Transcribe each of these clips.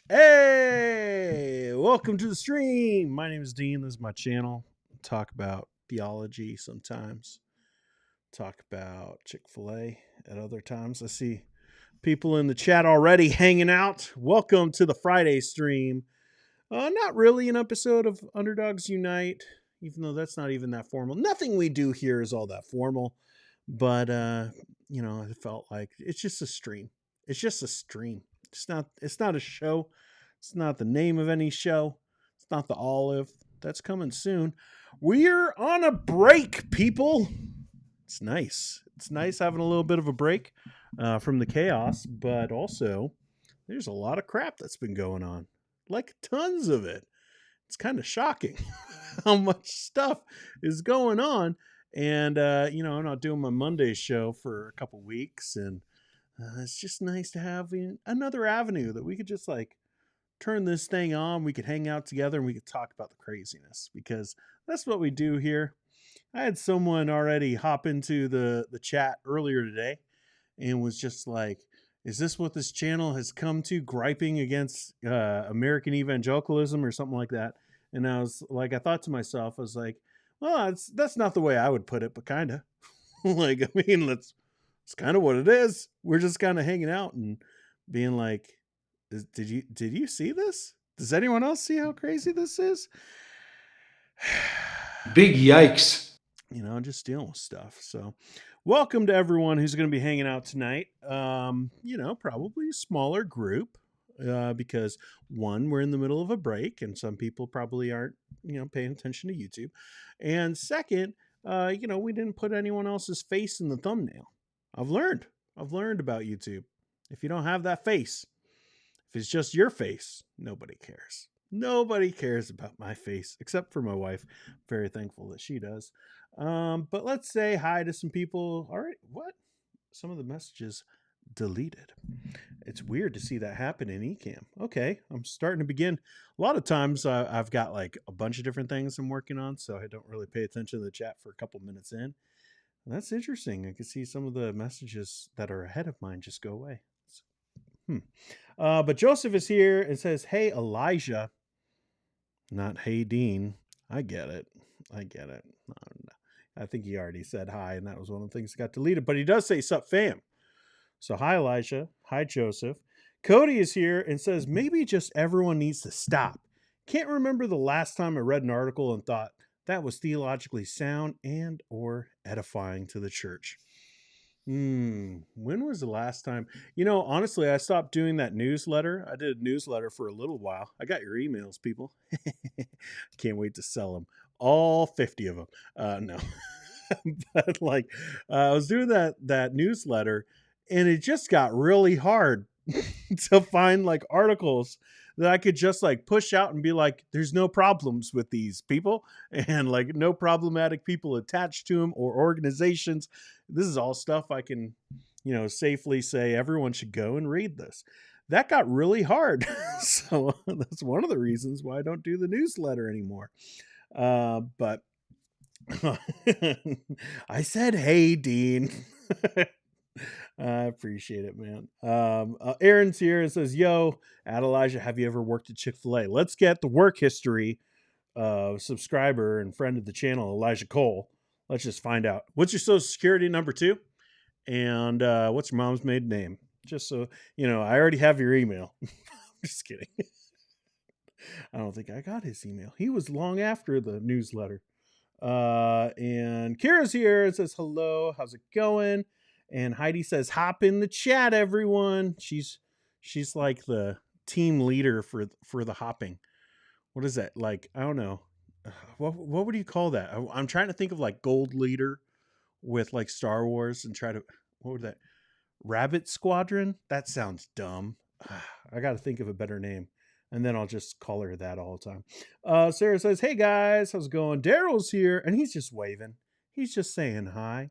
Hey, welcome to the stream. My name is Dean. This is my channel. Talk about theology sometimes. Talk about Chick-fil-A at other times. I see people in the chat already hanging out. Welcome to the Friday stream. Not really an episode of Underdogs Unite, even though that's not even that formal. Nothing we do here is all that formal. But I felt like it's just a stream. It's just a stream. It's not a show. It's not the name of any show. It's not the olive. That's coming soon. We're on a break, people. It's nice. It's nice having a little bit of a break from the chaos, but also there's a lot of crap that's been going on. Like tons of it. It's kind of shocking how much stuff is going on. And, I'm not doing my Monday show for a couple weeks. And it's just nice to have another avenue that we could just like turn this thing on. We could hang out together and we could talk about the craziness because that's what we do here. I had someone already hop into the chat earlier today and was just like, is this what this channel has come to, griping against American evangelicalism or something like that? And I was like, I thought to myself, I was like, well, that's not the way I would put it, but kind of like, I mean, it's kind of what it is. We're just kind of hanging out and being like, did you see this? Does anyone else see how crazy this is? Big yikes. Just dealing with stuff. So welcome to everyone who's going to be hanging out tonight. Probably a smaller group because one, we're in the middle of a break and some people probably aren't, paying attention to YouTube. And second, we didn't put anyone else's face in the thumbnail. I've learned about YouTube. If you don't have that face, if it's just your face, nobody cares. Nobody cares about my face except for my wife. Very thankful that she does. But let's say hi to some people. All right, what? Some of the messages deleted. It's weird to see that happen in Ecamm. Okay, I'm starting to begin. A lot of times I've got like a bunch of different things I'm working on, so I don't really pay attention to the chat for a couple minutes in. And that's interesting. I can see some of the messages that are ahead of mine just go away. But Joseph is here and says, "Hey, Elijah." Not "Hey, Dean." I get it. I think he already said hi, and that was one of the things that got deleted. But he does say "Sup, fam." So hi, Elijah. Hi, Joseph. Cody is here and says, maybe just everyone needs to stop. Can't remember the last time I read an article and thought that was theologically sound and or edifying to the church. When was the last time? Honestly, I stopped doing that newsletter. I did a newsletter for a little while. I got your emails, people. Can't wait to sell them. All 50 of them. No. But like I was doing that newsletter and it just got really hard to find like articles that I could just like push out and be like, there's no problems with these people and like no problematic people attached to them or organizations. This is all stuff I can, safely say everyone should go and read this. That got really hard. So that's one of the reasons why I don't do the newsletter anymore. But I said, hey, Dean. I appreciate it, man. Aaron's here and says, yo, at Elijah, have you ever worked at Chick-fil-A? Let's get the work history of subscriber and friend of the channel, Elijah Cole. Let's just find out. What's your social security number 2? And what's your mom's maiden name? Just so, I already have your email. I'm just kidding. I don't think I got his email. He was long after the newsletter. And Kira's here and says, hello, how's it going? And Heidi says, hop in the chat, everyone. She's like the team leader for the hopping. What is that? Like, I don't know. What would you call that? I'm trying to think of like gold leader with like Star Wars and try to, what would that? Rabbit Squadron? That sounds dumb. I got to think of a better name. And then I'll just call her that all the time. Sarah says, hey guys, how's it going? Daryl's here and he's just waving. He's just saying hi.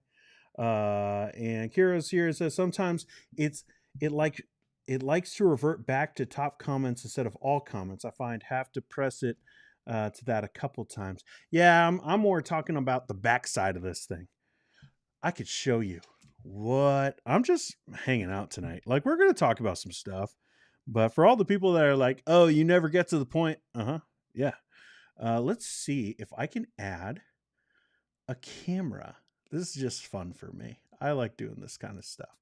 And Kira's here and says sometimes it likes to revert back to top comments instead of all comments. I find have to press it to that a couple times. Yeah, I'm more talking about the backside of this thing. I could show you what I'm just hanging out tonight. Like we're going to talk about some stuff, But for all the people that are like, oh, you never get to the point. Yeah. Let's see if I can add a camera. This is just fun for me. I like doing this kind of stuff.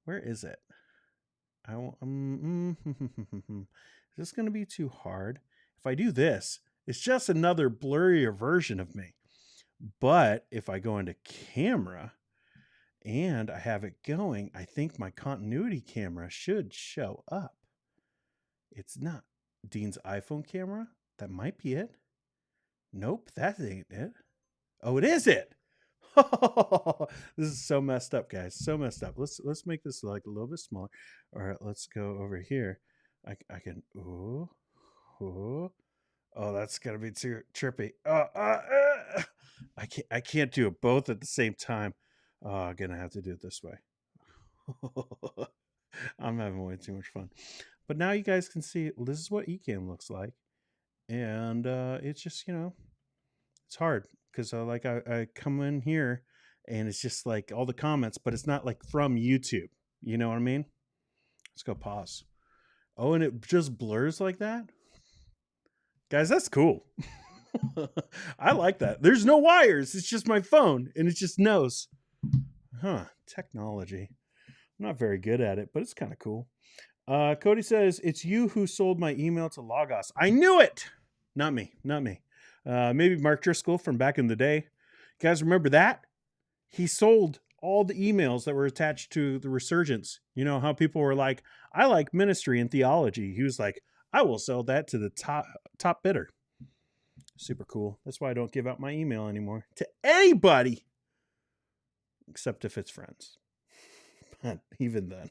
Where is it? I won't, is this going to be too hard? If I do this, it's just another blurrier version of me. But if I go into camera and I have it going, I think my continuity camera should show up. It's not. Dean's iPhone camera? That might be it. Nope, that ain't it. Oh, it is it. This is so messed up, guys. So messed up. Let's make this like a little bit smaller. All right, let's go over here. I can. Oh, that's gonna be too trippy. I can't do it both at the same time. I'm gonna have to do it this way. I'm having way too much fun. But now you guys can see. Well, this is what Ecamm looks like, and it's just it's hard because I come in here and it's just like all the comments, but it's not like from YouTube. You know what I mean? Let's go pause. Oh, and it just blurs like that? Guys, that's cool. I like that. There's no wires. It's just my phone and it just knows. Technology. I'm not very good at it, but it's kind of cool. Cody says, it's you who sold my email to Logos. I knew it. Not me. Maybe Mark Driscoll from back in the day. You guys remember that? He sold all the emails that were attached to the Resurgence. You know how people were like, I like ministry and theology. He was like, I will sell that to the top bidder. Super cool. That's why I don't give out my email anymore to anybody except if it's friends. But even then.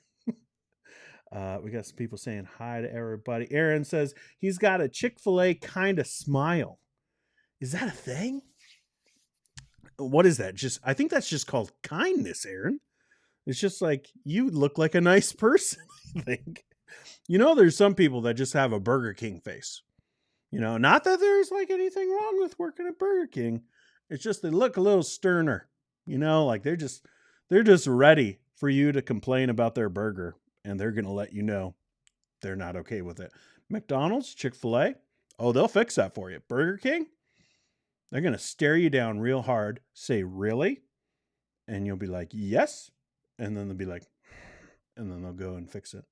We got some people saying hi to everybody. Aaron says he's got a Chick-fil-A kind of smile. Is that a thing? What is that? I think that's just called kindness, Aaron. It's just like, you look like a nice person, I think. There's some people that just have a Burger King face. Not that there's like anything wrong with working at Burger King. It's just they look a little sterner. Like they're just ready for you to complain about their burger, and they're going to let you know they're not okay with it. McDonald's, Chick-fil-A, they'll fix that for you. Burger King, they're going to stare you down real hard, say, really? And you'll be like, yes. And then they'll be like, and then they'll go and fix it.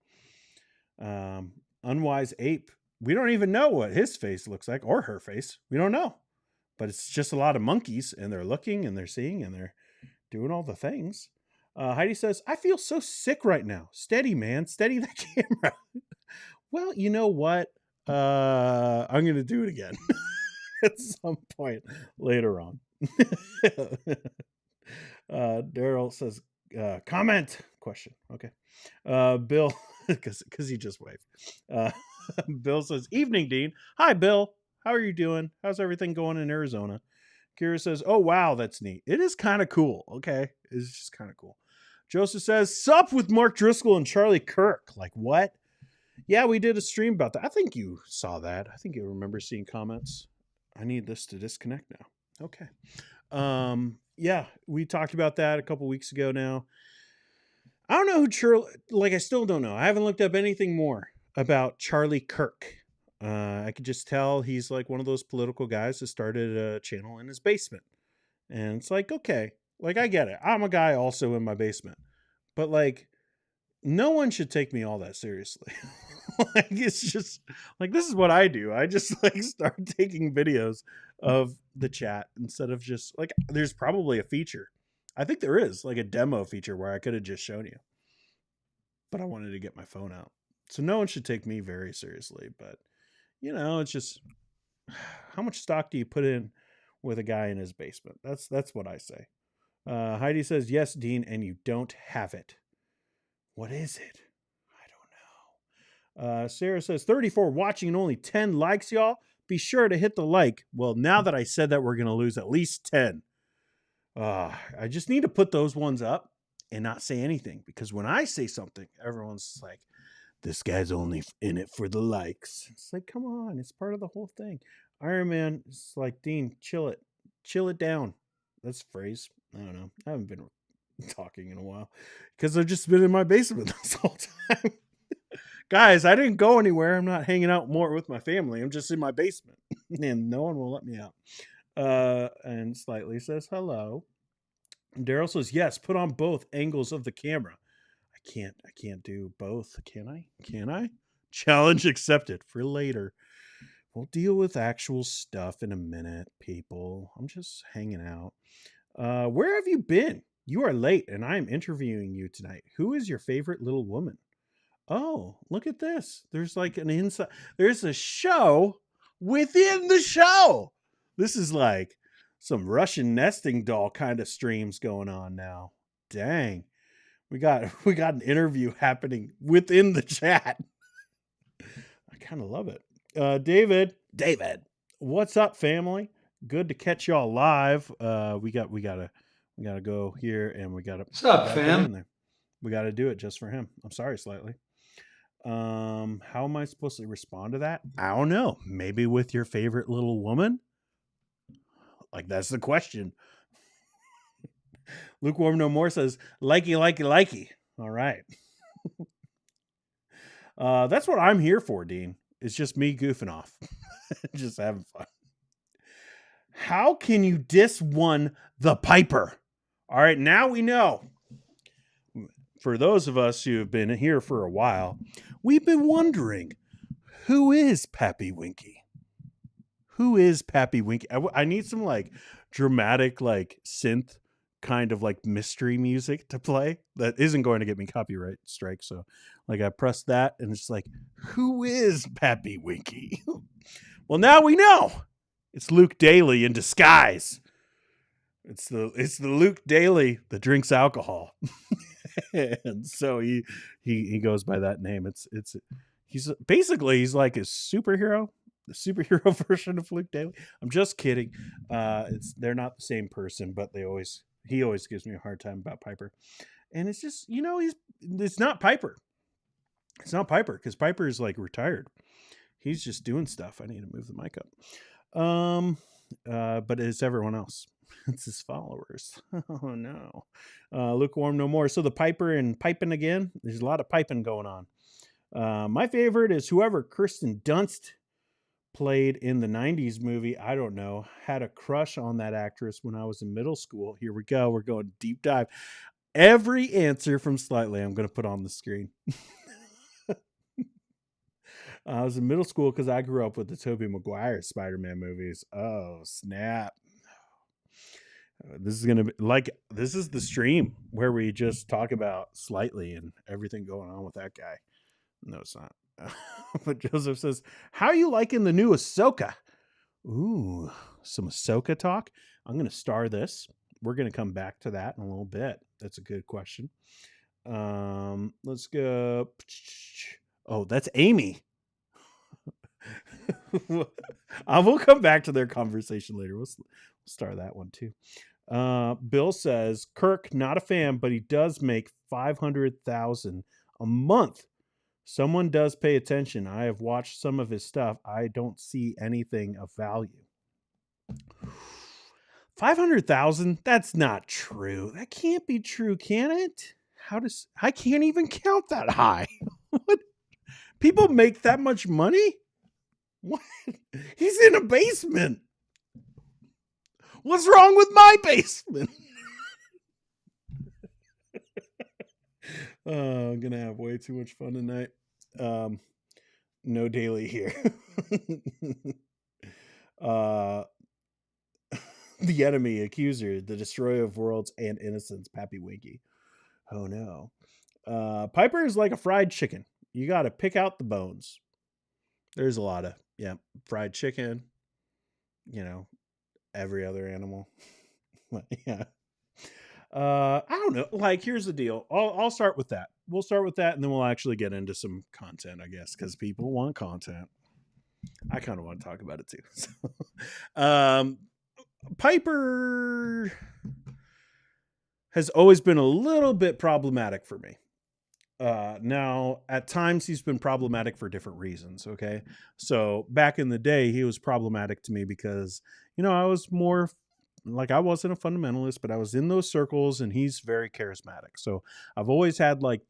Unwise Ape, we don't even know what his face looks like or her face. We don't know. But it's just a lot of monkeys, and they're looking and they're seeing and they're doing all the things. Heidi says, I feel so sick right now. Steady, man. Steady the camera. Well, you know what? I'm going to do it again at some point later on. Daryl says, comment? Question. Okay. Bill, because he just waved. Bill says, evening, Dean. Hi, Bill. How are you doing? How's everything going in Arizona? Kira says, oh, wow, that's neat. It is kind of cool. Okay. It's just kind of cool. Joseph says, sup with Mark Driscoll and Charlie Kirk. Like, what? Yeah, we did a stream about that. I think you saw that. I think you remember seeing comments. I need this to disconnect now. Okay. Yeah, we talked about that a couple weeks ago now. I don't know who Charlie, I still don't know. I haven't looked up anything more about Charlie Kirk. I could just tell he's like one of those political guys that started a channel in his basement. And it's like, okay, I get it. I'm a guy also in my basement. But no one should take me all that seriously. It's just this is what I do. I just start taking videos of the chat instead of just there's probably a feature. I think there is a demo feature where I could have just shown you. But I wanted to get my phone out. So no one should take me very seriously. But, it's just how much stock do you put in with a guy in his basement? That's what I say. Heidi says, yes, Dean, and you don't have it. What is it? I don't know. Sarah says, 34 watching and only 10 likes, y'all. Be sure to hit the like. Well, now that I said that, we're going to lose at least 10. I just need to put those ones up and not say anything. Because when I say something, everyone's like, this guy's only in it for the likes. It's like, come on. It's part of the whole thing. Iron Man, it's like, Dean, chill it. Chill it down. That's a phrase. I don't know. I haven't been talking in a while because I've just been in my basement this whole time. Guys, I didn't go anywhere. I'm not hanging out more with my family. I'm just in my basement, and no one will let me out. And Slightly says hello. Daryl says yes. Put on both angles of the camera. I can't do both. Can I? Can I? Challenge accepted for later. We'll deal with actual stuff in a minute, people. I'm just hanging out. Where have you been? You are late, and I am interviewing you tonight. Who is your favorite little woman? Oh, look at this. There's like an inside. There's a show within the show. This is like some Russian nesting doll kind of streams going on now. Dang. We got an interview happening within the chat. I kind of love it. David, what's up, family? Good to catch y'all live. We gotta go here, and What's up, we gotta get fam? in there. We gotta do it just for him. I'm sorry, Slightly. How am I supposed to respond to that? I don't know. Maybe with your favorite little woman? Like, that's the question. Lukewarm No More says, likey, likey, likey. All right. That's what I'm here for, Dean. It's just me goofing off. Just having fun. How can you diss one the Piper? All right, now we know. For those of us who have been here for a while, we've been wondering, who is Pappy Winky? Who is Pappy Winky? I need some like dramatic, like synth kind of like mystery music to play that isn't going to get me copyright strike. So, like, I press that, and it's like, who is Pappy Winky? Well, now we know. It's Luke Daly in disguise. It's the Luke Daly that drinks alcohol. And so he goes by that name. He's basically he's like a superhero, the superhero version of Luke Daly. I'm just kidding. They're not the same person, but he always gives me a hard time about Piper. And it's just, it's not Piper. It's not Piper, because Piper is like retired. He's just doing stuff. I need to move the mic up. But it's everyone else. It's his followers. Oh no. Lukewarm No More. So the Piper and piping again. There's a lot of piping going on. My favorite is whoever Kirsten Dunst played in the 90s movie. I don't know. Had a crush on that actress when I was in middle school. Here we go. We're going deep dive. Every answer from Slightly I'm going to put on the screen. I was in middle school because I grew up with the Tobey Maguire Spider-Man movies. Oh, snap. This is the stream where we just talk about Slightly and everything going on with that guy. No, it's not. But Joseph says, how are you liking the new Ahsoka? Ooh, some Ahsoka talk. I'm going to star this. We're going to come back to that in a little bit. That's a good question. Let's go. Oh, that's Amy. We'll come back to their conversation later. We'll start that one too. Bill says, Kirk, not a fan, but he does make $500,000 a month. Someone does pay attention. I have watched some of his stuff. I don't see anything of value. 500,000? That's not true. That can't be true, can it? I can't even count that high. What? People make that much money? What? He's in a basement. What's wrong with my basement? I'm gonna have way too much fun tonight. No Daily here. The enemy, accuser, the destroyer of worlds and innocence, Pappy Winky. Oh no. Piper is like a fried chicken. You got to pick out the bones. There's a lot of fried chicken. Every other animal. Yeah. I don't know. Like, here's the deal. I'll start with that. We'll start with that, and then we'll actually get into some content, I guess, because people want content. I kind of want to talk about it too. So, Piper has always been a little bit problematic for me. Now, at times, he's been problematic for different reasons. Okay. So back in the day, he was problematic to me because, I was more like, I wasn't a fundamentalist, but I was in those circles, and he's very charismatic. So I've always had like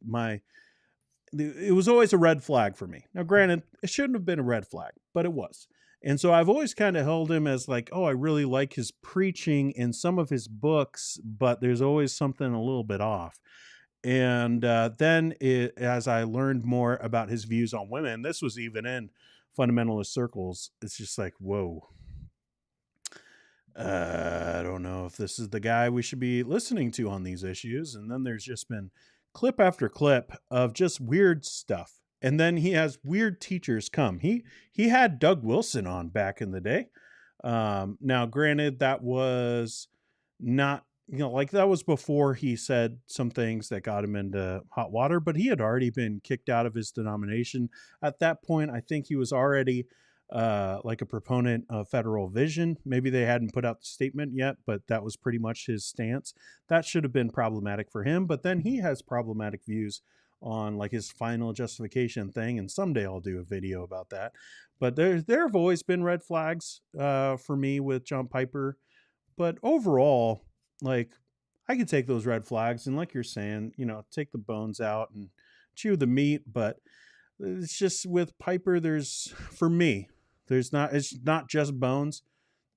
it was always a red flag for me. Now, granted, it shouldn't have been a red flag, but it was. And so I've always kind of held him as like, oh, I really like his preaching in some of his books, but there's always something a little bit off. And as I learned more about his views on women, this was even in fundamentalist circles. It's just like, whoa, I don't know if this is the guy we should be listening to on these issues. And then there's just been clip after clip of just weird stuff. And then he has weird teachers come. He had Doug Wilson on back in the day. Now, granted, that was not, like that was before he said some things that got him into hot water, but he had already been kicked out of his denomination. At that point, I think he was already like a proponent of federal vision. Maybe they hadn't put out the statement yet, but that was pretty much his stance. That should have been problematic for him. But then he has problematic views on like his final justification thing, and someday I'll do a video about that. But there have always been red flags for me with John Piper. But overall, like I could take those red flags and, like you're saying, take the bones out and chew the meat. But it's just with Piper, for me, it's not just bones.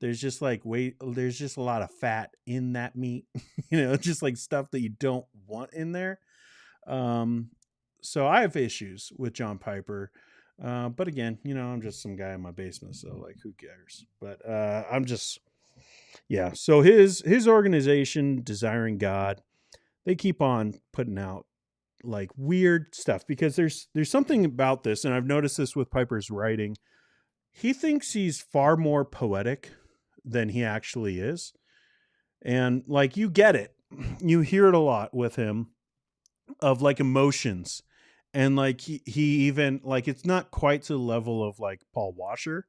There's just like there's just a lot of fat in that meat, just like stuff that you don't want in there. So I have issues with John Piper. But again, I'm just some guy in my basement, so like who cares? But I'm just yeah. So his organization, Desiring God, they keep on putting out like weird stuff because there's something about this, and I've noticed this with Piper's writing. He thinks he's far more poetic than he actually is. And like you get it. You hear it a lot with him of like emotions. And like he even like it's not quite to the level of like Paul Washer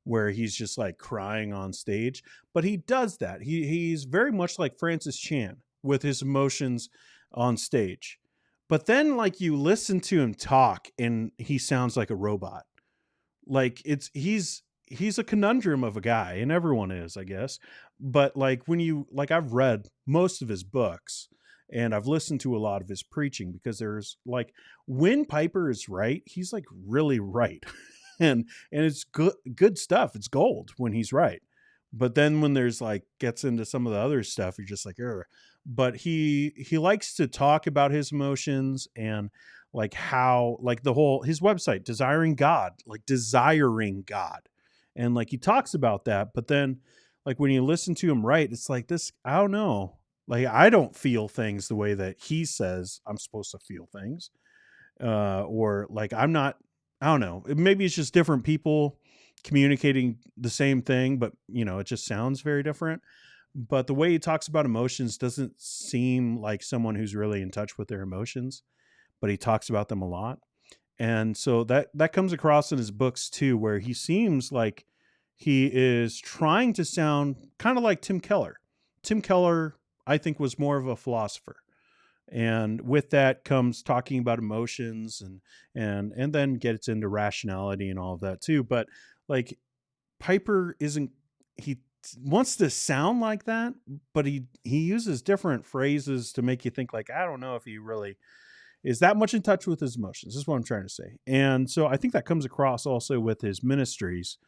where he's just like crying on stage, but he does that. He's very much like Francis Chan with his emotions on stage. But then like you listen to him talk and he sounds like a robot. Like he's a conundrum of a guy, and everyone is, I guess. But like when you like I've read most of his books and I've listened to a lot of his preaching because there's like when Piper is right, he's like really right. And it's good stuff. It's gold when he's right. But then when there's like gets into some of the other stuff, you're just like, ugh. But he likes to talk about his emotions and like how like the whole his website, Desiring God, like desiring God. And like he talks about that, but then like when you listen to him right, it's like this, I don't know. Like I don't feel things the way that he says I'm supposed to feel things. Or like I don't know. Maybe it's just different people communicating the same thing, but it just sounds very different. But the way he talks about emotions doesn't seem like someone who's really in touch with their emotions, but he talks about them a lot. And so that comes across in his books too, where he seems like he is trying to sound kind of like Tim Keller. Tim Keller, I think, was more of a philosopher. And with that comes talking about emotions and then gets into rationality and all of that too. But like Piper isn't, he wants to sound like that, but he uses different phrases to make you think like, I don't know if he really is that much in touch with his emotions. This is what I'm trying to say. And so I think that comes across also with his ministries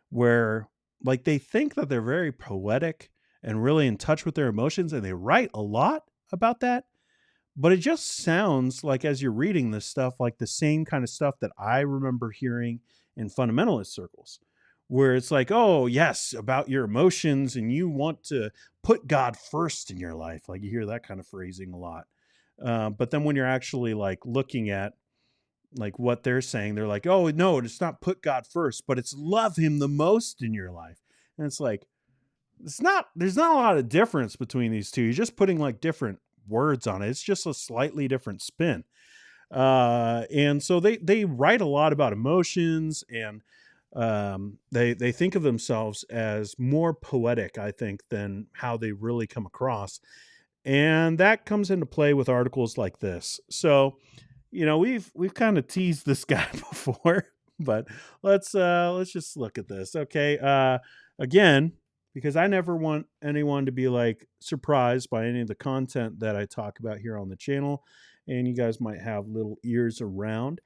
where like they think that they're very poetic and really in touch with their emotions, and they write a lot about that. But it just sounds like, as you're reading this stuff, like the same kind of stuff that I remember hearing in fundamentalist circles, where it's like, oh, yes, about your emotions and you want to put God first in your life. Like you hear that kind of phrasing a lot. But then when you're actually like looking at like what they're saying, they're like, oh, no, it's not put God first, but it's love him the most in your life. And it's like, there's not a lot of difference between these two. You're just putting like different words on it. It's just a slightly different spin. And so they write a lot about emotions, and they think of themselves as more poetic, I think, than how they really come across. And that comes into play with articles like this. So, we've kind of teased this guy before, but let's just look at this. Okay. Again, because I never want anyone to be like surprised by any of the content that I talk about here on the channel. and you guys might have little ears around.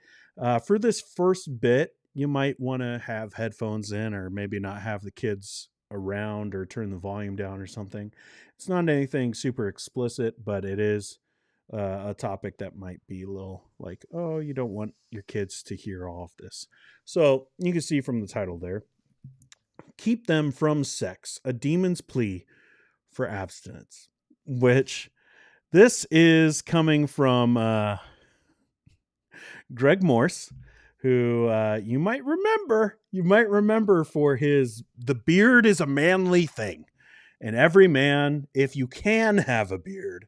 For this first bit, you might want to have headphones in, or maybe not have the kids around, or turn the volume down or something. It's not anything super explicit, but it is a topic that might be a little like, oh, you don't want your kids to hear all of this. So you can see from the title there, Keep Them from Sex, a Demon's Plea for Abstinence, which this is coming from Greg Morse, who you might remember. You might remember for his "The beard is a manly thing, and every man, if you can have a beard,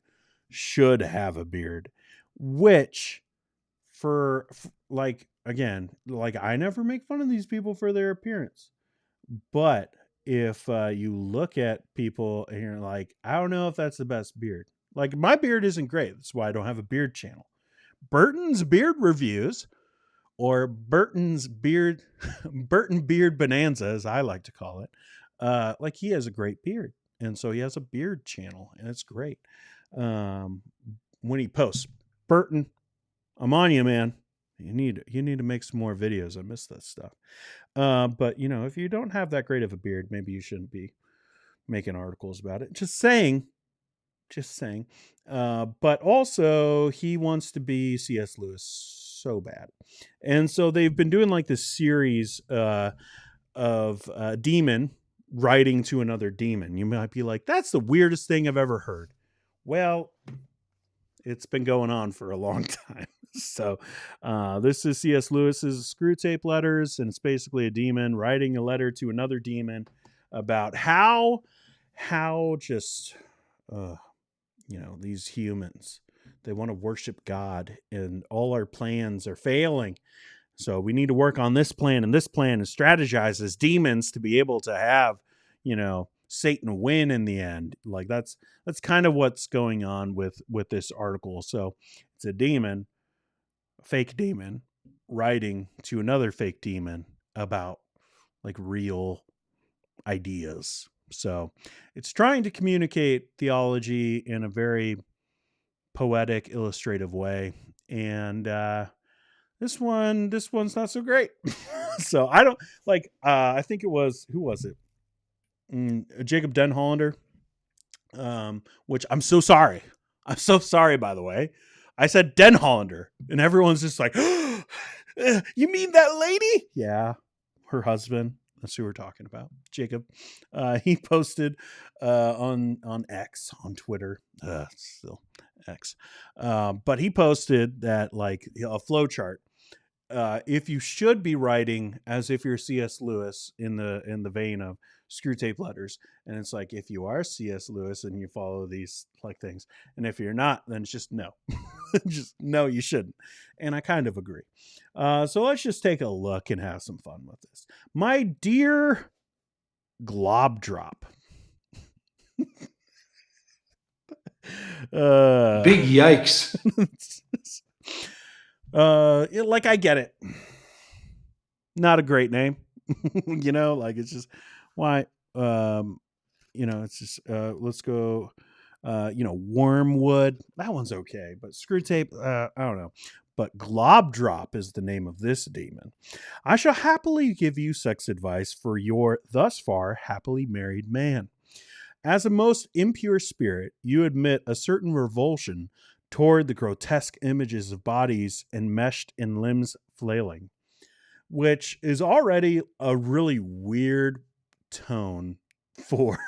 should have a beard." Which, for like, again, like, I never make fun of these people for their appearance, but if you look at people and you're like, I don't know if that's the best beard. Like, my beard isn't great. That's why I don't have a beard channel. Burton's Beard Reviews, or Burton's Beard, Burton Beard Bonanza, as I like to call it. Like, he has a great beard, and so he has a beard channel, and it's great. When he posts, Burton, I'm on you, man. You need to make some more videos. I miss that stuff. But if you don't have that great of a beard, maybe you shouldn't be making articles about it. Just saying. But also, he wants to be C.S. Lewis so bad. And so they've been doing like this series of demon writing to another demon. You might be like, that's the weirdest thing I've ever heard. Well, it's been going on for a long time. So this is C.S. Lewis's Screw Tape Letters, and it's basically a demon writing a letter to another demon about how just these humans, they want to worship God, and all our plans are failing. So we need to work on this plan and strategize as demons to be able to have, Satan win in the end. Like, that's kind of what's going on with this article. So it's a demon, a fake demon, writing to another fake demon about like real ideas. So it's trying to communicate theology in a very poetic, illustrative way. And this one's not so great. So I don't like, I think it was, who was it? Jacob Denhollander, which I'm so sorry. I'm so sorry, by the way. I said Denhollander, and everyone's just like, you mean that lady? Yeah, her husband. That's who we're talking about, Jacob. He posted on X, on Twitter, still X, but he posted that, like, a flow chart. If you should be writing as if you're C.S. Lewis in the vein of Screw Tape Letters, and it's like, if you are C.S. Lewis and you follow these like things, and if you're not, then it's just no. Just no, you shouldn't. And I kind of agree. So let's just take a look and have some fun with this. My dear Globdrop. Big yikes. Like, I get it. Not a great name. Like, it's just, why? It's just, let's go, Wormwood. That one's okay, but Screw Tape, I don't know. But Globdrop is the name of this demon. I shall happily give you sex advice for your thus far happily married man. As a most impure spirit, you admit a certain revulsion toward the grotesque images of bodies enmeshed in limbs flailing, which is already a really weird tone for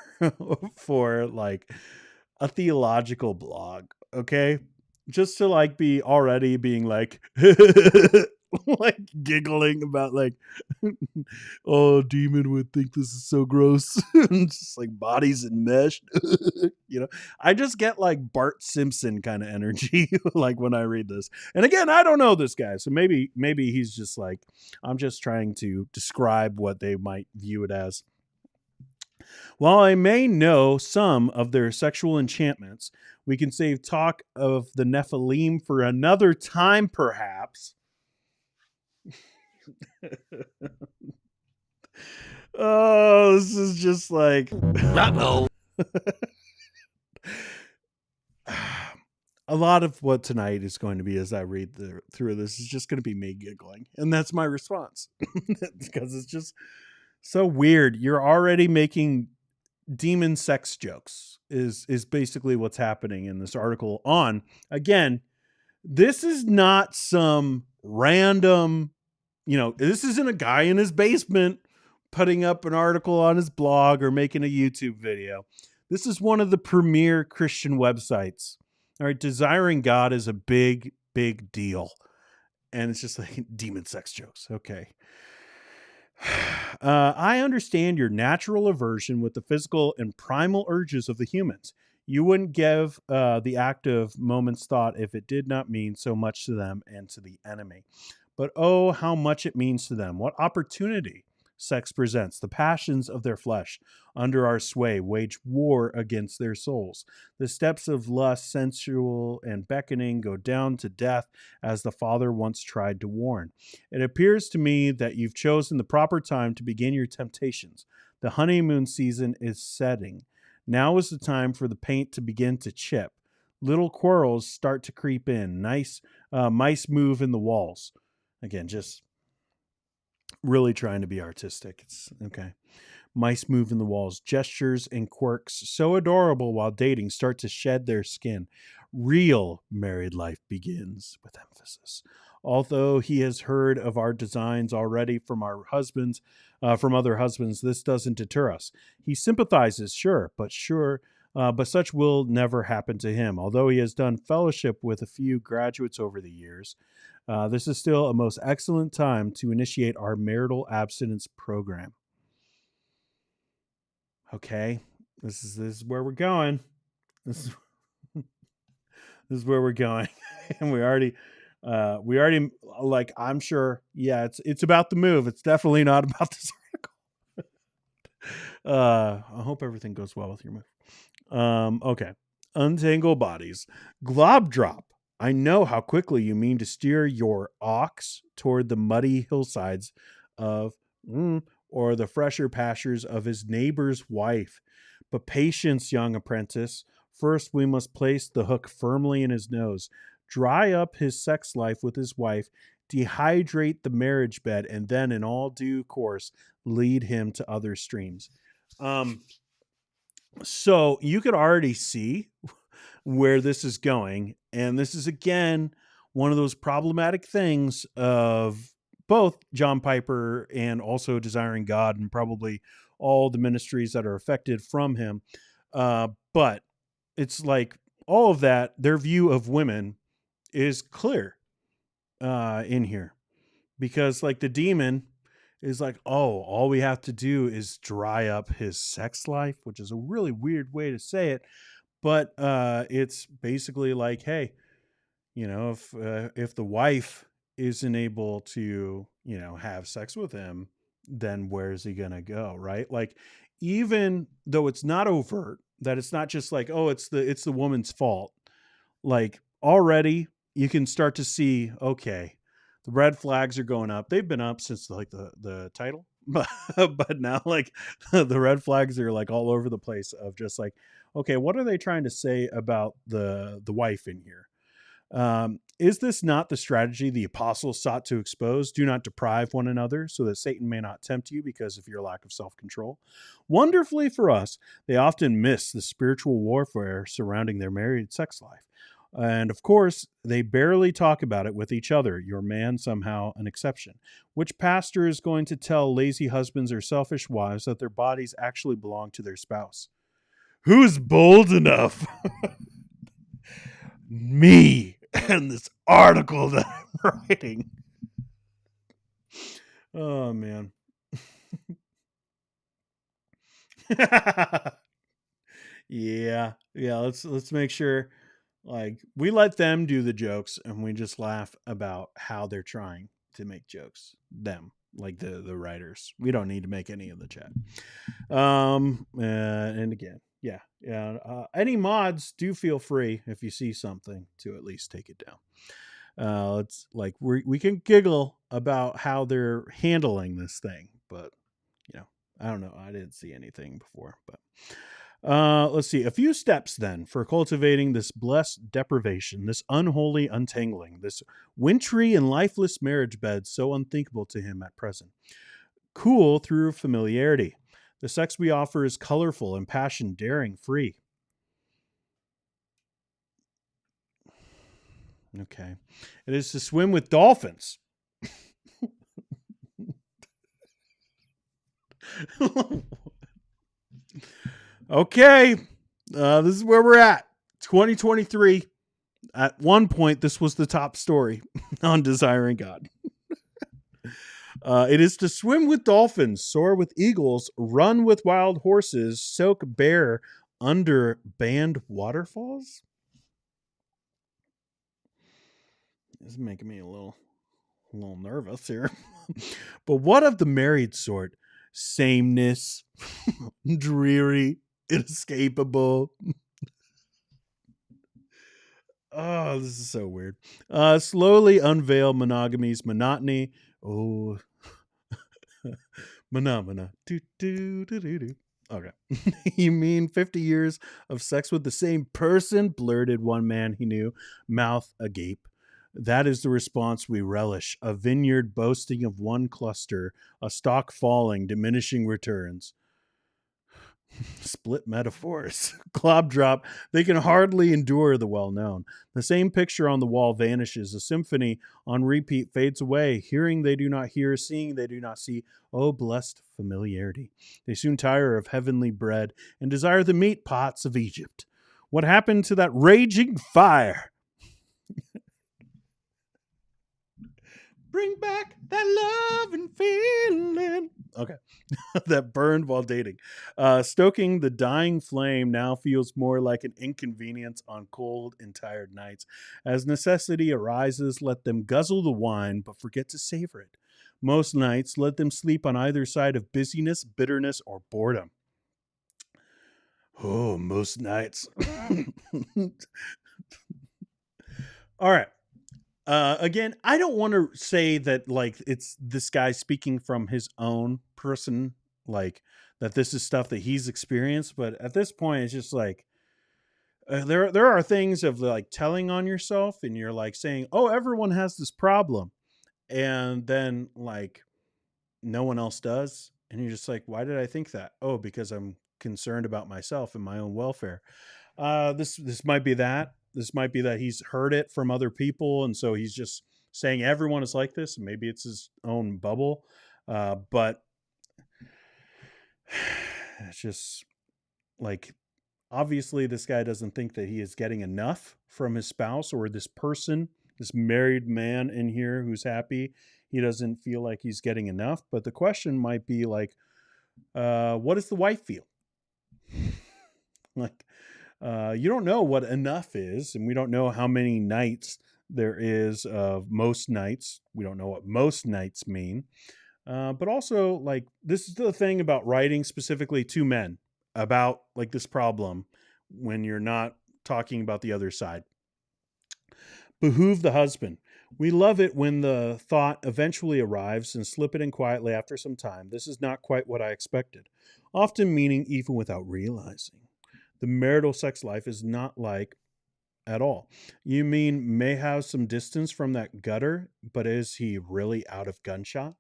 for like a theological blog. Okay, just to like be already being like like giggling about like, oh, demon would think this is so gross. Just like bodies enmeshed. I just get like Bart Simpson kind of energy like when I read this. And again, I don't know this guy, so maybe he's just like, I'm just trying to describe what they might view it as. While I may know some of their sexual enchantments, we can save talk of the Nephilim for another time, perhaps. Oh, this is just like, Uh-oh. a lot of what tonight is going to be as I read through this is just going to be me giggling. And that's my response because it's just so weird. You're already making demon sex jokes is basically what's happening in this article on. Again, this is not some random, this isn't a guy in his basement putting up an article on his blog or making a YouTube video. This is one of the premier Christian websites. All right, desiring God is a big, big deal. And it's just like demon sex jokes. Okay. I understand your natural aversion with the physical and primal urges of the humans. You wouldn't give the act of moments thought if it did not mean so much to them and to the enemy. But oh, how much it means to them. What opportunity sex presents. The passions of their flesh, under our sway, wage war against their souls. The steps of lust, sensual and beckoning, go down to death, as the Father once tried to warn. It appears to me that you've chosen the proper time to begin your temptations. The honeymoon season is setting. Now is the time for the paint to begin to chip. Little quarrels start to creep in. Mice move in the walls. Again, just really trying to be artistic. It's okay. Mice move in the walls. Gestures and quirks, so adorable while dating, start to shed their skin. Real married life begins, with emphasis. Although he has heard of our designs already from our husbands, from other husbands, this doesn't deter us. He sympathizes, but such will never happen to him. Although he has done fellowship with a few graduates over the years, this is still a most excellent time to initiate our marital abstinence program. Okay, this is where we're going. This is, this is where we're going, and we already like. I'm sure. Yeah, it's about the move. It's definitely not about this article. I hope everything goes well with your move. Okay. Untangle bodies. Glob drop. I know how quickly you mean to steer your ox toward the muddy hillsides of or the fresher pastures of his neighbor's wife. But patience, young apprentice. First, we must place the hook firmly in his nose, dry up his sex life with his wife, dehydrate the marriage bed, and then, in all due course, lead him to other streams. So you could already see where this is going. And this is, again, one of those problematic things of both John Piper and also Desiring God, and probably all the ministries that are affected from him. But it's like all of that, their view of women is clear in here, because like the demon is like, oh, all we have to do is dry up his sex life, which is a really weird way to say it. But it's basically like, hey, if the wife isn't able to, have sex with him, then where's he gonna go, right? Like, even though it's not overt, that it's not just like, oh, it's the woman's fault. Like, already you can start to see, okay, the red flags are going up. They've been up since like the title, but now like the red flags are like all over the place of just like, okay, what are they trying to say about the wife in here? Is this not the strategy the apostles sought to expose? Do not deprive one another, so that Satan may not tempt you because of your lack of self-control. Wonderfully for us, they often miss the spiritual warfare surrounding their married sex life. And of course, they barely talk about it with each other, your man somehow an exception. Which pastor is going to tell lazy husbands or selfish wives that their bodies actually belong to their spouse? Who's bold enough? Me and this article that I'm writing. Oh man. Yeah. Let's make sure like we let them do the jokes and we just laugh about how they're trying to make jokes. Them, like the writers. We don't need to make any of the chat. And again, yeah. Any mods, do feel free if you see something to at least take it down. It's like we can giggle about how they're handling this thing, but I don't know. I didn't see anything before, but Let's see. A few steps then for cultivating this blessed deprivation, this unholy untangling, this wintry and lifeless marriage bed so unthinkable to him at present. Cool through familiarity. The sex we offer is colorful, impassioned, daring, free. Okay. It is to swim with dolphins. Okay. This is where we're at. 2023. At one point, this was the top story on Desiring God. It is to swim with dolphins, soar with eagles, run with wild horses, soak bare under banned waterfalls. This is making me a little nervous here. But what of the married sort? Sameness, dreary, inescapable. Oh, this is so weird. Slowly unveil monogamy's monotony. Oh, phenomena. Do, do, do, do, do. Okay. You mean 50 years of sex with the same person? Blurted one man he knew, mouth agape. That is the response we relish. A vineyard boasting of one cluster, a stock falling, diminishing returns. Split metaphors. Clob drop. They can hardly endure the well known. The same picture on the wall vanishes. A symphony on repeat fades away. Hearing they do not hear, seeing they do not see. Oh, blessed familiarity. They soon tire of heavenly bread and desire the meat pots of Egypt. What happened to that raging fire? Bring back that love and feeling. Okay. That burned while dating. Stoking the dying flame now feels more like an inconvenience on cold and tired nights. As necessity arises, let them guzzle the wine, but forget to savor it. Most nights, let them sleep on either side of busyness, bitterness, or boredom. Oh, most nights. All right. Again, I don't want to say that like it's this guy speaking from his own person, like that this is stuff that he's experienced. But at this point, it's just like there are things of like telling on yourself, and you're like saying, "Oh, everyone has this problem," and then like no one else does, and you're just like, "Why did I think that?" Oh, because I'm concerned about myself and my own welfare. This might be that. This might be that he's heard it from other people, and so he's just saying everyone is like this. And maybe it's his own bubble, but it's just like obviously this guy doesn't think that he is getting enough from his spouse or this person, this married man in here who's happy. He doesn't feel like he's getting enough. But the question might be like, what does the wife feel? Like, you don't know what enough is, and we don't know how many nights there is of most nights. We don't know what most nights mean. But also, like, this is the thing about writing specifically to men about like this problem when you're not talking about the other side. Behoove the husband. We love it when the thought eventually arrives and slip it in quietly after some time. This is not quite what I expected, often meaning even without realizing. The marital sex life is not like at all. You mean may have some distance from that gutter, but is he really out of gunshot?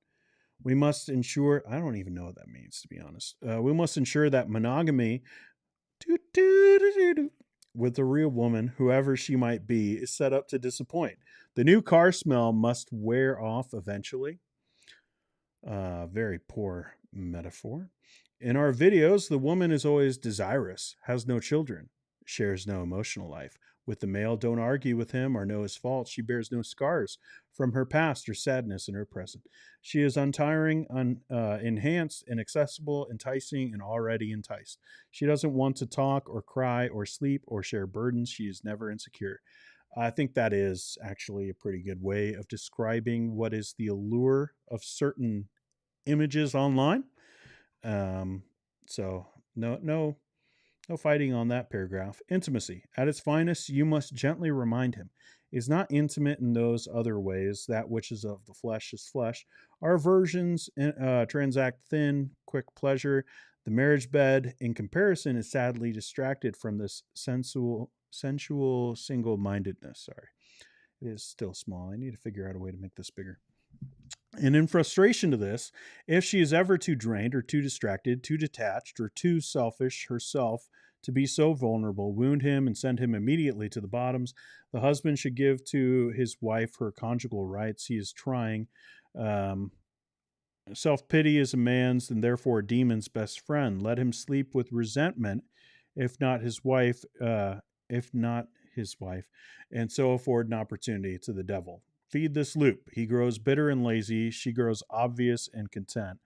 We must ensure, I don't even know what that means, to be honest. We must ensure that monogamy doo, doo, doo, doo, doo, with the real woman, whoever she might be, is set up to disappoint. The new car smell must wear off eventually. Very poor metaphor. In our videos, the woman is always desirous, has no children, shares no emotional life. With the male, don't argue with him or know his faults. She bears no scars from her past or sadness in her present. She is untiring, enhanced, inaccessible, enticing, and already enticed. She doesn't want to talk or cry or sleep or share burdens. She is never insecure. I think that is actually a pretty good way of describing what is the allure of certain images online. Um, so no fighting on that paragraph. Intimacy. At its finest, you must gently remind him, is not intimate in those other ways. That which is of the flesh is flesh. Our versions transact thin, quick pleasure. The marriage bed, in comparison, is sadly distracted from this sensual single-mindedness. Sorry, it is still small. I need to figure out a way to make this bigger. And in frustration to this, if she is ever too drained or too distracted, too detached or too selfish herself to be so vulnerable, wound him and send him immediately to the bottoms, the husband should give to his wife her conjugal rights. He is trying. Um, Self pity is a man's and therefore a demon's best friend. Let him sleep with resentment, if not his wife, if not his wife, and so afford an opportunity to the devil. Feed this loop. He grows bitter and lazy. She grows oblivious and content.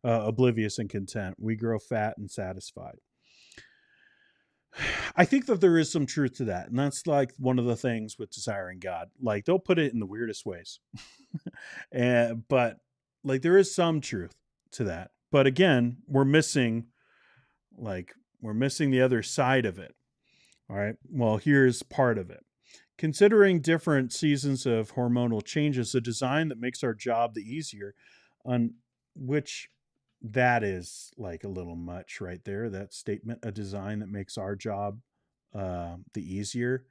We grow fat and satisfied. I think that there is some truth to that, and that's like one of the things with desiring God. Like they'll put it in the weirdest ways, but like there is some truth to that. But again, we're missing the other side of it. All right. Well, here's part of it. Considering different seasons of hormonal changes, a design that makes our job the easier, on which that is like a little much right there. That statement, a design that makes our job the easier,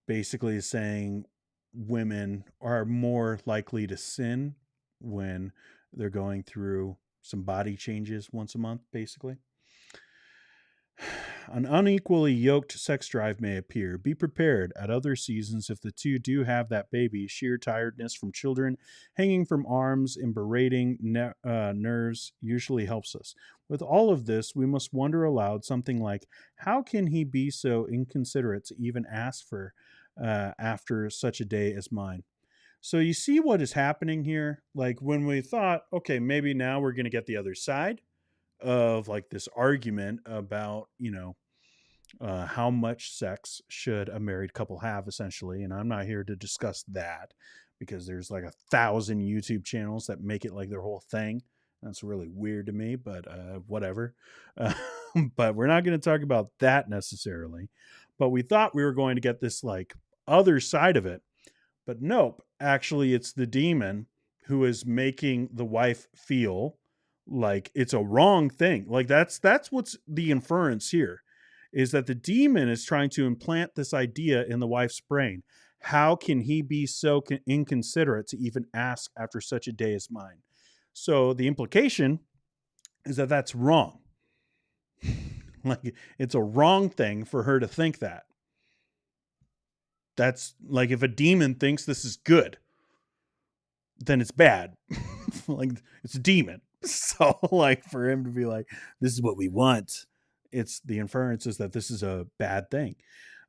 basically is saying women are more likely to sin when they're going through some body changes once a month, basically. An unequally yoked sex drive may appear. Be prepared at other seasons if the two do have that baby. Sheer tiredness from children, hanging from arms, and berating nerves usually helps us. With all of this, we must wonder aloud something like, how can he be so inconsiderate to even ask for after such a day as mine? So you see what is happening here? Like when we thought, okay, maybe now we're going to get the other side of like this argument about, how much sex should a married couple have, essentially. And I'm not here to discuss that because there's like 1,000 YouTube channels that make it like their whole thing. That's really weird to me, but whatever. Uh, but we're not going to talk about that necessarily. But we thought we were going to get this like other side of it. But nope, actually, it's the demon who is making the wife feel like it's a wrong thing. Like that's what's the inference here, is that the demon is trying to implant this idea in the wife's brain. How can he be so inconsiderate to even ask after such a day as mine? So the implication is that that's wrong. Like it's a wrong thing for her to think that. That's like if a demon thinks this is good, then it's bad. Like it's a demon. So like for him to be like, this is what we want, it's the inference is that this is a bad thing.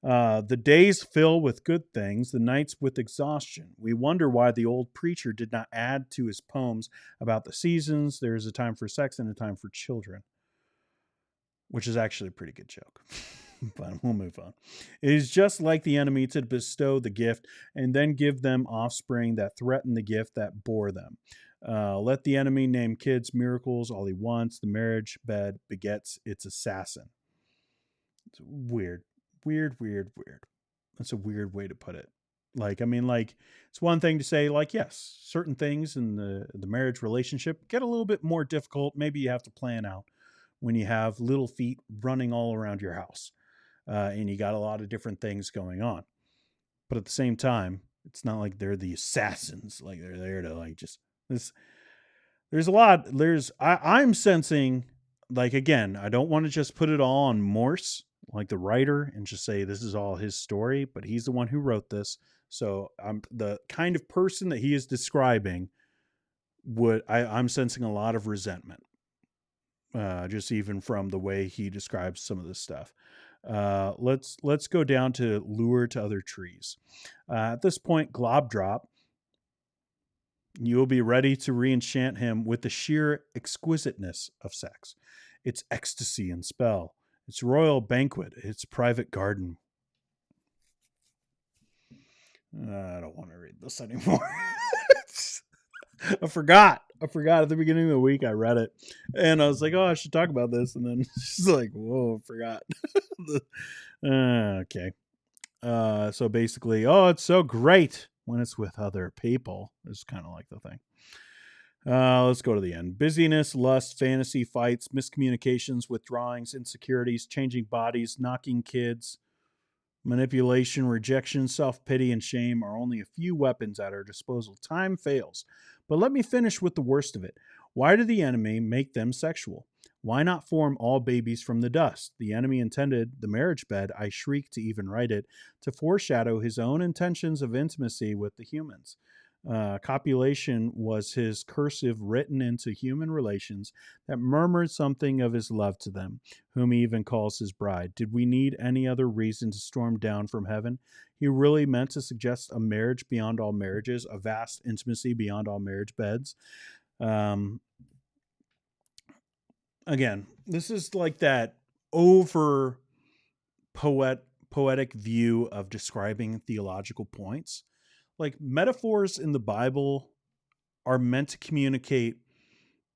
The days fill with good things, the nights with exhaustion. We wonder why the old preacher did not add to his poems about the seasons, there is a time for sex and a time for children, which is actually a pretty good joke. But we'll move on. It is just like the enemy to bestow the gift and then give them offspring that threaten the gift that bore them. Let the enemy name kids miracles all he wants. The marriage bed begets its assassin. It's weird, weird. That's a weird way to put it. Like, I mean, like, it's one thing to say, like, yes, certain things in the marriage relationship get a little bit more difficult. Maybe you have to plan out when you have little feet running all around your house, and you got a lot of different things going on. But at the same time, it's not like they're the assassins. Like they're there to like just this. There's a lot. I'm sensing like again. I don't want to just put it all on Morse, like the writer, and just say this is all his story. But he's the one who wrote this, so I'm the kind of person that he is describing. I'm sensing a lot of resentment, just even from the way he describes some of this stuff. Let's go down to lure to other trees. At this point, Glob Drop, you will be ready to re-enchant him with the sheer exquisiteness of sex, its ecstasy and spell, its royal banquet, its private garden. I don't want to read this anymore. I forgot. At the beginning of the week I read it, and I was like, "Oh, I should talk about this," and then she's like, "Whoa, I forgot." Okay. So basically, oh, it's so great when it's with other people. Is kind of like the thing. Let's go to the end. Busyness, lust, fantasy, fights, miscommunications, withdrawings, insecurities, changing bodies, knocking kids, manipulation, rejection, self pity, and shame are only a few weapons at our disposal. Time fails. But let me finish with the worst of it. Why did the enemy make them sexual? Why not form all babies from the dust? The enemy intended the marriage bed, I shriek to even write it, to foreshadow his own intentions of intimacy with the humans. Copulation was his cursive written into human relations that murmured something of his love to them, whom he even calls his bride. Did we need any other reason to storm down from heaven? He really meant to suggest a marriage beyond all marriages, a vast intimacy beyond all marriage beds. Um, Again, this is like that over poetic view of describing theological points. Like metaphors in the Bible are meant to communicate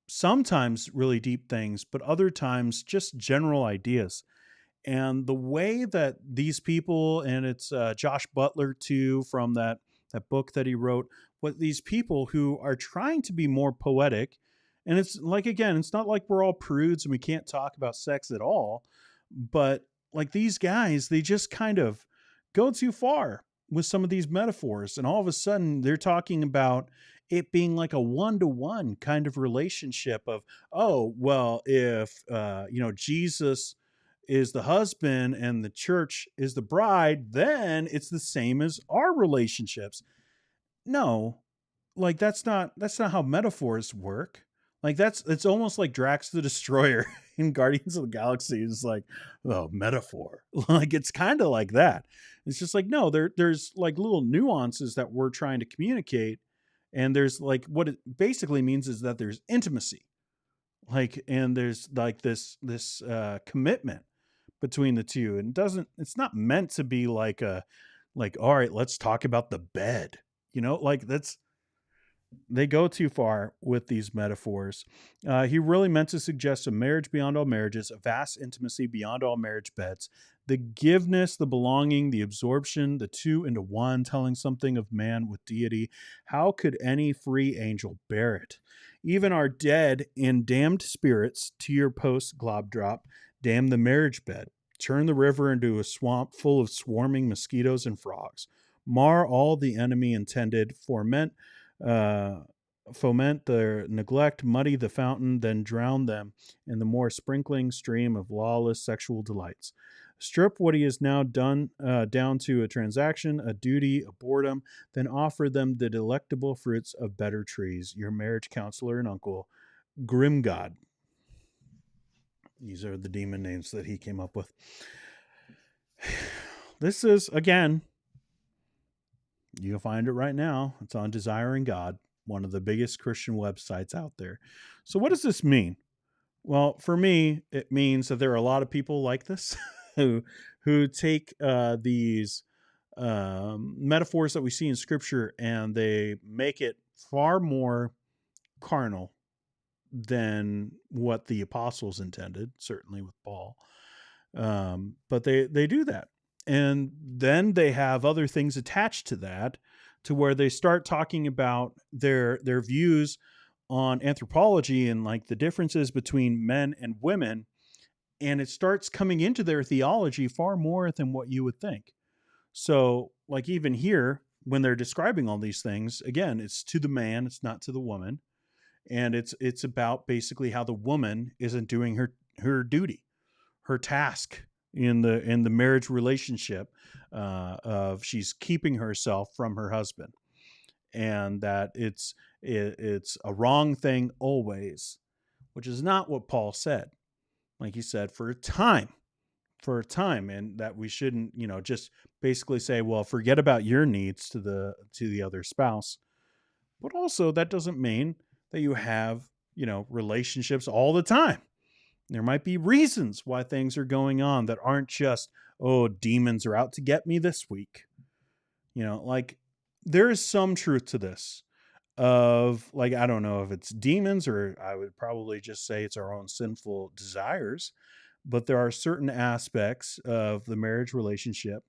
sometimes really deep things, but other times just general ideas. And the way that these people, and it's Josh Butler too, from that book that he wrote, what these people who are trying to be more poetic, and it's like, again, it's not like we're all prudes and we can't talk about sex at all, but like these guys, they just kind of go too far with some of these metaphors, and all of a sudden they're talking about it being like a one-to-one kind of relationship of, oh well, if Jesus is the husband and the church is the bride, then it's the same as our relationships. No, like that's not how metaphors work. Like it's almost like Drax the Destroyer in Guardians of the Galaxy is like, oh, metaphor. Like it's kind of like that. It's just like, no, there's like little nuances that we're trying to communicate. And there's like what it basically means is that there's intimacy. Like, and there's like this commitment between the two, and it's not meant to be like a, like, all right, let's talk about the bed, like that's, they go too far with these metaphors. He really meant to suggest a marriage beyond all marriages, a vast intimacy beyond all marriage beds, the giveness, the belonging, the absorption, the two into one, telling something of man with deity. How could any free angel bear it? Even our dead and damned spirits, to your post, glob drop, damn the marriage bed, turn the river into a swamp full of swarming mosquitoes and frogs, mar all the enemy intended, uh, foment their neglect, muddy the fountain, then drown them in the more sprinkling stream of lawless sexual delights. Strip what he has now done down to a transaction, a duty, a boredom, then offer them the delectable fruits of better trees. Your marriage counselor and uncle, Grimgod. These are the demon names that he came up with. This is, again, you can find it right now. It's on Desiring God, one of the biggest Christian websites out there. So, what does this mean? Well, for me, it means that there are a lot of people like this who take these metaphors that we see in Scripture and they make it far more carnal than what the apostles intended. Certainly with Paul, but they do that, and then they have other things attached to that, to where they start talking about their views on anthropology and like the differences between men and women, and it starts coming into their theology far more than what you would think. So like even here, when they're describing all these things, again, it's to the man, it's not to the woman, and it's about basically how the woman isn't doing her duty, her task in the marriage relationship, of she's keeping herself from her husband, and that it's a wrong thing always, which is not what Paul said. Like he said, for a time, and that we shouldn't, just basically say, well, forget about your needs to the other spouse. But also that doesn't mean that you have, relationships all the time. There might be reasons why things are going on that aren't just, oh, demons are out to get me this week. Like there is some truth to this, of like, I don't know if it's demons, or I would probably just say it's our own sinful desires, but there are certain aspects of the marriage relationship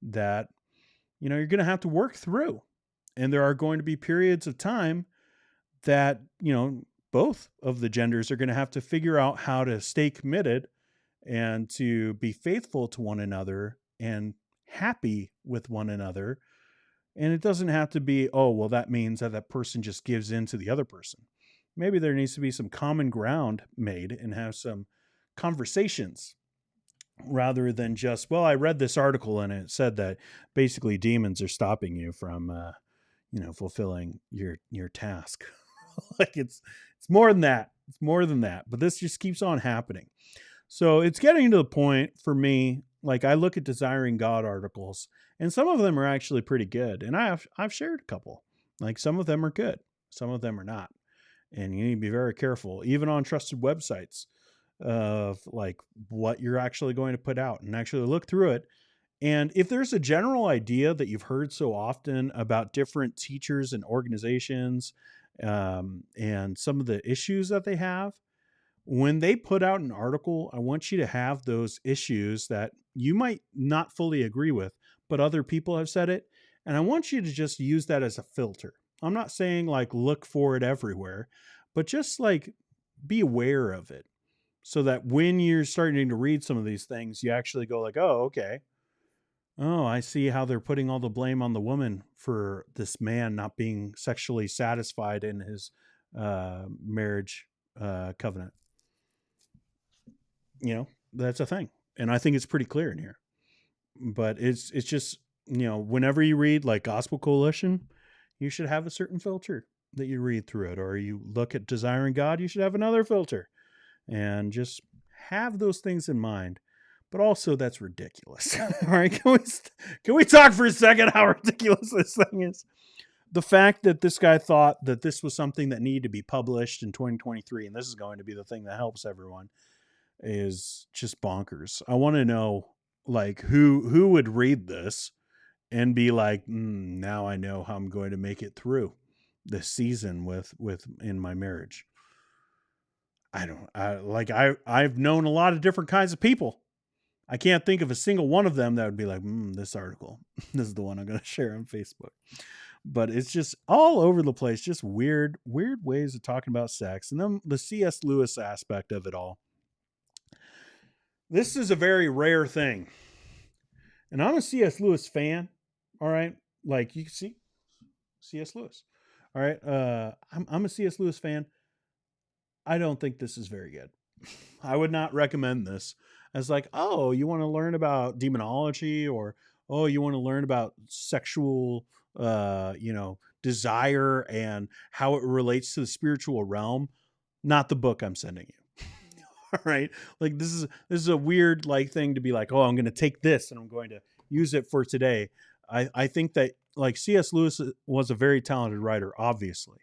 that, you're going to have to work through. And there are going to be periods of time that, both of the genders are going to have to figure out how to stay committed and to be faithful to one another and happy with one another. And it doesn't have to be, oh, well, that means that that person just gives in to the other person. Maybe there needs to be some common ground made and have some conversations rather than just, well, I read this article and it said that basically demons are stopping you from, fulfilling your task. Like it's more than that. It's more than that. But this just keeps on happening. So it's getting to the point for me, like I look at Desiring God articles and some of them are actually pretty good. And I've shared a couple. Like some of them are good, some of them are not. And you need to be very careful, even on trusted websites, of like what you're actually going to put out and actually look through it. And if there's a general idea that you've heard so often about different teachers and organizations, and some of the issues that they have, when they put out an article, I want you to have those issues that you might not fully agree with, but other people have said it. And I want you to just use that as a filter. I'm not saying like look for it everywhere, but just like be aware of it so that when you're starting to read some of these things, you actually go like, oh, okay. Oh, I see how they're putting all the blame on the woman for this man not being sexually satisfied in his marriage covenant. That's a thing. And I think it's pretty clear in here. But it's just, whenever you read like Gospel Coalition, you should have a certain filter that you read through it. Or you look at Desiring God, you should have another filter. And just have those things in mind. But also, that's ridiculous. All right, can we talk for a second how ridiculous this thing is? The fact that this guy thought that this was something that needed to be published in 2023, and this is going to be the thing that helps everyone, is just bonkers. I want to know like who would read this and be like, now I know how I'm going to make it through this season with in my marriage. I've known a lot of different kinds of people. I can't think of a single one of them that would be like, this article, this is the one I'm going to share on Facebook. But it's just all over the place, just weird ways of talking about sex. And then the C.S. Lewis aspect of it all. This is a very rare thing. And I'm a C.S. Lewis fan. All right. Like you can see C.S. Lewis. All right. I'm a C.S. Lewis fan. I don't think this is very good. I would not recommend this as like, oh, you want to learn about demonology, or, oh, you want to learn about sexual, desire and how it relates to the spiritual realm. Not the book I'm sending you. All right. Like this is a weird like thing to be like, oh, I'm going to take this and I'm going to use it for today. I think that like C.S. Lewis was a very talented writer, obviously.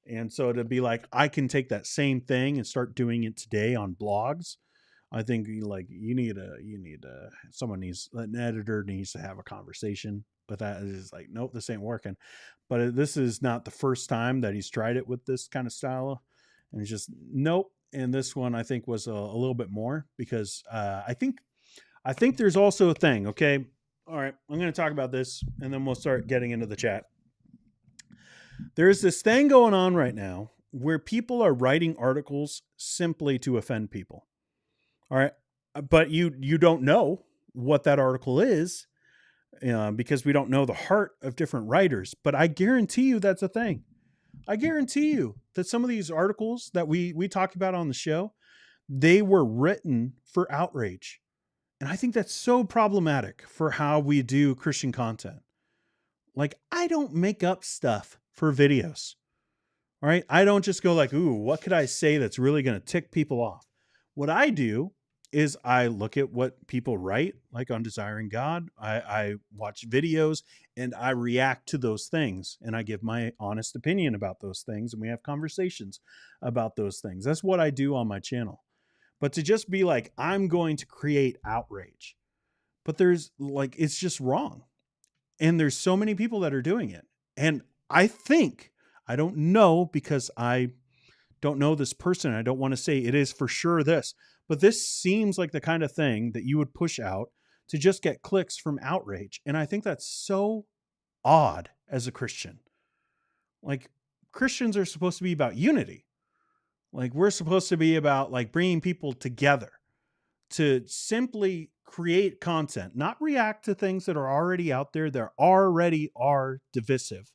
And so to be like, I can take that same thing and start doing it today on blogs. I think like an editor needs to have a conversation. But that is like, nope, this ain't working. But this is not the first time that he's tried it with this kind of style. And it's just, nope. And this one I think was a little bit more because I think there's also a thing. Okay. All right. I'm going to talk about this and then we'll start getting into the chat. There's this thing going on right now where people are writing articles simply to offend people. All right. But you don't know what that article is because we don't know the heart of different writers. But I guarantee you that's a thing. I guarantee you that some of these articles that we talk about on the show, they were written for outrage. And I think that's so problematic for how we do Christian content. Like, I don't make up stuff for videos. All right. I don't just go like, ooh, what could I say that's really going to tick people off? What I do is I look at what people write, like on Desiring God. I watch videos and I react to those things and I give my honest opinion about those things. And we have conversations about those things. That's what I do on my channel. But to just be like, I'm going to create outrage, but there's like, it's just wrong. And there's so many people that are doing it. And I think, I don't know because I don't know this person. I don't want to say it is for sure this, but this seems like the kind of thing that you would push out to just get clicks from outrage. And I think that's so odd as a Christian. Like Christians are supposed to be about unity. Like we're supposed to be about like bringing people together to simply create content, not react to things that are already out there that already are divisive.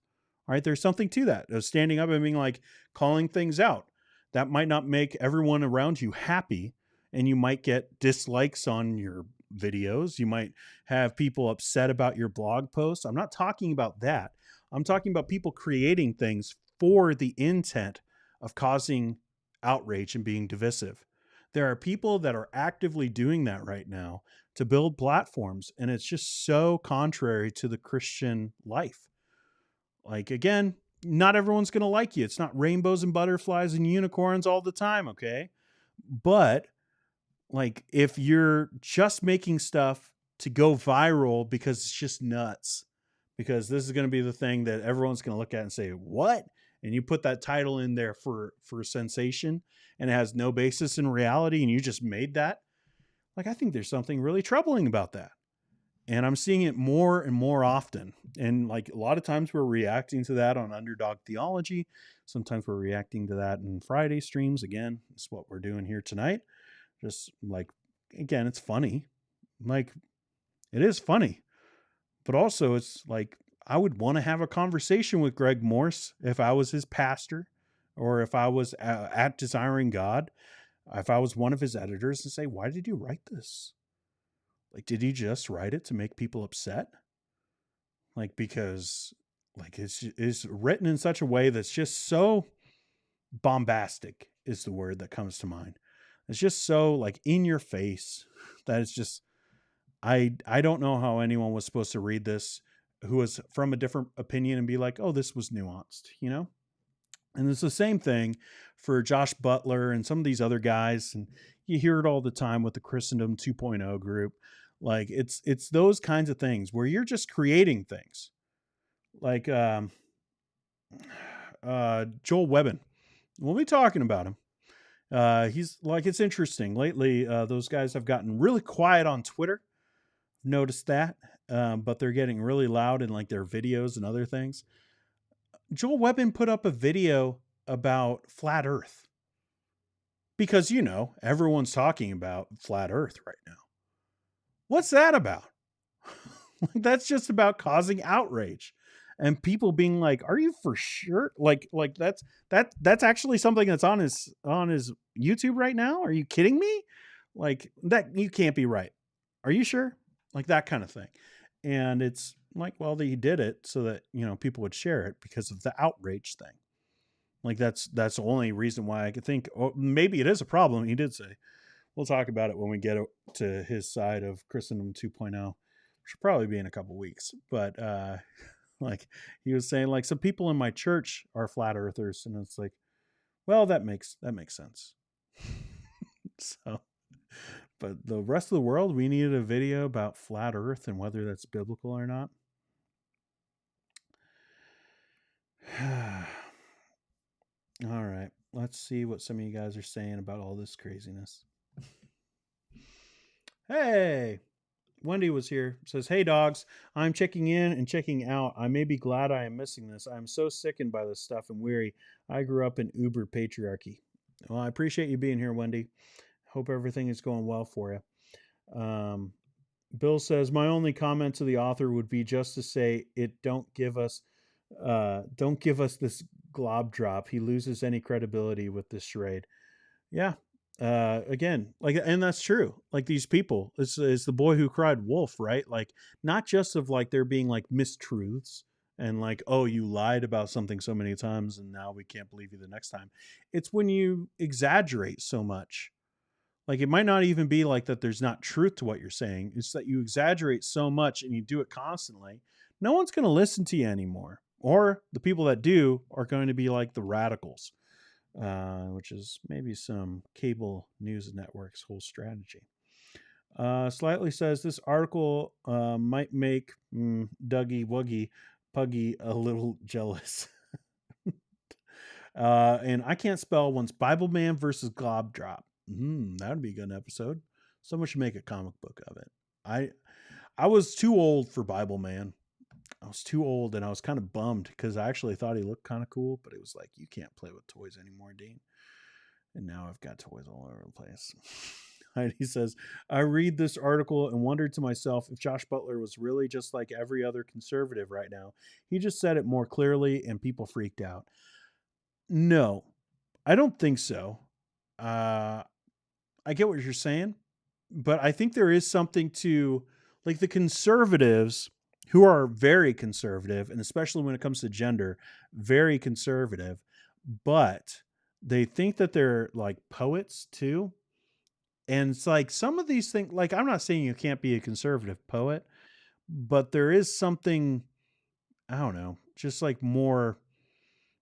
All right, there's something to that of standing up and being like calling things out. That might not make everyone around you happy, and you might get dislikes on your videos. You might have people upset about your blog posts. I'm not talking about that. I'm talking about people creating things for the intent of causing outrage and being divisive. There are people that are actively doing that right now to build platforms, and it's just so contrary to the Christian life. Like, again, not everyone's going to like you. It's not rainbows and butterflies and unicorns all the time, okay? But like, if you're just making stuff to go viral because it's just nuts, because this is going to be the thing that everyone's going to look at and say, what? And you put that title in there for sensation, and it has no basis in reality, and you just made that. Like, I think there's something really troubling about that. And I'm seeing it more and more often. And like a lot of times we're reacting to that on Underdog Theology. Sometimes we're reacting to that in Friday streams. Again, it's what we're doing here tonight. Just like, again, it's funny. Like, it is funny. But also, it's like, I would want to have a conversation with Greg Morse if I was his pastor, or if I was at Desiring God, if I was one of his editors, and say, why did you write this? Like, did he just write it to make people upset? Like, because like it's written in such a way that's just so bombastic is the word that comes to mind. It's just so like in your face that it's just, I don't know how anyone was supposed to read this who was from a different opinion and be like, oh, this was nuanced, you know? And it's the same thing for Josh Butler and some of these other guys. And you hear it all the time with the Christendom 2.0 group. Like it's those kinds of things where you're just creating things. Like Joel Webbin. We'll be talking about him. He's like, it's interesting. Lately, those guys have gotten really quiet on Twitter. Noticed that. But they're getting really loud in like their videos and other things. Joel Webbin put up a video about flat Earth because, you know, everyone's talking about flat Earth right now. What's that about? That's just about causing outrage and people being like, are you for sure? Like that's actually something that's on his YouTube right now. Are you kidding me? Like, that you can't be right. Are you sure? Like, that kind of thing. And it's like, well, he did it so that, you know, people would share it because of the outrage thing. Like, that's the only reason why I could think, oh, maybe it is a problem. He did say, we'll talk about it when we get to his side of Christendom 2.0, which will probably be in a couple weeks. But like, he was saying, like, some people in my church are flat earthers, and it's like, well, that makes sense. So, but the rest of the world, we needed a video about flat Earth and whether that's biblical or not. All right, let's see what some of you guys are saying about all this craziness. Hey, Wendy was here. Says, hey, dogs, I'm checking in and checking out. I may be glad I am missing this. I'm so sickened by this stuff and weary. I grew up in uber patriarchy. Well, I appreciate you being here, Wendy. Hope everything is going well for you. Bill says, my only comment to the author would be just to say it don't give us this glob drop. He loses any credibility with this charade. Yeah. Again, like, and that's true. Like, these people, is the boy who cried wolf, right? Like, not just of like there being like mistruths and like, oh, you lied about something so many times and now we can't believe you the next time. It's when you exaggerate so much. Like, it might not even be like that there's not truth to what you're saying. It's that you exaggerate so much and you do it constantly. No one's going to listen to you anymore. Or the people that do are going to be like the radicals, which is maybe some cable news network's whole strategy. Slightly says this article might make Dougie Wuggy Puggy a little jealous. And I can't spell once. Bible Man versus Glob Drop. That would be a good episode. Someone should make a comic book of it. I was too old for Bible Man. I was too old, and I was kind of bummed because I actually thought he looked kind of cool, but it was like, you can't play with toys anymore, Dean. And now I've got toys all over the place. He says, I read this article and wondered to myself if Josh Butler was really just like every other conservative right now. He just said it more clearly and people freaked out. No, I don't think so. Uh, I get what you're saying, but I think there is something to like the conservatives who are very conservative, and especially when it comes to gender, very conservative, but they think that they're like poets too. And it's like some of these things, like, I'm not saying you can't be a conservative poet, but there is something, I don't know, just like more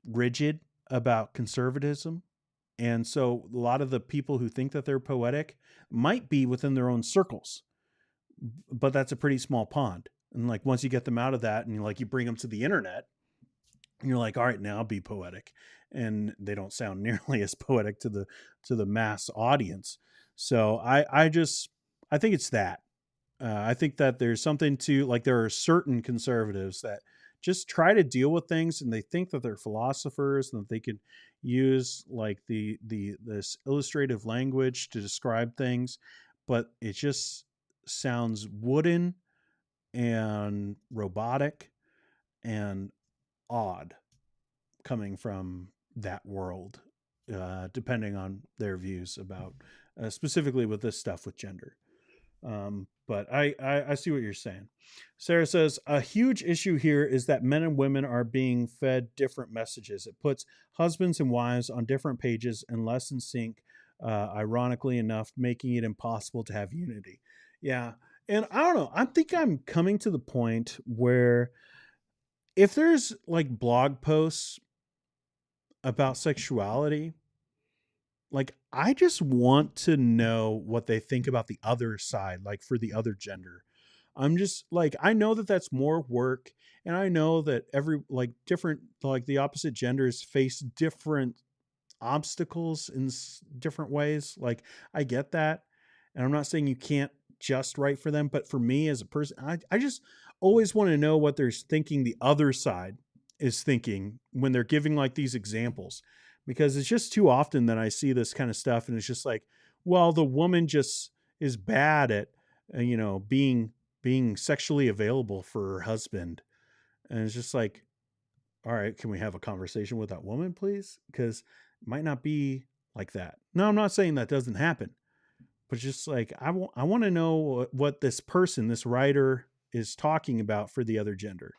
rigid about conservatism. And so a lot of the people who think that they're poetic might be within their own circles, but that's a pretty small pond. And like once you get them out of that and you bring them to the internet, and you're like, all right, now I'll be poetic. And they don't sound nearly as poetic to the mass audience. So I think it's that. I think that there's something to like there are certain conservatives that just try to deal with things and they think that they're philosophers and that they could use like the this illustrative language to describe things, but it just sounds wooden and robotic and odd coming from that world, depending on their views about specifically with this stuff with gender. But I see what you're saying. Sarah says a huge issue here is that men and women are being fed different messages. It puts husbands and wives on different pages and less in sync, ironically enough, making it impossible to have unity. Yeah. And I don't know. I think I'm coming to the point where if there's like blog posts about sexuality, like I just want to know what they think about the other side, like for the other gender. I'm just like I know that that's more work, and I know that every like different like the opposite genders face different obstacles in different ways. Like I get that, and I'm not saying you can't just write for them, but for me as a person, I just always want to know what they're thinking the other side is thinking when they're giving like these examples, because it's just too often that I see this kind of stuff, and it's just like, well, the woman just is bad at being sexually available for her husband, and it's just like, all right, can we have a conversation with that woman, please? Because it might not be like that. No, I'm not saying that doesn't happen, but just like I want to know what this person, this writer, is talking about for the other gender,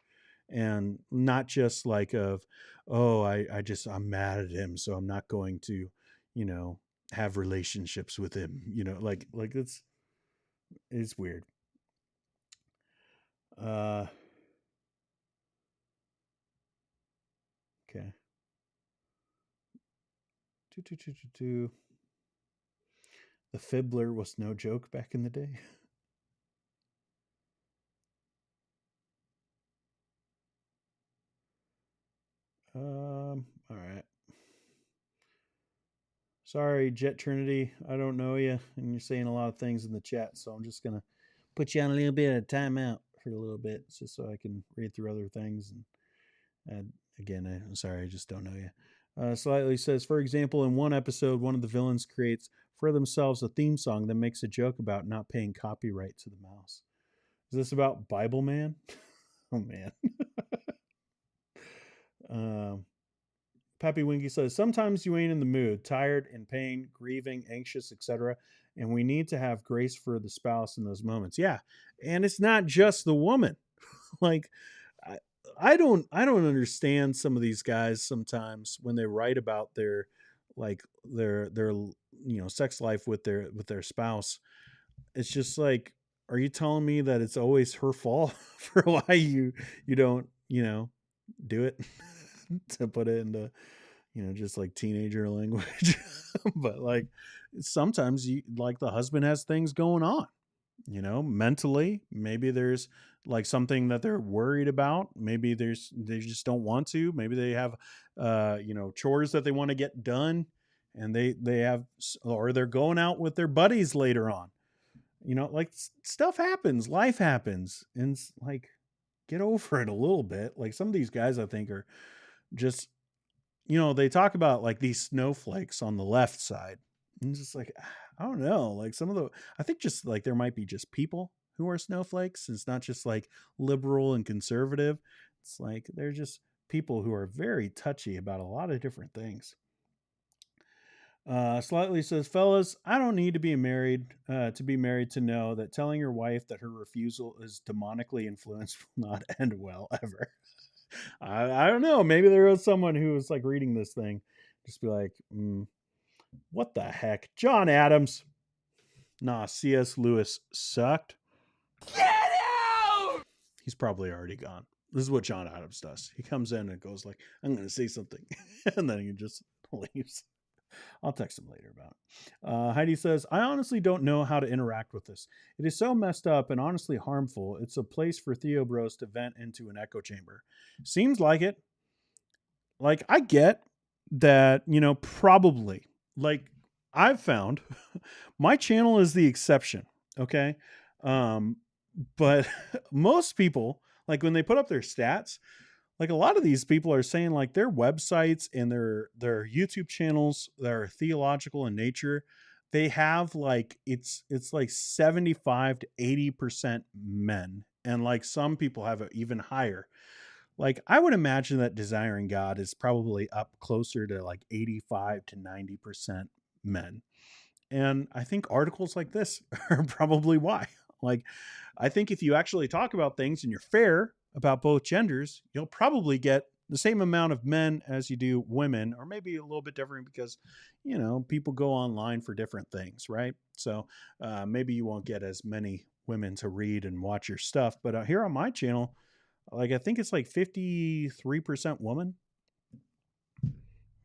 and not just like of, oh, I'm mad at him, so I'm not going to, you know, have relationships with him. Like it's weird. Uh, okay. The fiddler was no joke back in the day. All right. Sorry, Jet Trinity. I don't know you, and you're saying a lot of things in the chat, so I'm just gonna put you on a little bit of timeout for a little bit, just so I can read through other things. And again, I'm sorry, I just don't know you. Slightly says, for example, in one episode, one of the villains creates for themselves a theme song that makes a joke about not paying copyright to the mouse. Is this about Bible Man? Oh man. um, Pappy Winky says, sometimes you ain't in the mood, tired, in pain, grieving, anxious, etc. And we need to have grace for the spouse in those moments. Yeah. And it's not just the woman. Like I, I don't understand some of these guys sometimes when they write about their like their sex life with their spouse. It's just like, are you telling me that it's always her fault for why you don't, do it? To put it into just like teenager language. But like sometimes you like the husband has things going on, mentally. Maybe there's like something that they're worried about. Maybe they just don't want to. Maybe they have chores that they want to get done, and they have, or they're going out with their buddies later on. Like stuff happens, life happens, and it's like get over it a little bit. Like some of these guys, I think, are just, they talk about like these snowflakes on the left side. And it's just like, I don't know. Like I think just like there might be just people who are snowflakes. It's not just like liberal and conservative. It's like they're just people who are very touchy about a lot of different things. Slightly says, fellas, I don't need to be married to know that telling your wife that her refusal is demonically influenced will not end well ever. I don't know. Maybe there was someone who was like reading this thing, just be like, what the heck? John Adams. Nah, C.S. Lewis sucked. Get out! He's probably already gone. This is what John Adams does. He comes in and goes like, I'm going to say something. And then he just leaves. I'll text him later about it. Heidi says, I honestly don't know how to interact with this. It is so messed up and honestly harmful. It's a place for Theo Bros to vent into an echo chamber. Seems like it. Like, I get that, probably. Like, I've found my channel is the exception. Okay. But most people, like when they put up their stats, like a lot of these people are saying like their websites and their YouTube channels that are theological in nature, they have like it's like 75 to 80% men. And like some people have it even higher. Like I would imagine that desiring God is probably up closer to like 85 to 90% men. And I think articles like this are probably why. Like, I think if you actually talk about things and you're fair about both genders, you'll probably get the same amount of men as you do women, or maybe a little bit different because, people go online for different things, right? So maybe you won't get as many women to read and watch your stuff. But here on my channel, like I think it's like 53% woman.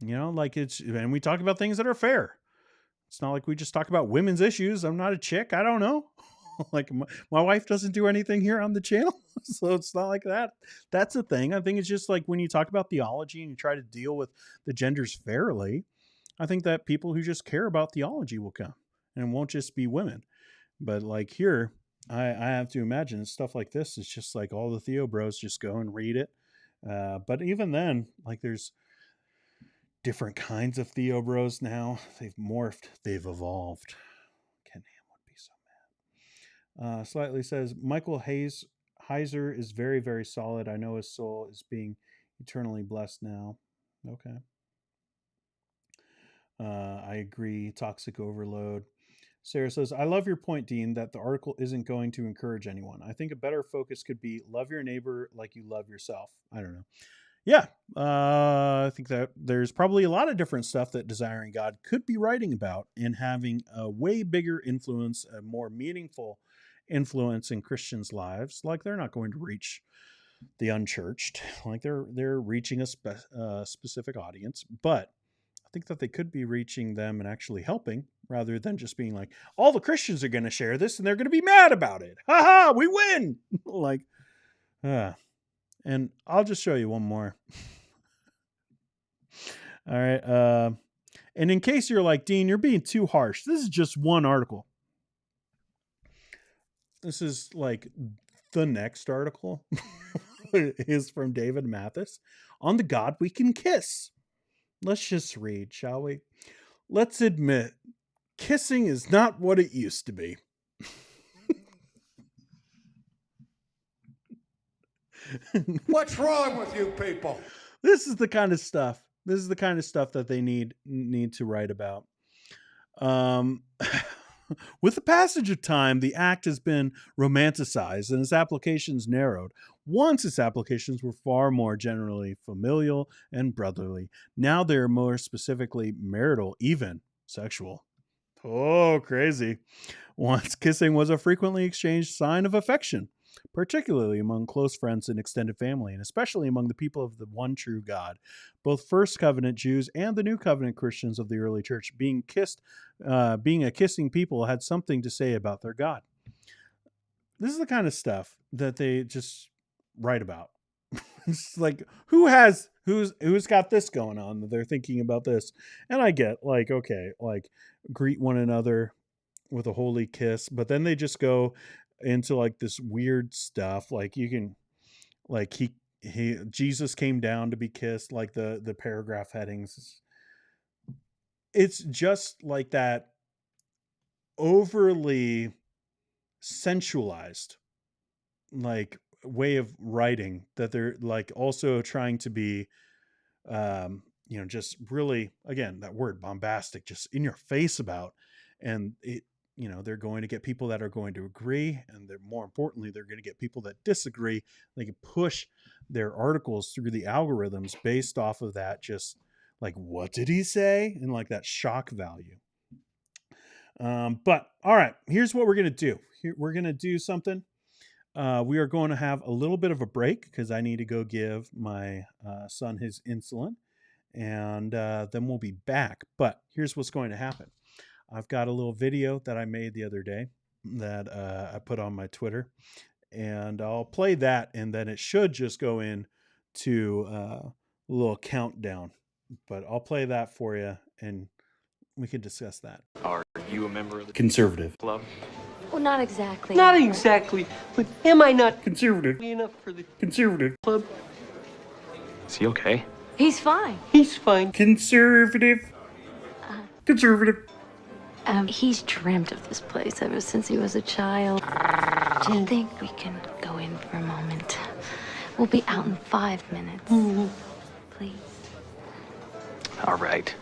Like and we talk about things that are fair. It's not like we just talk about women's issues. I'm not a chick. I don't know. Like my wife doesn't do anything here on the channel. So it's not like that. That's the thing. I think it's just like when you talk about theology and you try to deal with the genders fairly, I think that people who just care about theology will come and it won't just be women. But like here, I have to imagine stuff like this. It's just like all the Theo bros just go and read it. But even then, like there's different kinds of Theo bros now. They've morphed, they've evolved. Ken Ham would be so mad. Slightly says Michael Heiser is very, very solid. I know his soul is being eternally blessed now. Okay. I agree. Toxic overload. Sarah says, I love your point, Dean, that the article isn't going to encourage anyone. I think a better focus could be love your neighbor like you love yourself. I don't know. Yeah, I think that there's probably a lot of different stuff that Desiring God could be writing about and having a way bigger influence, a more meaningful influence in Christians' lives. Like they're not going to reach the unchurched, like they're reaching a specific audience, but I think that they could be reaching them and actually helping rather than just being like, all the Christians are going to share this and they're going to be mad about it. Ha ha, we win. Like, and I'll just show you one more. All right. And in case you're like, Dean, you're being too harsh. This is just one article. This is like the next article is from David Mathis on the God we can kiss. Let's just read, shall we? Let's admit, kissing is not what it used to be. What's wrong with you people? This is the kind of stuff. This is the kind of stuff that they need to write about. With the passage of time, the act has been romanticized and its applications narrowed. Once its applications were far more generally familial and brotherly. Now they are more specifically marital, even sexual. Oh, crazy. Once kissing was a frequently exchanged sign of affection, particularly among close friends and extended family, and especially among the people of the one true God. Both First Covenant Jews and the New Covenant Christians of the early church, being a kissing people, had something to say about their God. This is the kind of stuff that they just write about. It's like who's got this going on that they're thinking about this, and I get like okay, like greet one another with a holy kiss, but then they just go into like this weird stuff like you can like he Jesus came down to be kissed, like the paragraph headings. It's just like that overly sensualized like way of writing that they're like also trying to be just really, again, that word bombastic, just in your face about. And it, they're going to get people that are going to agree, and they're, more importantly, they're going to get people that disagree. They can push their articles through the algorithms based off of that, just like, what did he say? And like that shock value. But all right, here's what we're going to do. We're going to do something. We are going to have a little bit of a break because I need to go give my son his insulin, and then we'll be back. But here's what's going to happen. I've got a little video that I made the other day that I put on my Twitter, and I'll play that, and then it should just go in to a little countdown. But I'll play that for you, and we can discuss that. Are you a member of the Conservative club? Well, not exactly. Not exactly, but am I not conservative enough for the conservative club? Is he okay? He's fine. He's fine. conservative conservative. He's dreamt of this place ever since he was a child. Do you think we can go in for a moment? We'll be out in 5 minutes. Please. All right.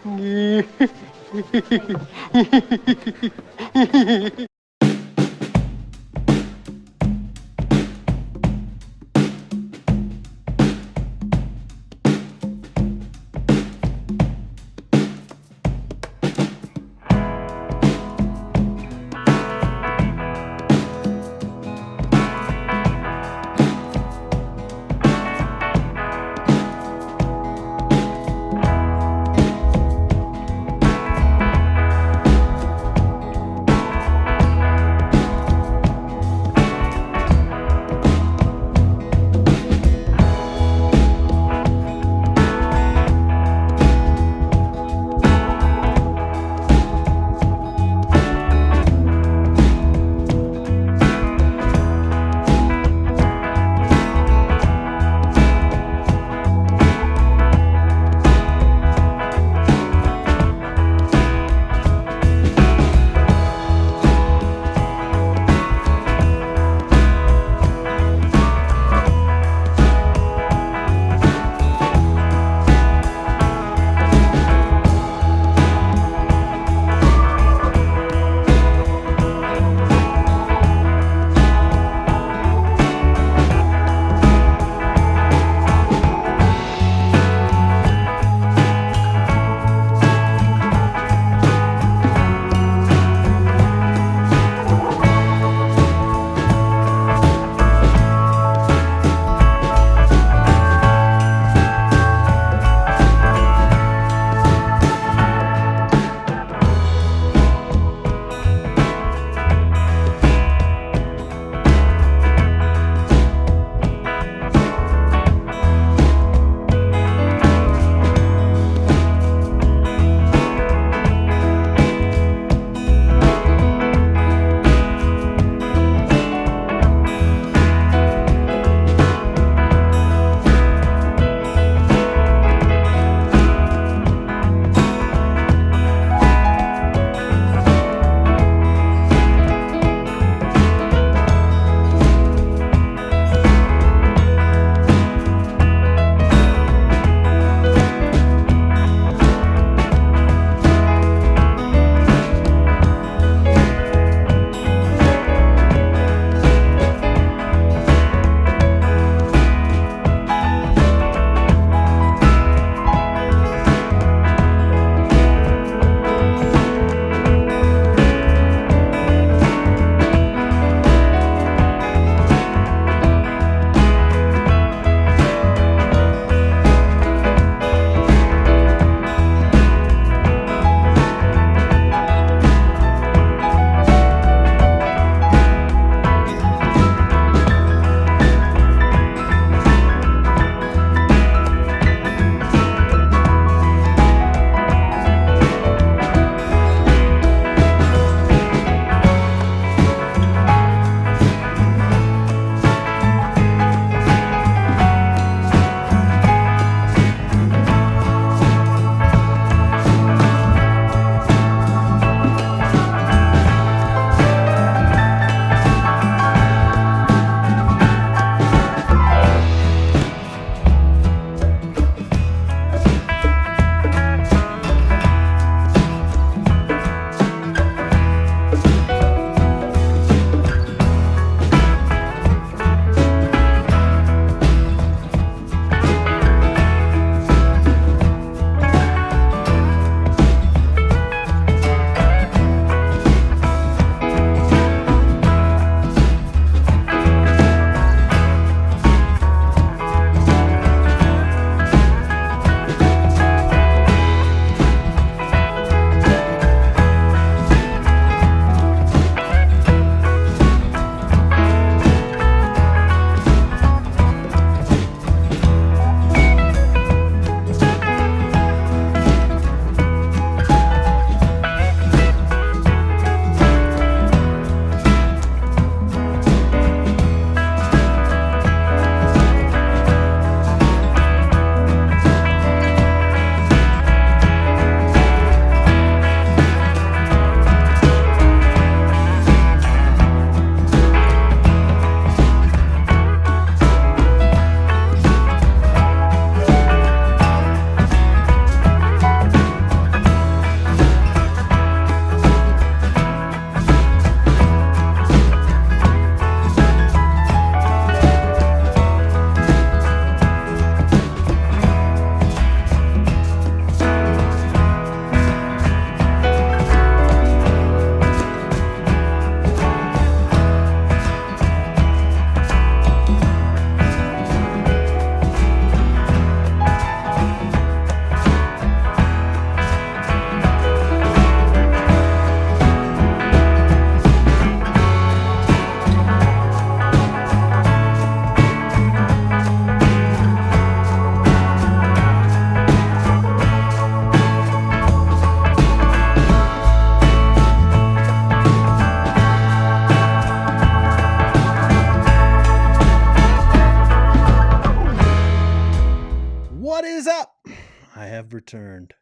have returned.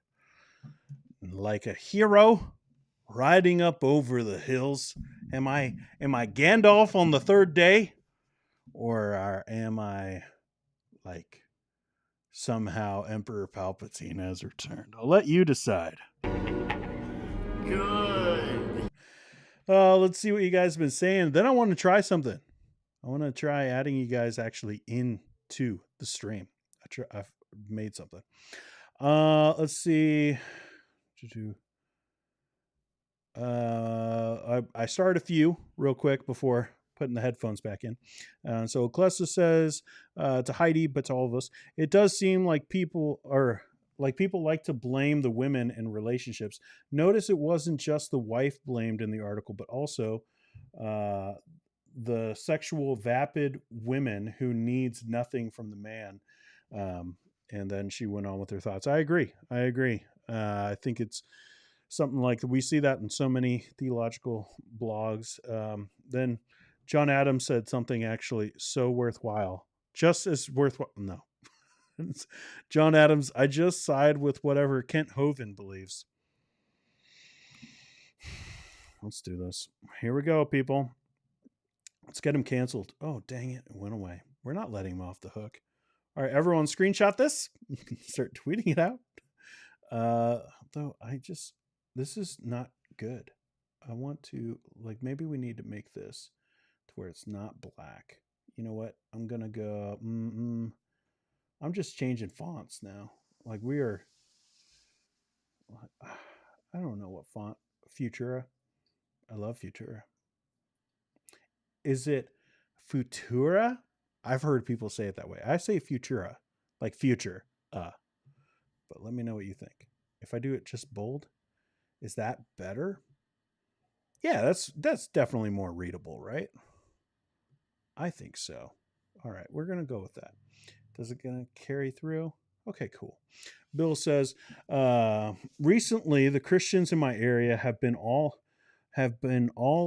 Like a hero riding up over the hills. Am I Gandalf on the third day? Or am I like somehow Emperor Palpatine has returned? I'll let you decide. Good. Let's see what you guys have been saying. Then I want to try something. I want to try adding you guys actually into the stream. I've made something. Let's see. I started a few real quick before putting the headphones back in. So Clessa says to Heidi, but to all of us, it does seem like people like to blame the women in relationships. Notice it wasn't just the wife blamed in the article, but also the sexual vapid women who needs nothing from the man. And then she went on with her thoughts. I agree. I think it's something like we see that in so many theological blogs. Then John Adams said something actually so worthwhile, just as worthwhile. No, John Adams, I just side with whatever Kent Hovind believes. Let's do this. Here we go, people. Let's get him canceled. Oh, dang it. It went away. We're not letting him off the hook. All right, everyone screenshot this. You can start tweeting it out. Though this is not good. I want to, maybe we need to make this to where it's not black. You know what? I'm going to go, I'm just changing fonts now. We are, I don't know what font. Futura. I love Futura. Is it Futura? I've heard people say it that way. I say Futura, like future. But let me know what you think. If I do it just bold, is that better? Yeah, that's definitely more readable, right? I think so. All right, we're going to go with that. Does it going to carry through? Okay, cool. Bill says, recently the Christians in my area have been all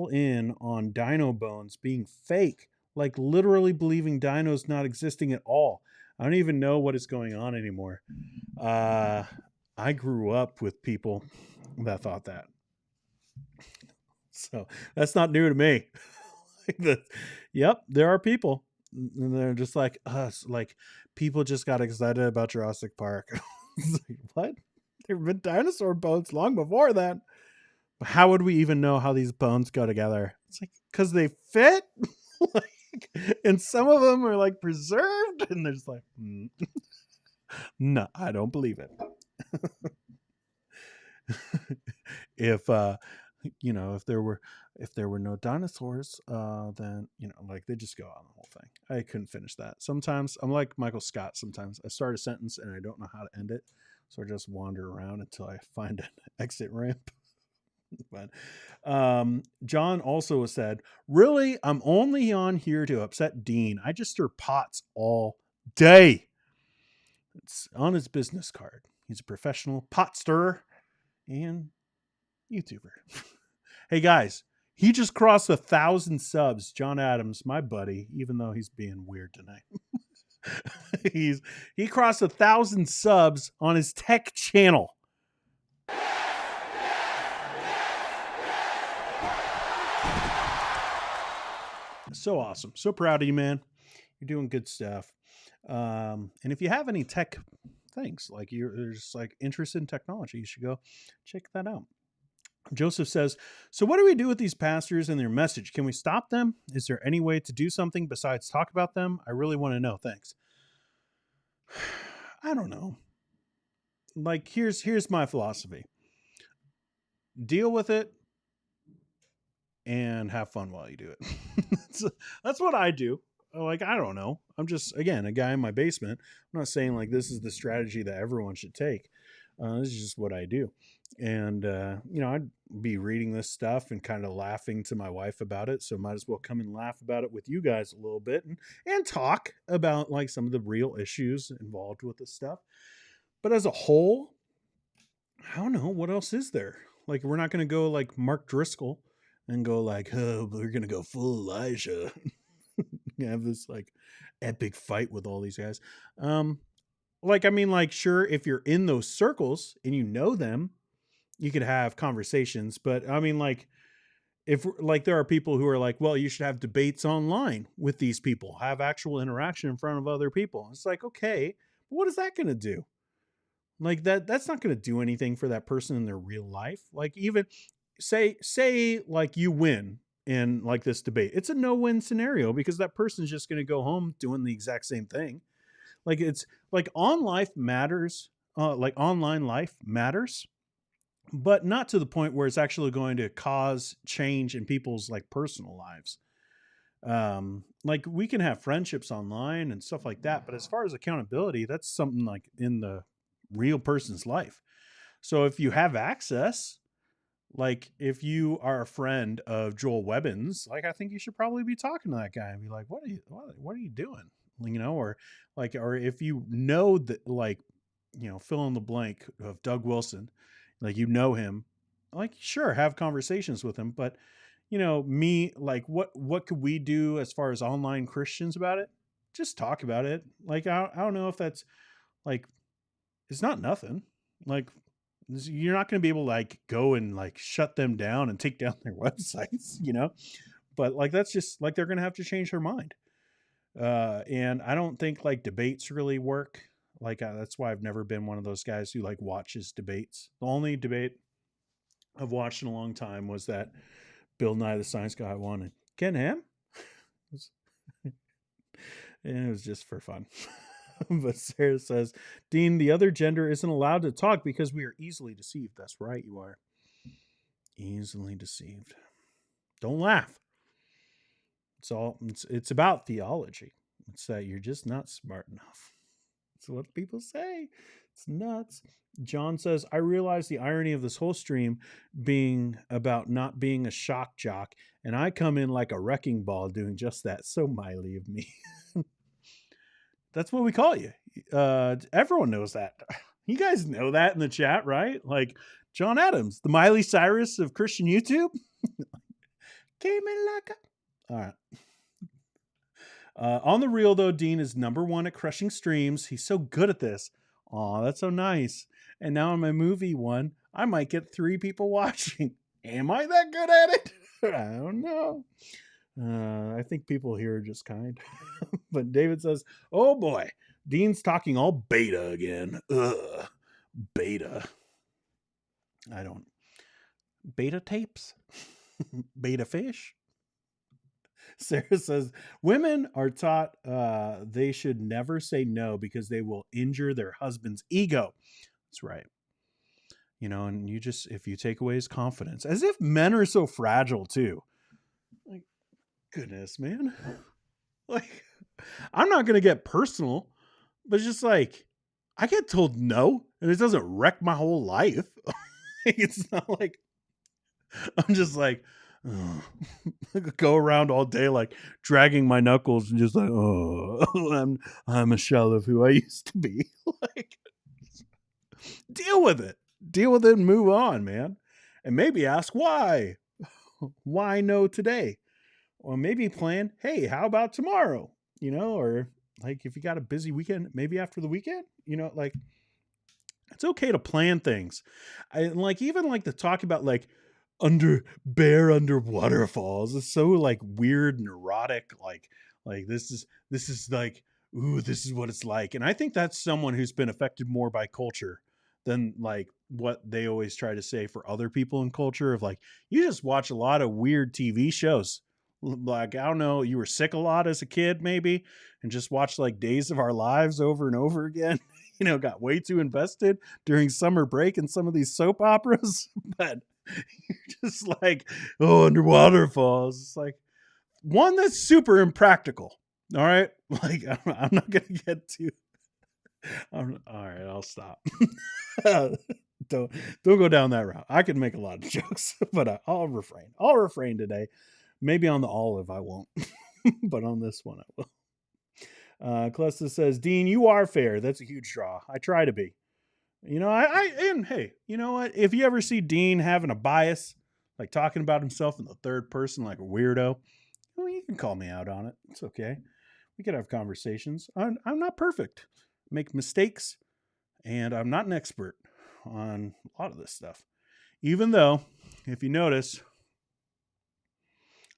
in on dino bones being fake, like literally believing dinos not existing at all. I don't even know what is going on anymore. I grew up with people that thought that. So that's not new to me. Yep, there are people. And they're just like us. Like, people just got excited about Jurassic Park. What? There have been dinosaur bones long before that. How would we even know how these bones go together? It's like, because they fit. And some of them are preserved. And they're just like, no, I don't believe it. If there were no dinosaurs, then they just go on the whole thing. I couldn't finish that. Sometimes I'm like Michael Scott. Sometimes I start a sentence and I don't know how to end it, so I just wander around until I find an exit ramp. But John also said, really, I'm only on here to upset Dean. I just stir pots all day. It's on his business card. He's a professional pot stirrer and YouTuber. Hey guys, he just crossed 1,000 subs. John Adams, my buddy, even though he's being weird tonight. He crossed 1,000 subs on his tech channel. So awesome. So proud of you, man. You're doing good stuff. And if you have any tech things, there's interest in technology, you should go check that out. Joseph says, so what do we do with these pastors and their message? Can we stop them? Is there any way to do something besides talk about them? I really want to know. Thanks. I don't know. Here's my philosophy. Deal with it and have fun while you do it. That's what I do. I don't know. I'm just, again, a guy in my basement. I'm not saying this is the strategy that everyone should take. This is just what I do. And, I'd be reading this stuff and kind of laughing to my wife about it. So might as well come and laugh about it with you guys a little bit and talk about some of the real issues involved with this stuff. But as a whole, I don't know. What else is there? We're not going to go Mark Driscoll and go oh, we're going to go full Elijah. Have this epic fight with all these guys. like, I mean, like, sure, if you're in those circles and you know them, you could have conversations. But I mean, like, if like there are people who are like, well, you should have debates online with these people, have actual interaction in front of other people. It's like, okay, but what is that going to do? Like that's not going to do anything for that person in their real life. Like even say like you win in like this debate. It's a no-win scenario because that person's just going to go home doing the exact same thing. Like it's like on life matters, like online life matters, but not to the point where it's actually going to cause change in people's like personal lives. Like we can have friendships online and stuff like that, but as far as accountability, that's something like in the real person's life. So if you have access, like if you are a friend of Joel Webbins, like I think you should probably be talking to that guy and be like, what are you doing? You know, or like, or if you know that, like, you know, fill in the blank of Doug Wilson, like, you know him, like, sure, have conversations with him. But, you know, me, like, what could we do as far as online Christians about it? Just talk about it. Like, I don't know if that's like, it's not nothing. Like, you're not going to be able to like go and like shut them down and take down their websites, you know, but like, that's just like, they're going to have to change their mind. And I don't think like debates really work. Like that's why I've never been one of those guys who like watches debates. The only debate I've watched in a long time was that Bill Nye the Science Guy won, and Ken Ham, and it was just for fun. But Sarah says, Dean, the other gender isn't allowed to talk because we are easily deceived. That's right, you are easily deceived. Don't laugh. It's about theology. It's that you're just not smart enough. That's what people say. It's nuts. John says, I realize the irony of this whole stream being about not being a shock jock, and I come in like a wrecking ball doing just that. So Miley of me. That's what we call you. Everyone knows that. You guys know that in the chat, right? Like John Adams, the Miley Cyrus of Christian YouTube. Came in like a... All right. On the real, though, Dean is #1 at crushing streams. He's so good at this. Aw, that's so nice. And now on my movie one, I might get 3 people watching. Am I that good at it? I don't know. I think people here are just kind. But David says, oh boy, Dean's talking all beta again. Ugh, beta. I don't. Beta tapes? Beta fish? Sarah says, women are taught they should never say no because they will injure their husband's ego. That's right. You know, and you just, if you take away his confidence, as if men are so fragile too. Like, goodness, man. Like, I'm not going to get personal, but it's just like, I get told no, and it doesn't wreck my whole life. It's not like, I'm just like, oh. Go around all day like dragging my knuckles and just like, oh, I'm a shell of who I used to be. Like, deal with it and move on, man. And maybe ask why no today, or maybe plan, hey, how about tomorrow, you know, or like if you got a busy weekend, maybe after the weekend, you know, like it's okay to plan things. I like, even like the talk about like under waterfalls is so like weird, neurotic, like this is like, ooh, this is what it's like. And I think that's someone who's been affected more by culture than like what they always try to say for other people in culture, of like, you just watch a lot of weird TV shows. Like, I don't know, you were sick a lot as a kid maybe, and just watched like Days of Our Lives over and over again. You know, got way too invested during summer break in some of these soap operas. But you're just like, oh, under waterfalls. It's like, one, that's super impractical. All right. Like, I'm not going to get too. All right. I'll stop. don't go down that route. I can make a lot of jokes, but I'll refrain. I'll refrain today. Maybe on the olive I won't, but on this one I will. Clesta says, Dean, you are fair. That's a huge draw. I try to be. You know, and hey, you know what? If you ever see Dean having a bias, like talking about himself in the third person like a weirdo, well, you can call me out on it. It's okay. We could have conversations. I'm not perfect. make mistakes, and I'm not an expert on a lot of this stuff. Even though, if you notice,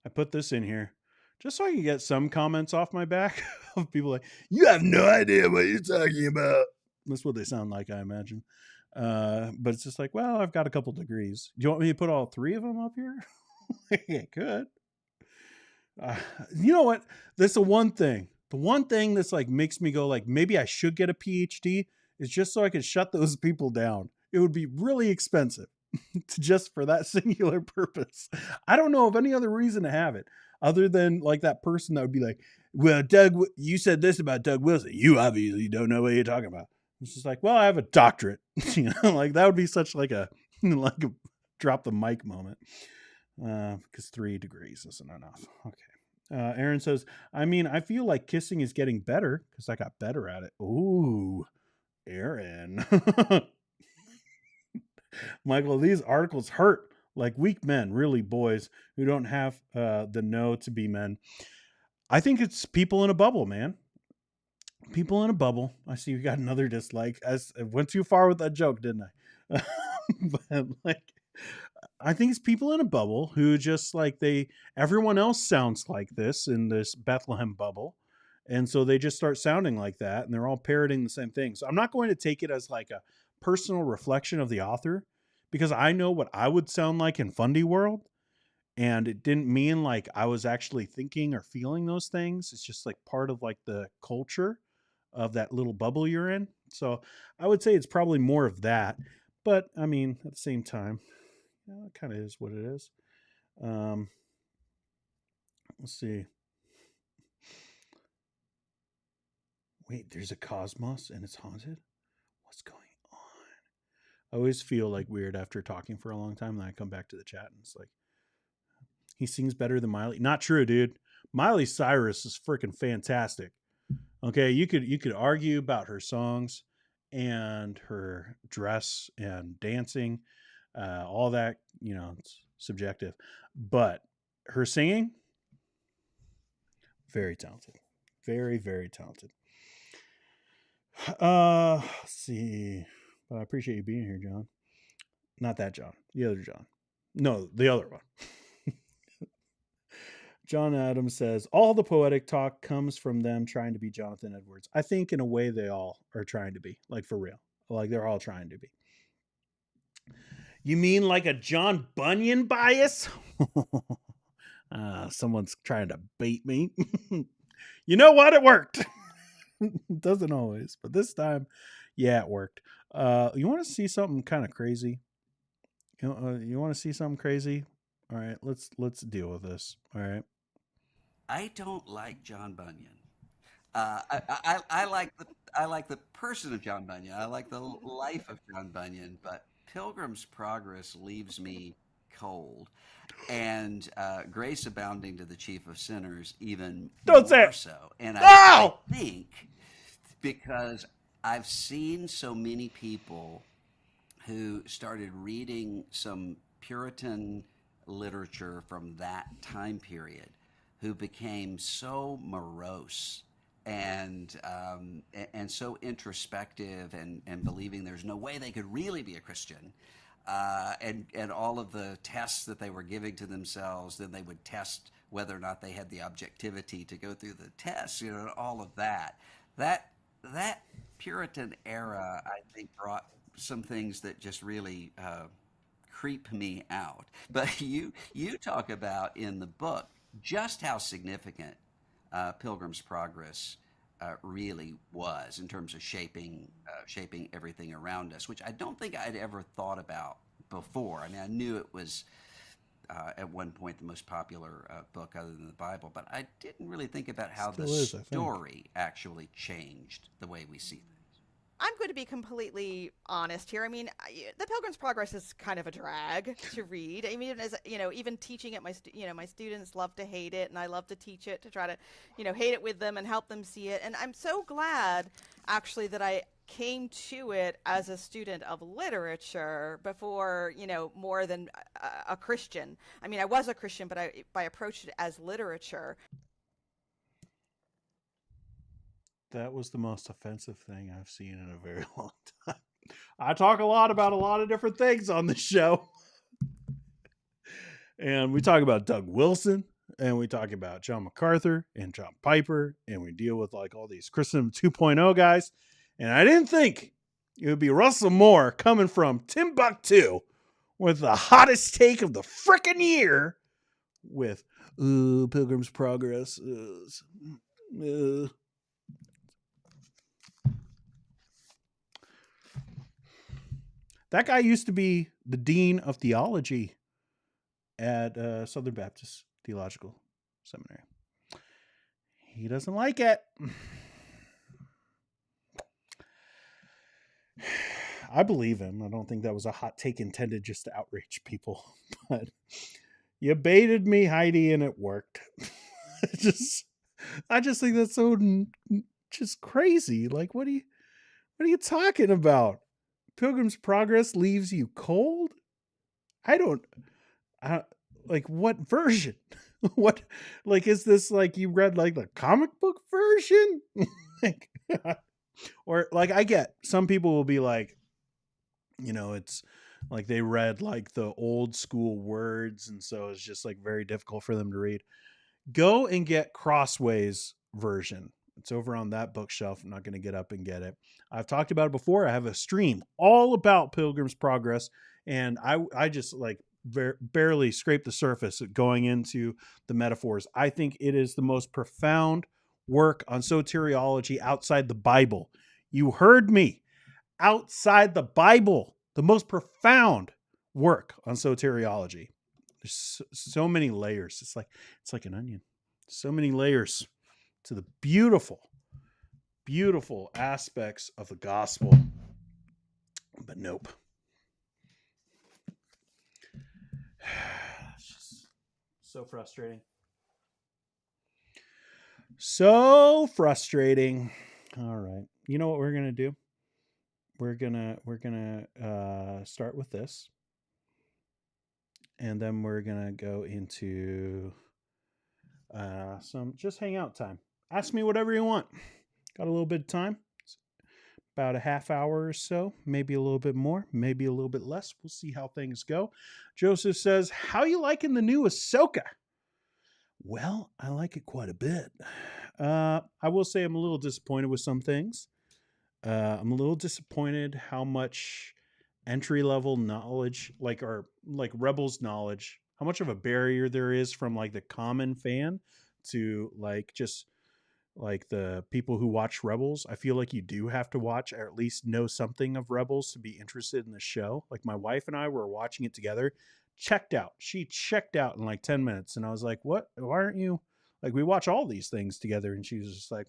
I put this in here just so I can get some comments off my back of people like, you have no idea what you're talking about. That's what they sound like, I imagine. But it's just like, well, I've got a couple degrees. Do you want me to put all three of them up here? I could. You know what? That's the one thing. The one thing that's like makes me go like, maybe I should get a PhD is just so I could shut those people down. It would be really expensive just for that singular purpose. I don't know of any other reason to have it other than like that person that would be like, well, Doug, you said this about Doug Wilson. You obviously don't know what you're talking about. It's just like, well, I have a doctorate. You know, like that would be such like a drop the mic moment. Because 3 degrees isn't enough. Okay. Aaron says, I mean, I feel like kissing is getting better because I got better at it. Ooh, Aaron. Michael, these articles hurt like weak men, really, boys who don't have the know to be men. I think it's people in a bubble, man. People in a bubble. I see you got another dislike. I went too far with that joke, didn't I? But like, I think it's people in a bubble who just like everyone else sounds like this in this Bethlehem bubble. And so they just start sounding like that and they're all parroting the same thing. So I'm not going to take it as like a personal reflection of the author because I know what I would sound like in Fundy World. And it didn't mean like I was actually thinking or feeling those things. It's just like part of like the culture of that little bubble you're in. So I would say it's probably more of that. But I mean, at the same time, it kind of is what it is. Let's see. Wait, there's a cosmos and it's haunted? What's going on? I always feel like weird after talking for a long time. Then I come back to the chat and it's like, he sings better than Miley. Not true, dude. Miley Cyrus is freaking fantastic. Okay, you could argue about her songs and her dress and dancing, all that, it's subjective. But her singing, very talented. Very, very talented. Let's see. But I appreciate you being here, John. Not that John. The other John. No, the other one. John Adams says, all the poetic talk comes from them trying to be Jonathan Edwards. I think in a way they all are trying to be, like for real. Like they're all trying to be. You mean like a John Bunyan bias? Someone's trying to bait me. You know what? It worked. It doesn't always, but this time, yeah, it worked. You want to see something kind of crazy? You want to see something crazy? All right, let's deal with this. All right. I don't like John Bunyan. I like the person of John Bunyan. I like the life of John Bunyan, but Pilgrim's Progress leaves me cold, and Grace Abounding to the Chief of Sinners even Don't say more it. so. And No! I think because I've seen so many people who started reading some Puritan literature from that time period who became so morose and so introspective and believing there's no way they could really be a Christian, and all of the tests that they were giving to themselves, then they would test whether or not they had the objectivity to go through the tests, all of that. That Puritan era, I think, brought some things that just really creep me out. But you talk about in the book just how significant Pilgrim's Progress really was in terms of shaping everything around us, which I don't think I'd ever thought about before. I mean, I knew it was at one point the most popular book other than the Bible, but I didn't really think about how the story actually changed the way we see things. I'm going to be completely honest here. I mean, The Pilgrim's Progress is kind of a drag to read. I mean, as even teaching it, my students love to hate it, and I love to teach it to try to, hate it with them and help them see it. And I'm so glad, actually, that I came to it as a student of literature before, more than a Christian. I mean, I was a Christian, but I approached it as literature. That was the most offensive thing I've seen in a very long time. I talk a lot about a lot of different things on this show. And we talk about Doug Wilson, and we talk about John MacArthur and John Piper, and we deal with like all these Christendom 2.0 guys. And I didn't think it would be Russell Moore coming from Timbuktu with the hottest take of the frickin' year with Pilgrim's Progress. That guy used to be the dean of theology at Southern Baptist Theological Seminary. He doesn't like it. I believe him. I don't think that was a hot take intended just to outrage people. But you baited me, Heidi, and it worked. I just think that's so just crazy. Like, what are you talking about? Pilgrim's Progress leaves you cold? I like, what version? What, like, is this like you read like the comic book version? Like, or like, I get some people will be like, it's like they read like the old school words, and so it's just like very difficult for them to read. Go and get Crossway's version. It's over on that bookshelf. I'm not going to get up and get it. I've talked about it before. I have a stream all about Pilgrim's Progress, and I just like barely scraped the surface going into the metaphors. I think it is the most profound work on soteriology outside the Bible. You heard me. Outside the Bible, the most profound work on soteriology. There's so many layers. It's like an onion. So many layers to the beautiful, beautiful aspects of the gospel. But nope. It's just so frustrating. So frustrating. All right. You know what we're gonna do? We're gonna start with this, and then we're gonna go into some just hangout time. Ask me whatever you want. Got a little bit of time. It's about a half hour or so, maybe a little bit more, maybe a little bit less. We'll see how things go. Joseph says, "How you liking the new Ahsoka?" Well, I like it quite a bit. I will say I'm a little disappointed with some things. I'm a little disappointed how much entry level knowledge, like Rebels knowledge, how much of a barrier there is from like the common fan to like just like the people who watch Rebels. I feel like you do have to watch or at least know something of Rebels to be interested in the show. Like my wife and I were watching it together, checked out. She checked out in like 10 minutes. And I was like, what? Why aren't you like, we watch all these things together? And she was just like,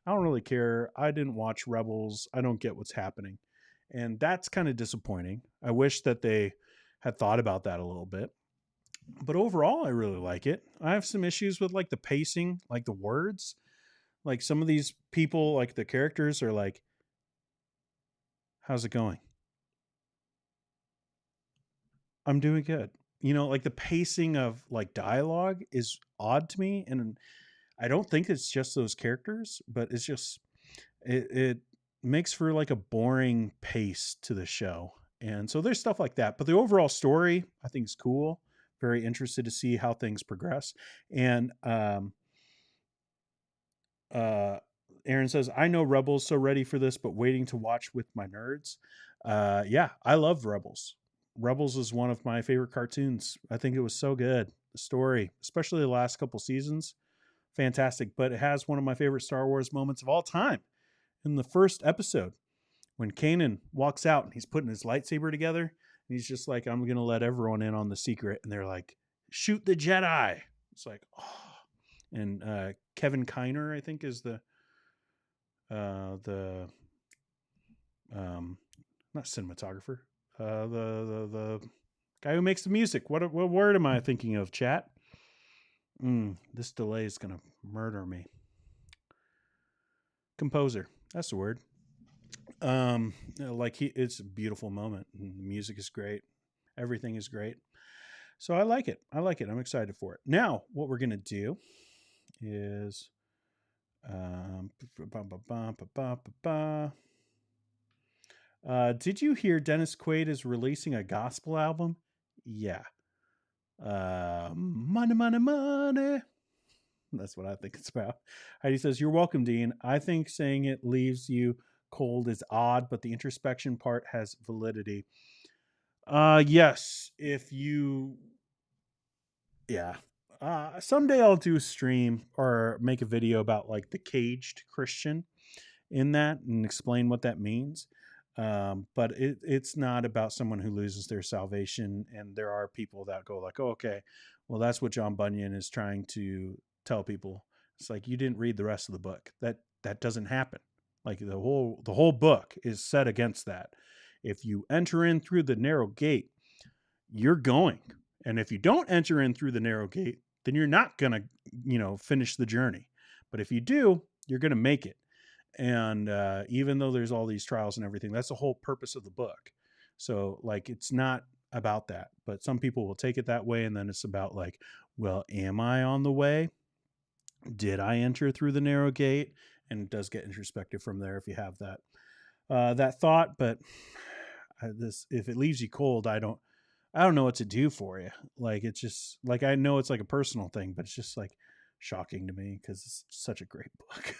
I don't really care. I didn't watch Rebels. I don't get what's happening. And that's kind of disappointing. I wish that they had thought about that a little bit. But overall, I really like it. I have some issues with like the pacing, like the words. Like some of these people, like the characters are like, how's it going? I'm doing good. Like the pacing of like dialogue is odd to me. And I don't think it's just those characters, but it's just, it makes for like a boring pace to the show. And so there's stuff like that. But the overall story, I think, is cool. Very interested to see how things progress. And Aaron says, I know Rebels, so ready for this, but waiting to watch with my nerds. Yeah, I love Rebels. Rebels is one of my favorite cartoons. I think it was so good. The story, especially the last couple seasons, fantastic. But it has one of my favorite Star Wars moments of all time. In the first episode, when Kanan walks out and he's putting his lightsaber together, and he's just like, I'm going to let everyone in on the secret. And they're like, shoot the Jedi. It's like, oh. And Kevin Kiner, I think, is the not cinematographer, the guy who makes the music. What word am I thinking of, chat? This delay is going to murder me. Composer. That's the word. It's a beautiful moment. The music is great. Everything is great. So I like it. I'm excited for it. Now, what we're going to do is Did you hear Dennis Quaid is releasing a gospel album? Yeah. Money, money, money. That's what I think it's about. Heidi says, "You're welcome, Dean. I think saying it leaves you cold is odd, but the introspection part has validity." Yes. If you, yeah. Someday I'll do a stream or make a video about like the caged Christian in that and explain what that means. But it's not about someone who loses their salvation. And there are people that go like, "Oh, okay, well, that's what John Bunyan is trying to tell people." It's like, you didn't read the rest of the book. That doesn't happen. Like the whole book is set against that. If you enter in through the narrow gate, you're going. And if you don't enter in through the narrow gate, then you're not going to, finish the journey. But if you do, you're going to make it. And even though there's all these trials and everything, that's the whole purpose of the book. So like, it's not about that, but some people will take it that way. And then it's about like, well, am I on the way? Did I enter through the narrow gate? And it does get introspective from there if you have that thought. But if it leaves you cold, I don't know what to do for you. Like, it's just like, I know it's like a personal thing, but it's just like shocking to me because it's such a great book.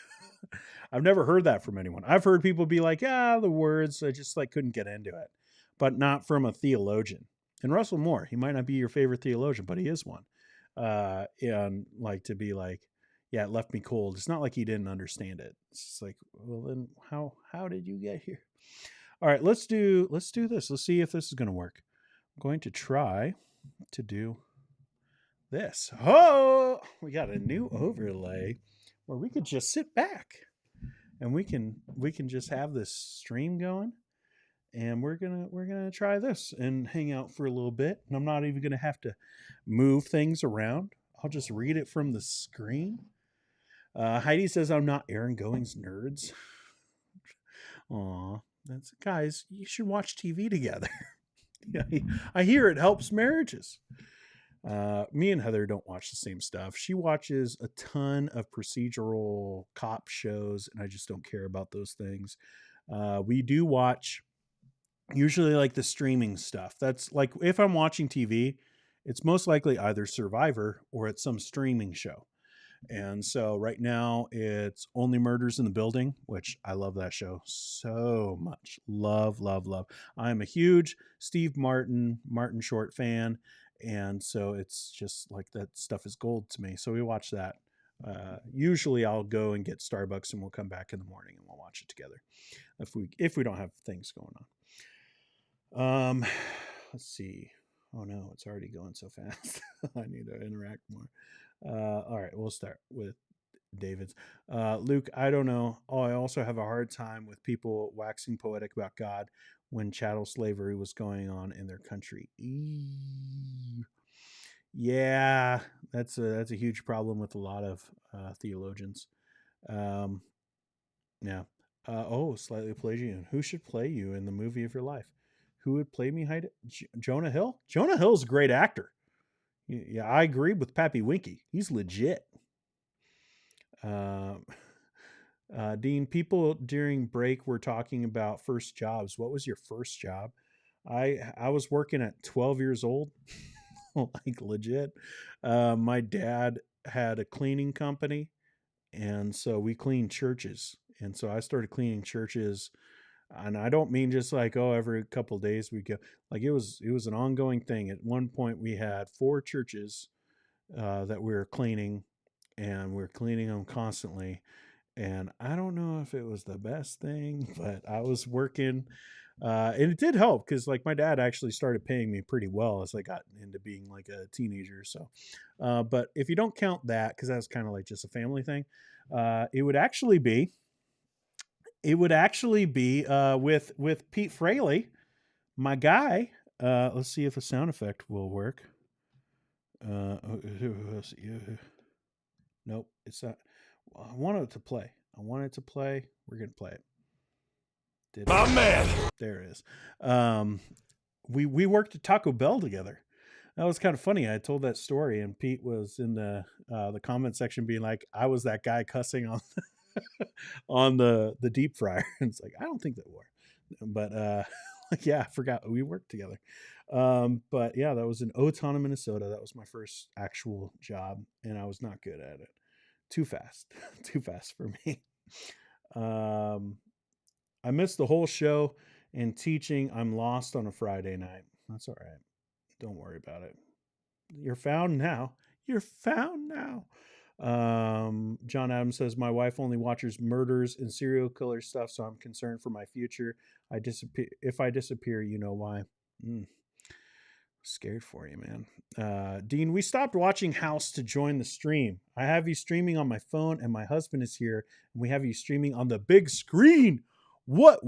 I've never heard that from anyone. I've heard people be like, the words, I just like couldn't get into it, but not from a theologian. And Russell Moore, he might not be your favorite theologian, but he is one. And like, to be like, yeah, it left me cold. It's not like he didn't understand it. It's just like, well, then how did you get here? All right, let's do this. Let's see if this is going to work. I'm going to try to do this. Oh, we got a new overlay where we could just sit back and we can just have this stream going, and we're gonna try this and hang out for a little bit. And I'm not even gonna have to move things around. I'll just read it from the screen. Heidi says, "I'm not Aaron Going's nerds." Aw, that's, guys, you should watch TV together. Yeah, I hear it helps marriages. Me and Heather don't watch the same stuff. She watches a ton of procedural cop shows, and I just don't care about those things. We do watch usually like the streaming stuff. That's like, if I'm watching TV, it's most likely either Survivor or it's some streaming show. And so right now it's Only Murders in the Building, which I love that show so much. Love, love, love. I'm a huge Steve Martin Short fan. And so it's just like, that stuff is gold to me. So we watch that. Usually I'll go and get Starbucks and we'll come back in the morning and we'll watch it together if we don't have things going on. Let's see. Oh no, it's already going so fast. I need to interact more. All right, we'll start with David's. Luke, I don't know. Oh, I also have a hard time with people waxing poetic about God when chattel slavery was going on in their country. Yeah, that's a huge problem with a lot of theologians. Yeah. Slightly Pelagian. Who should play you in the movie of your life? Who would play me? Jonah Hill? Jonah Hill's a great actor. Yeah, I agree with Pappy Winky. He's legit. Dean, people during break were talking about first jobs. What was your first job? I was working at 12 years old. Like, legit. My dad had a cleaning company, and so we cleaned churches. And so I started cleaning churches, and I don't mean just like, every couple of days we go. Like, it was an ongoing thing. At one point we had 4 churches that we were cleaning, and we were cleaning them constantly. And I don't know if it was the best thing, but I was working, and it did help because like my dad actually started paying me pretty well as I got into being like a teenager. So, but if you don't count that, because that's kind of like just a family thing, it would actually be with Pete Fraley, my guy. Let's see if a sound effect will work. Nope, it's not. I want it to play. We're gonna play it. Man, there it is. We worked at Taco Bell together. That was kind of funny. I told that story, and Pete was in the comment section being like, "I was that guy cussing on on the deep fryer." And it's like, I don't think that were, but like, yeah, I forgot we worked together. But yeah, that was in Otana, Minnesota. That was my first actual job, and I was not good at it. Too fast, too fast for me. Um, I missed the whole show and teaching. I'm lost on a Friday night. That's all right. Don't worry about it. You're found now. You're found now. John Adams says my wife only watches murders and serial killer stuff, so I'm concerned for my future. I disappear if I disappear. You know why? Scared for you, man. Dean, we stopped watching House to join the stream. I have you streaming on my phone, and my husband is here, and we have you streaming on the big screen. What?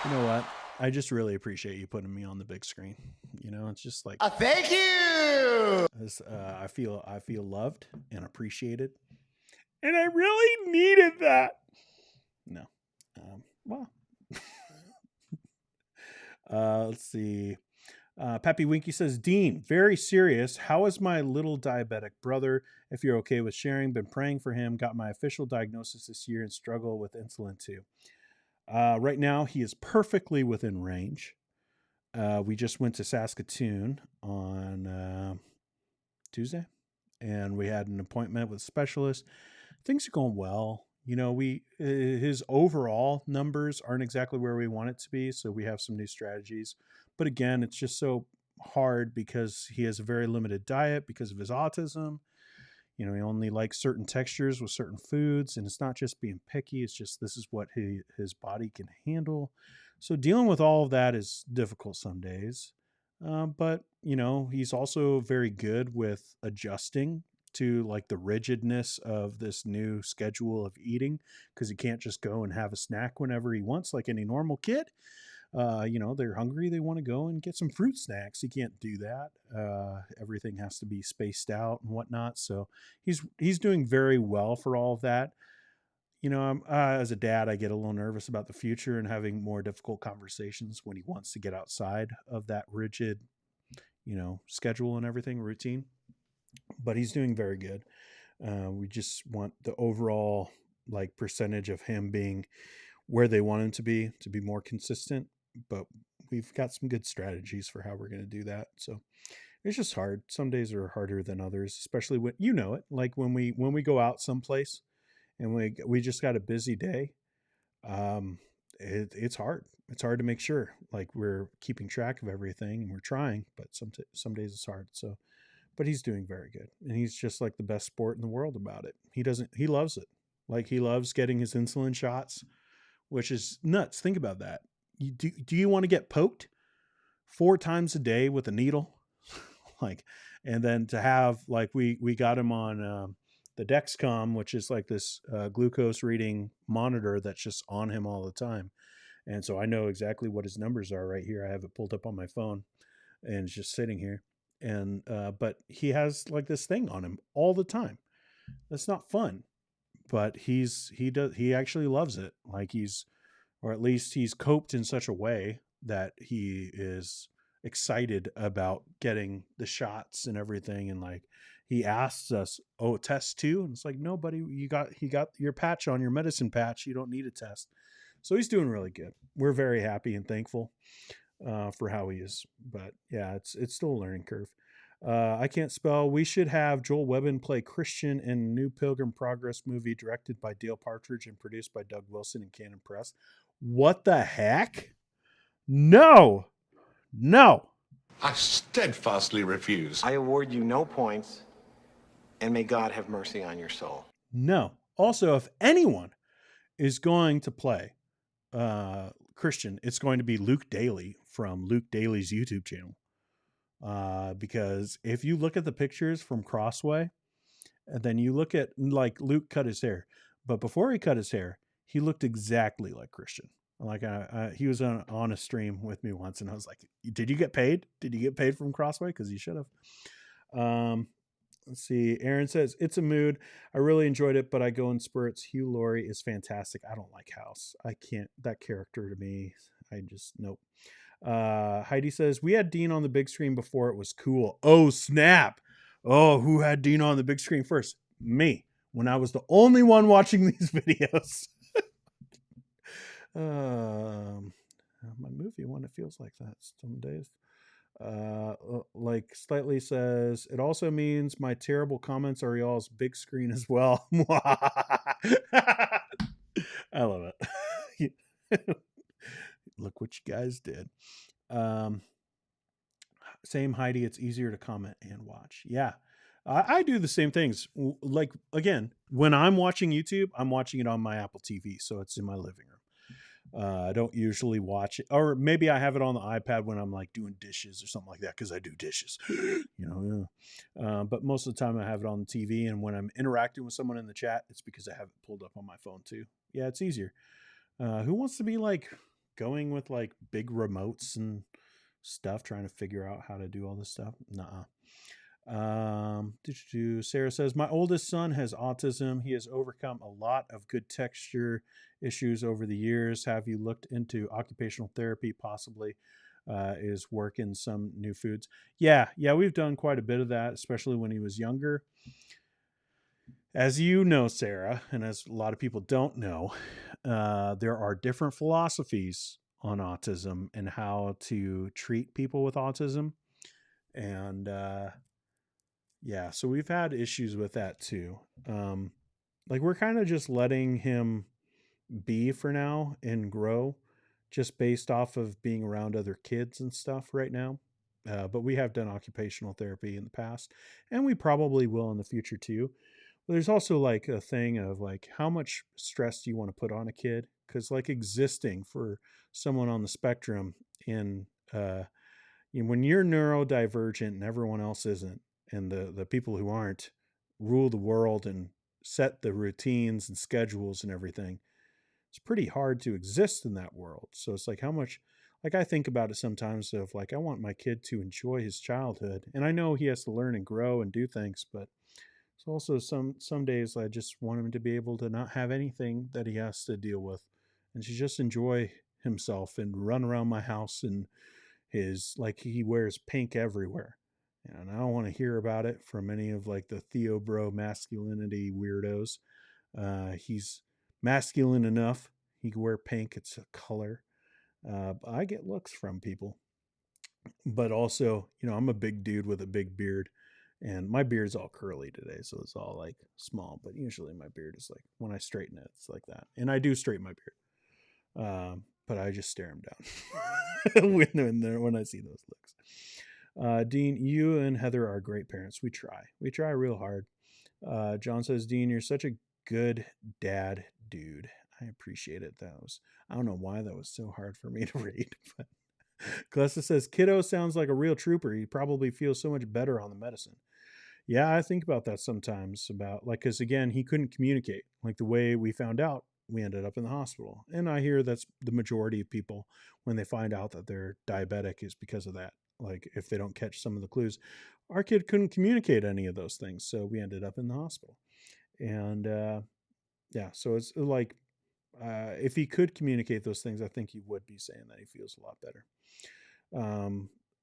You know what? I just really appreciate you putting me on the big screen. You know, it's just like Thank you. I feel loved and appreciated, and I really needed that. No, well, let's see. Pappy Winky says, Dean, very serious. How is my little diabetic brother? If you're okay with sharing, been praying for him. Got my official diagnosis this year and struggle with insulin too. Right now, he is perfectly within range. We just went to Saskatoon on Tuesday, and we had an appointment with a specialist. Things are going well. You know, his overall numbers aren't exactly where we want it to be, so we have some new strategies. But again, it's just so hard because he has a very limited diet because of his autism. You know, he only likes certain textures with certain foods, and it's not just being picky. It's just this is what his body can handle. So dealing with all of that is difficult some days. But, you know, he's also very good with adjusting to like the rigidness of this new schedule of eating because he can't just go and have a snack whenever he wants like any normal kid. You know, they're hungry, they want to go and get some fruit snacks. He can't do that. Everything has to be spaced out and whatnot. So he's doing very well for all of that. You know, as a dad, I get a little nervous about the future and having more difficult conversations when he wants to get outside of that rigid, you know, schedule and everything, routine. But he's doing very good. We just want the overall like percentage of him being where they want him to be more consistent. But we've got some good strategies for how we're going to do that. So it's just hard. Some days are harder than others, especially when you know it. Like when we go out someplace and we just got a busy day. It's hard. It's hard to make sure like we're keeping track of everything and we're trying, but some days it's hard. So, but he's doing very good, and he's just like the best sport in the world about it. He loves it. Like he loves getting his insulin shots, which is nuts. Think about that. Do you want to get poked 4 times a day with a needle? Like, and then to have like we got him on the Dexcom, which is like this glucose reading monitor that's just on him all the time. And so I know exactly what his numbers are right here. I have it pulled up on my phone and it's just sitting here. And but he has like this thing on him all the time. That's not fun, but he actually loves it. Like or at least he's coped in such a way that he is excited about getting the shots and everything. And like, he asks us, oh, test too? And it's like, no, buddy, he got your patch on, your medicine patch. You don't need a test. So he's doing really good. We're very happy and thankful for how he is. But yeah, it's still a learning curve. I can't spell. We should have Joel Webben play Christian in New Pilgrim Progress movie directed by Dale Partridge and produced by Doug Wilson and Cannon Press. What the heck? No. I steadfastly refuse. I award you no points, and may God have mercy on your soul. No. Also, if anyone is going to play Christian, it's going to be Luke Daly from Luke Daly's YouTube channel. Because if you look at the pictures from Crossway, and then you look at like Luke cut his hair, but before he cut his hair, he looked exactly like Christian. Like he was on a stream with me once, and I was like, "Did you get paid? Did you get paid from Crossway? Because you should have." Let's see. Aaron says, it's a mood. I really enjoyed it, but I go in spurts. Hugh Laurie is fantastic. I don't like House. I can't. That character to me, I just, nope. Heidi says, we had Dean on the big screen before it was cool. Oh, snap. Oh, who had Dean on the big screen first? Me, when I was the only one watching these videos. My movie one, it feels like that some days. Like Slightly says, it also means my terrible comments are y'all's big screen as well. I love it. Look what you guys did. Same Heidi, it's easier to comment and watch. Yeah. I do the same things. Like, again, when I'm watching YouTube, I'm watching it on my Apple TV, so it's in my living room. I don't usually watch it, or maybe I have it on the iPad when I'm like doing dishes or something like that, because I do dishes, but most of the time I have it on the TV, and when I'm interacting with someone in the chat, it's because I have it pulled up on my phone too. Yeah, it's easier. Who wants to be like going with like big remotes and stuff, trying to figure out how to do all this stuff? Nuh-uh. Sarah says, my oldest son has autism. He has overcome a lot of good texture issues over the years. Have you looked into occupational therapy? Possibly is work in some new foods. Yeah, we've done quite a bit of that, especially when he was younger. As you know, Sarah, and as a lot of people don't know, there are different philosophies on autism and how to treat people with autism. And yeah, so we've had issues with that too. Like, we're kind of just letting him be for now and grow, just based off of being around other kids and stuff right now. But we have done occupational therapy in the past, and we probably will in the future too. But there's also like a thing of like, how much stress do you want to put on a kid? Because like, existing for someone on the spectrum in when you're neurodivergent and everyone else isn't, and the people who aren't rule the world and set the routines and schedules and everything, it's pretty hard to exist in that world. So it's like, how much, like, I think about it sometimes of like, I want my kid to enjoy his childhood, and I know he has to learn and grow and do things, but it's also some days I just want him to be able to not have anything that he has to deal with, and to just enjoy himself and run around my house. And his, like, he wears pink everywhere, and I don't want to hear about it from any of like the Theo bro masculinity weirdos. He's masculine enough. He can wear pink. It's a color. I get looks from people, but also, I'm a big dude with a big beard, and my beard's all curly today, so it's all like small. But usually my beard is like, when I straighten it, it's like that, and I do straighten my beard. But I just stare him down when I see those looks. Dean, you and Heather are great parents. We try real hard. John says, Dean, you're such a good dad, dude. I appreciate it. I don't know why that was so hard for me to read, but Calista says, kiddo sounds like a real trooper. He probably feels so much better on the medicine. Yeah, I think about that sometimes, about like, because again, he couldn't communicate. Like, the way we found out, we ended up in the hospital. And I hear that's the majority of people, when they find out that they're diabetic, is because of that. Like, if they don't catch some of the clues, our kid couldn't communicate any of those things, so we ended up in the hospital. And yeah, so it's like, if he could communicate those things, I think he would be saying that he feels a lot better.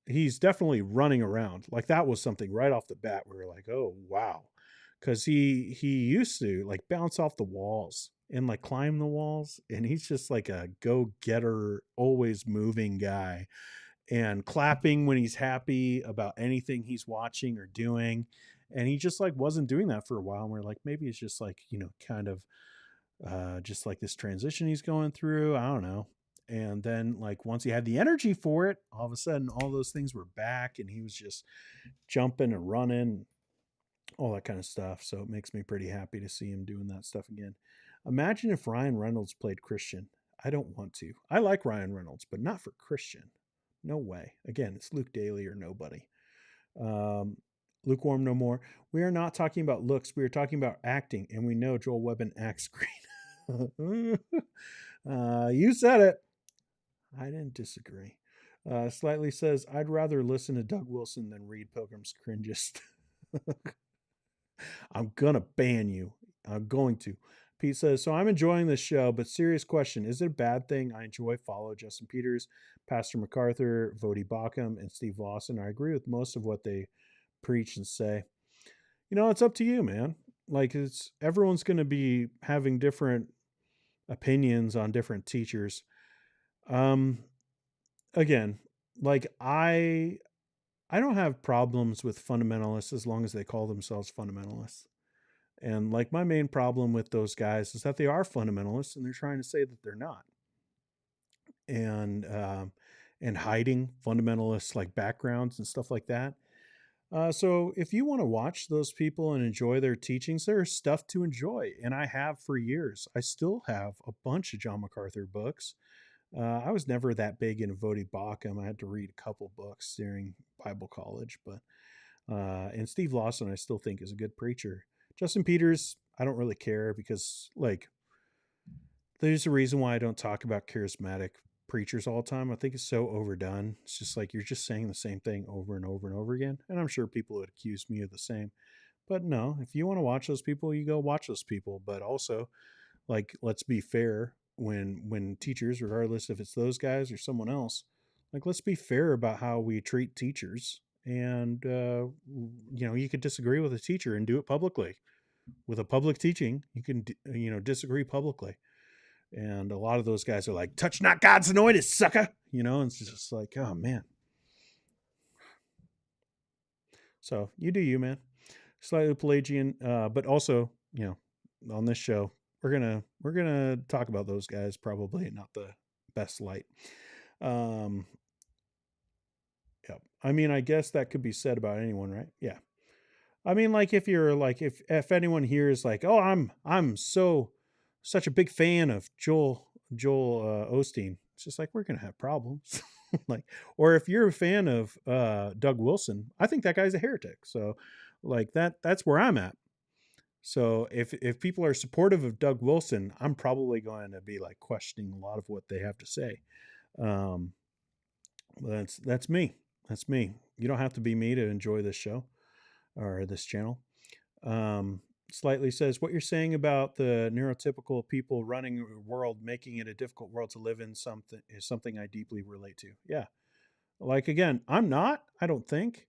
He's definitely running around. Like, that was something right off the bat we were like, oh wow, because he used to like bounce off the walls and like climb the walls, and he's just like a go-getter, always moving guy, and clapping when he's happy about anything he's watching or doing. And he just like wasn't doing that for a while, and we're like, maybe it's just like, kind of just like this transition he's going through. I don't know. And then, like, once he had the energy for it, all of a sudden all those things were back, and he was just jumping and running, all that kind of stuff. So it makes me pretty happy to see him doing that stuff again. Imagine if Ryan Reynolds played Christian. I don't want to. I like Ryan Reynolds, but not for Christian. No way. Again, it's Luke Daly or nobody. Lukewarm no more. We are not talking about looks. We are talking about acting, and we know Joel Webben acts great. You said it. I didn't disagree. Slightly says, I'd rather listen to Doug Wilson than read Pilgrim's Cringest. I'm gonna ban you. I'm going to. Pete says, so I'm enjoying this show, but serious question. Is it a bad thing? I follow Justin Peters, Pastor MacArthur, Vodi Bakum, and Steve Lawson. I agree with most of what they preach and say. It's up to you, man. Like it's everyone's gonna be having different opinions on different teachers. Um again, like I don't have problems with fundamentalists as long as they call themselves fundamentalists. And like my main problem with those guys is that they are fundamentalists and they're trying to say that they're not. And hiding fundamentalist like backgrounds and stuff like that. So if you want to watch those people and enjoy their teachings, there's stuff to enjoy, and I have for years. I still have a bunch of John MacArthur books. I was never that big into Vodi Bakum. I had to read a couple books during Bible college, but and Steve Lawson I still think is a good preacher. Justin Peters, I don't really care because like there's a reason why I don't talk about charismatic preachers all the time. I think it's so overdone. It's just like you're just saying the same thing over and over and over again. And I'm sure people would accuse me of the same. But no, if you want to watch those people, you go watch those people. But also, like, let's be fair when teachers, regardless if it's those guys or someone else, like let's be fair about how we treat teachers. And you could disagree with a teacher and do it publicly. With a public teaching, you can disagree publicly. And a lot of those guys are like, touch not God's anointed, sucker. And it's just like, oh man. So you do you, man. Slightly Pelagian, but also, on this show, we're gonna talk about those guys probably not the best light. Yeah. I mean, I guess that could be said about anyone, right? Yeah. I mean, like if you're like if anyone here is like, oh, I'm such a big fan of Joel Osteen, it's just like we're gonna have problems. Like, or if you're a fan of Doug Wilson, I think that guy's a heretic. So, like that's where I'm at. So if people are supportive of Doug Wilson, I'm probably going to be like questioning a lot of what they have to say. Um, that's me. That's me. You don't have to be me to enjoy this show or this channel. Slightly says what you're saying about the neurotypical people running a world, making it a difficult world to live in, something is something I deeply relate to. Yeah. Like again, I'm not, I don't think.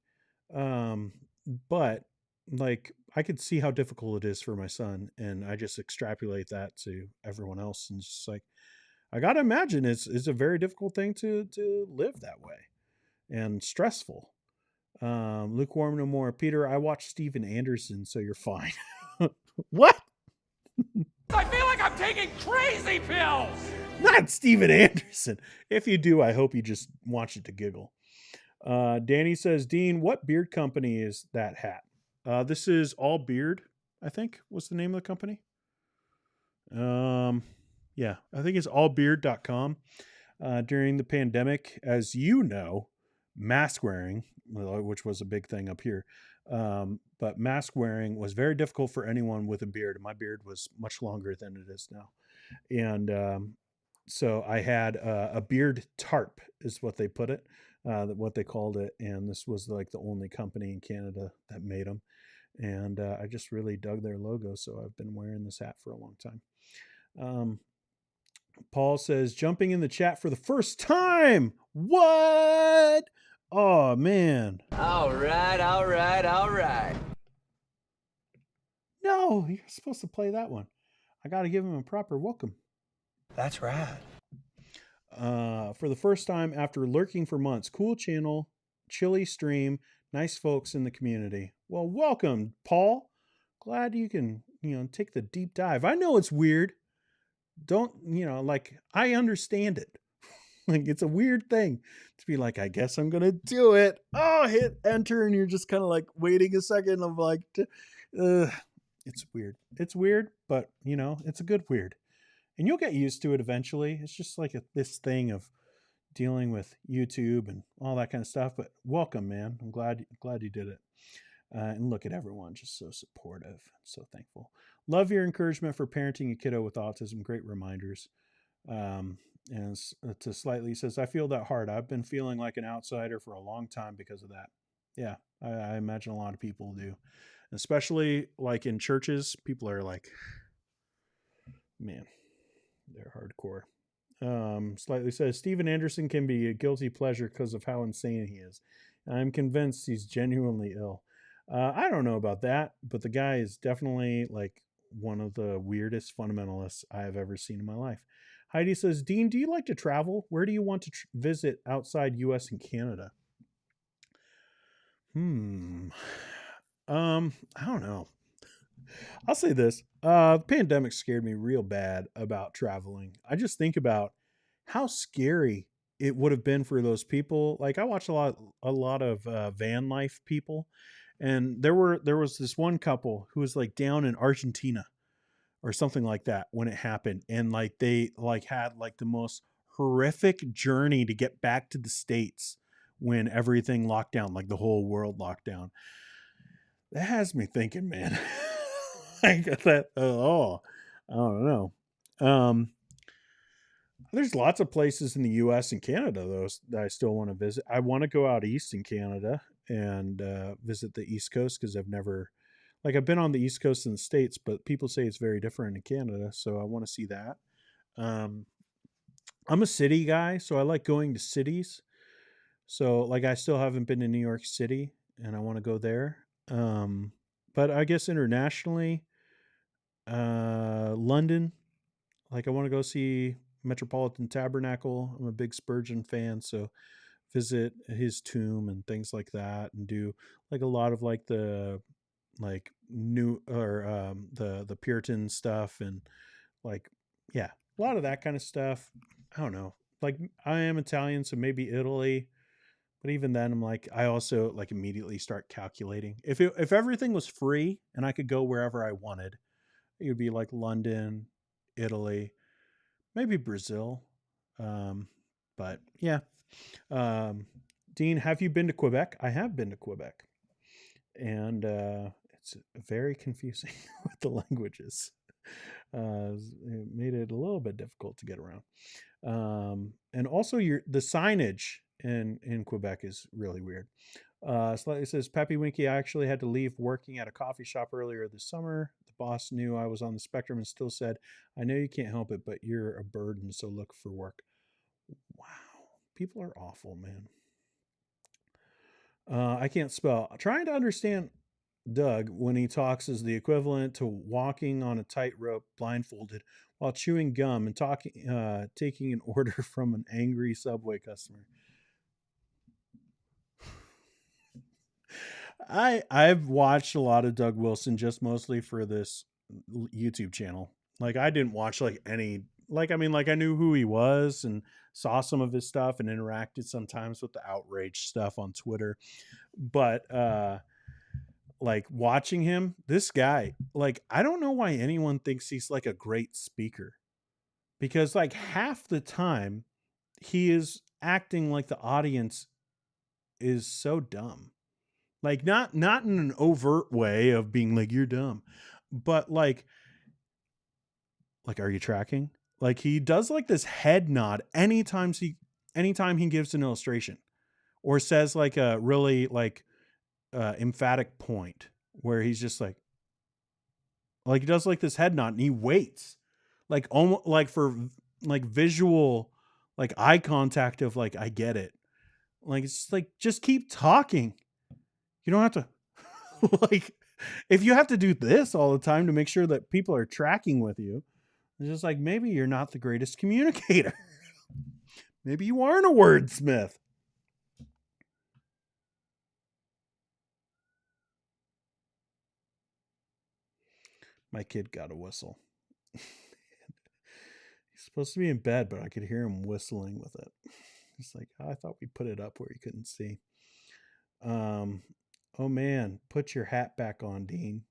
But like I could see how difficult it is for my son, and I just extrapolate that to everyone else, and just like I gotta imagine it's a very difficult thing to live that way and stressful. Lukewarm no more. Peter, I watched Steven Anderson, so you're fine. What? I feel like I'm taking crazy pills! Not Steven Anderson. If you do, I hope you just watch it to giggle. Danny says, Dean, what beard company is that hat? This is All Beard, I think was the name of the company. Yeah, I think it's allbeard.com. During the pandemic, as you know, mask wearing, which was a big thing up here, but mask wearing was very difficult for anyone with a beard. My beard was much longer than it is now. And so I had a beard tarp is what they put it, what they called it. And this was like the only company in Canada that made them. And I just really dug their logo. So I've been wearing this hat for a long time. Paul says, jumping in the chat for the first time. What? Oh, man. All right, all right, all right. No, you're supposed to play that one. I got to give him a proper welcome. That's rad. For the first time after lurking for months. Cool channel, chilly stream, nice folks in the community. Well, welcome, Paul. Glad you can, take the deep dive. I know it's weird. Don't, like, I understand it. Like, it's a weird thing to be like, I guess I'm going to do it. Oh, hit enter. And you're just kind of like waiting a second of like, it's weird. It's weird, but it's a good weird. And you'll get used to it eventually. It's just like this thing of dealing with YouTube and all that kind of stuff. But welcome, man. I'm glad you did it. And look at everyone, just so supportive, so thankful. Love your encouragement for parenting a kiddo with autism. Great reminders. And to Slightly says, I feel that hard. I've been feeling like an outsider for a long time because of that. Yeah, I imagine a lot of people do. especially like in churches. People are like, man, they're hardcore. Slightly says Steven Anderson can be a guilty pleasure because of how insane he is. I'm convinced he's genuinely ill. I don't know about that, but the guy is definitely like one of the weirdest fundamentalists I have ever seen in my life. Heidi says, Dean, do you like to travel? Where do you want to visit outside US and Canada? I don't know. I'll say this. The pandemic scared me real bad about traveling. I just think about how scary it would have been for those people. Like I watched a lot of van life people, and there was this one couple who was like down in Argentina or something like that when it happened, and like they like had like the most horrific journey to get back to the States when everything locked down, like the whole world locked down. That has me thinking, man. I got that. Oh, I don't know. Um, there's lots of places in the U.S. and Canada, though, that I still want to visit. I want to go out east in Canada and visit the East Coast because I've been on the East Coast in the States, but people say it's very different in Canada, so I want to see that. Um, I'm a city guy, so I like going to cities. So, like, I still haven't been to New York City, and I want to go there. But I guess internationally, London. Like I want to go see Metropolitan Tabernacle. I'm a big Spurgeon fan, so visit his tomb and things like that, and do like a lot of like the like new or the Puritan stuff, and like yeah, a lot of that kind of stuff. I don't know. Like I am Italian, so maybe Italy. But even then, I'm like, I also like immediately start calculating. If everything was free and I could go wherever I wanted, it would be like London, Italy, maybe Brazil. Um, but yeah. Um, Dean, have you been to Quebec? I have been to Quebec, and it's very confusing with the languages. It made it a little bit difficult to get around. And also the signage in Quebec is really weird. Slightly says Peppy Winky, I actually had to leave working at a coffee shop earlier this summer. The boss knew I was on the spectrum and still said, I know you can't help it, but you're a burden, so look for work. Wow. People are awful, man. I can't spell. Trying to understand Doug when he talks is the equivalent to walking on a tightrope blindfolded while chewing gum and taking an order from an angry Subway customer. I've watched a lot of Doug Wilson just mostly for this YouTube channel. Like I didn't watch like any like I mean like I knew who he was and saw some of his stuff and interacted sometimes with the outrage stuff on Twitter. But like watching him, this guy, like I don't know why anyone thinks he's like a great speaker. Because like half the time he is acting like the audience is so dumb. Like not in an overt way of being like you're dumb, but like are you tracking? Like he does like this head nod anytime he gives an illustration or says like a really like emphatic point where he's just like he does like this head nod and he waits like almost like for like visual like eye contact of like I get it. Like it's like just keep talking. You don't have to like if you have to do this all the time to make sure that people are tracking with you, it's just like maybe you're not the greatest communicator. Maybe you aren't a wordsmith. My kid got a whistle. He's supposed to be in bed, but I could hear him whistling with it. It's like, oh, I thought we put it up where you couldn't see. Oh man, put your hat back on, Dean.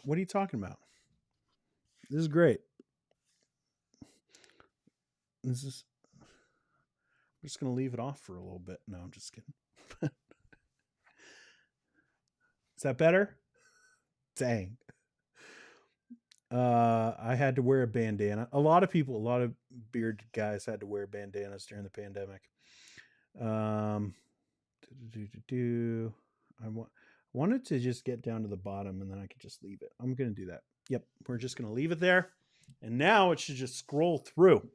What are you talking about? This is great. I'm just gonna leave it off for a little bit. No, I'm just kidding. Is that better? Dang. I had to wear a bandana. A lot of bearded guys had to wear bandanas during the pandemic. wanted to just get down to the bottom and then I could just leave it. I'm going to do that. Yep. We're just going to leave it there. And now it should just scroll through.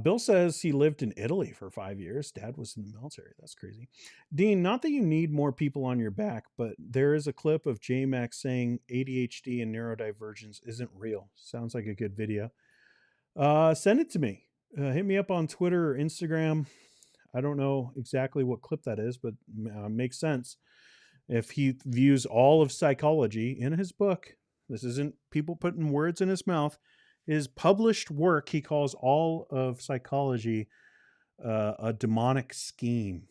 Bill says he lived in Italy for 5 years. Dad was in the military. That's crazy. Dean, not that you need more people on your back, but there is a clip of J-Max saying ADHD and neurodivergence isn't real. Sounds like a good video. Send it to me. Hit me up on Twitter or Instagram. I don't know exactly what clip that is, but makes sense. If he views all of psychology in his book, this isn't people putting words in his mouth. His published work, he calls all of psychology a demonic scheme.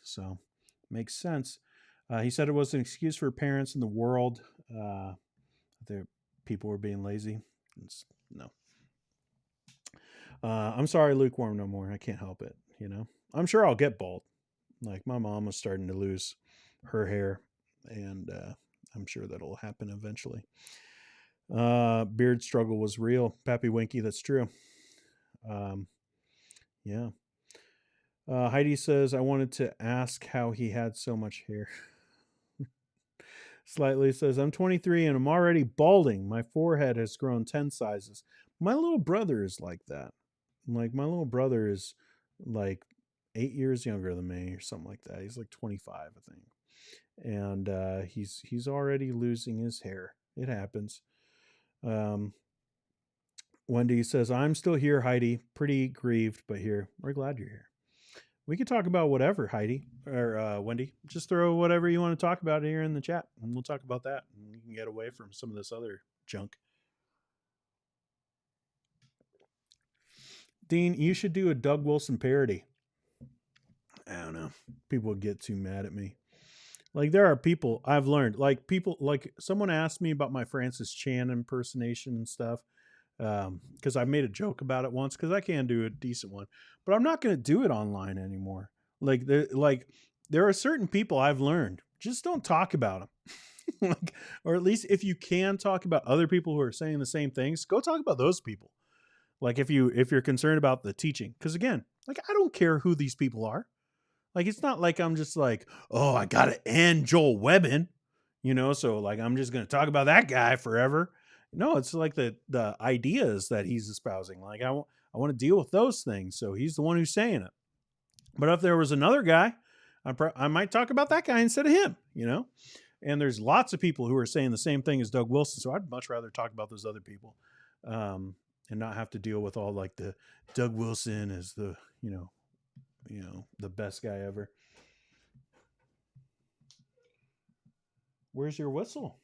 So, makes sense. He said it was an excuse for parents in the world. That people were being lazy. No. I'm sorry, lukewarm no more. I can't help it. You know, I'm sure I'll get bald. Like my mom was starting to lose her hair, and I'm sure that'll happen eventually. Beard struggle was real. Pappy Winky, that's true. Yeah. Heidi says, I wanted to ask how he had so much hair. Slightly says, I'm 23 and I'm already balding. My forehead has grown 10 sizes. My little brother is like that. Like my little brother is like 8 years younger than me or something like that. He's like 25, I think. And he's already losing his hair. It happens. Wendy says, I'm still here, Heidi. Pretty grieved, but here. We're glad you're here. We could talk about whatever, Heidi or Wendy. Just throw whatever you want to talk about here in the chat, and we'll talk about that. And we can get away from some of this other junk. Dean, you should do a Doug Wilson parody. I don't know. People would get too mad at me. Like there are people I've learned, like people, like someone asked me about my Francis Chan impersonation and stuff. Because I made a joke about it once because I can do a decent one, but I'm not going to do it online anymore. Like there are certain people I've learned just don't talk about them. Like, or at least if you can talk about other people who are saying the same things, go talk about those people. Like if you're concerned about the teaching, because again, like I don't care who these people are. Like it's not like I'm just like, oh, I gotta end Joel Webbin, you know, so like I'm just gonna talk about that guy forever. No, it's like the ideas that he's espousing. Like I want to deal with those things. So he's the one who's saying it. But if there was another guy, I might talk about that guy instead of him, you know? And there's lots of people who are saying the same thing as Doug Wilson. So I'd much rather talk about those other people and not have to deal with all like the Doug Wilson is the, you know, the best guy ever. Where's your whistle?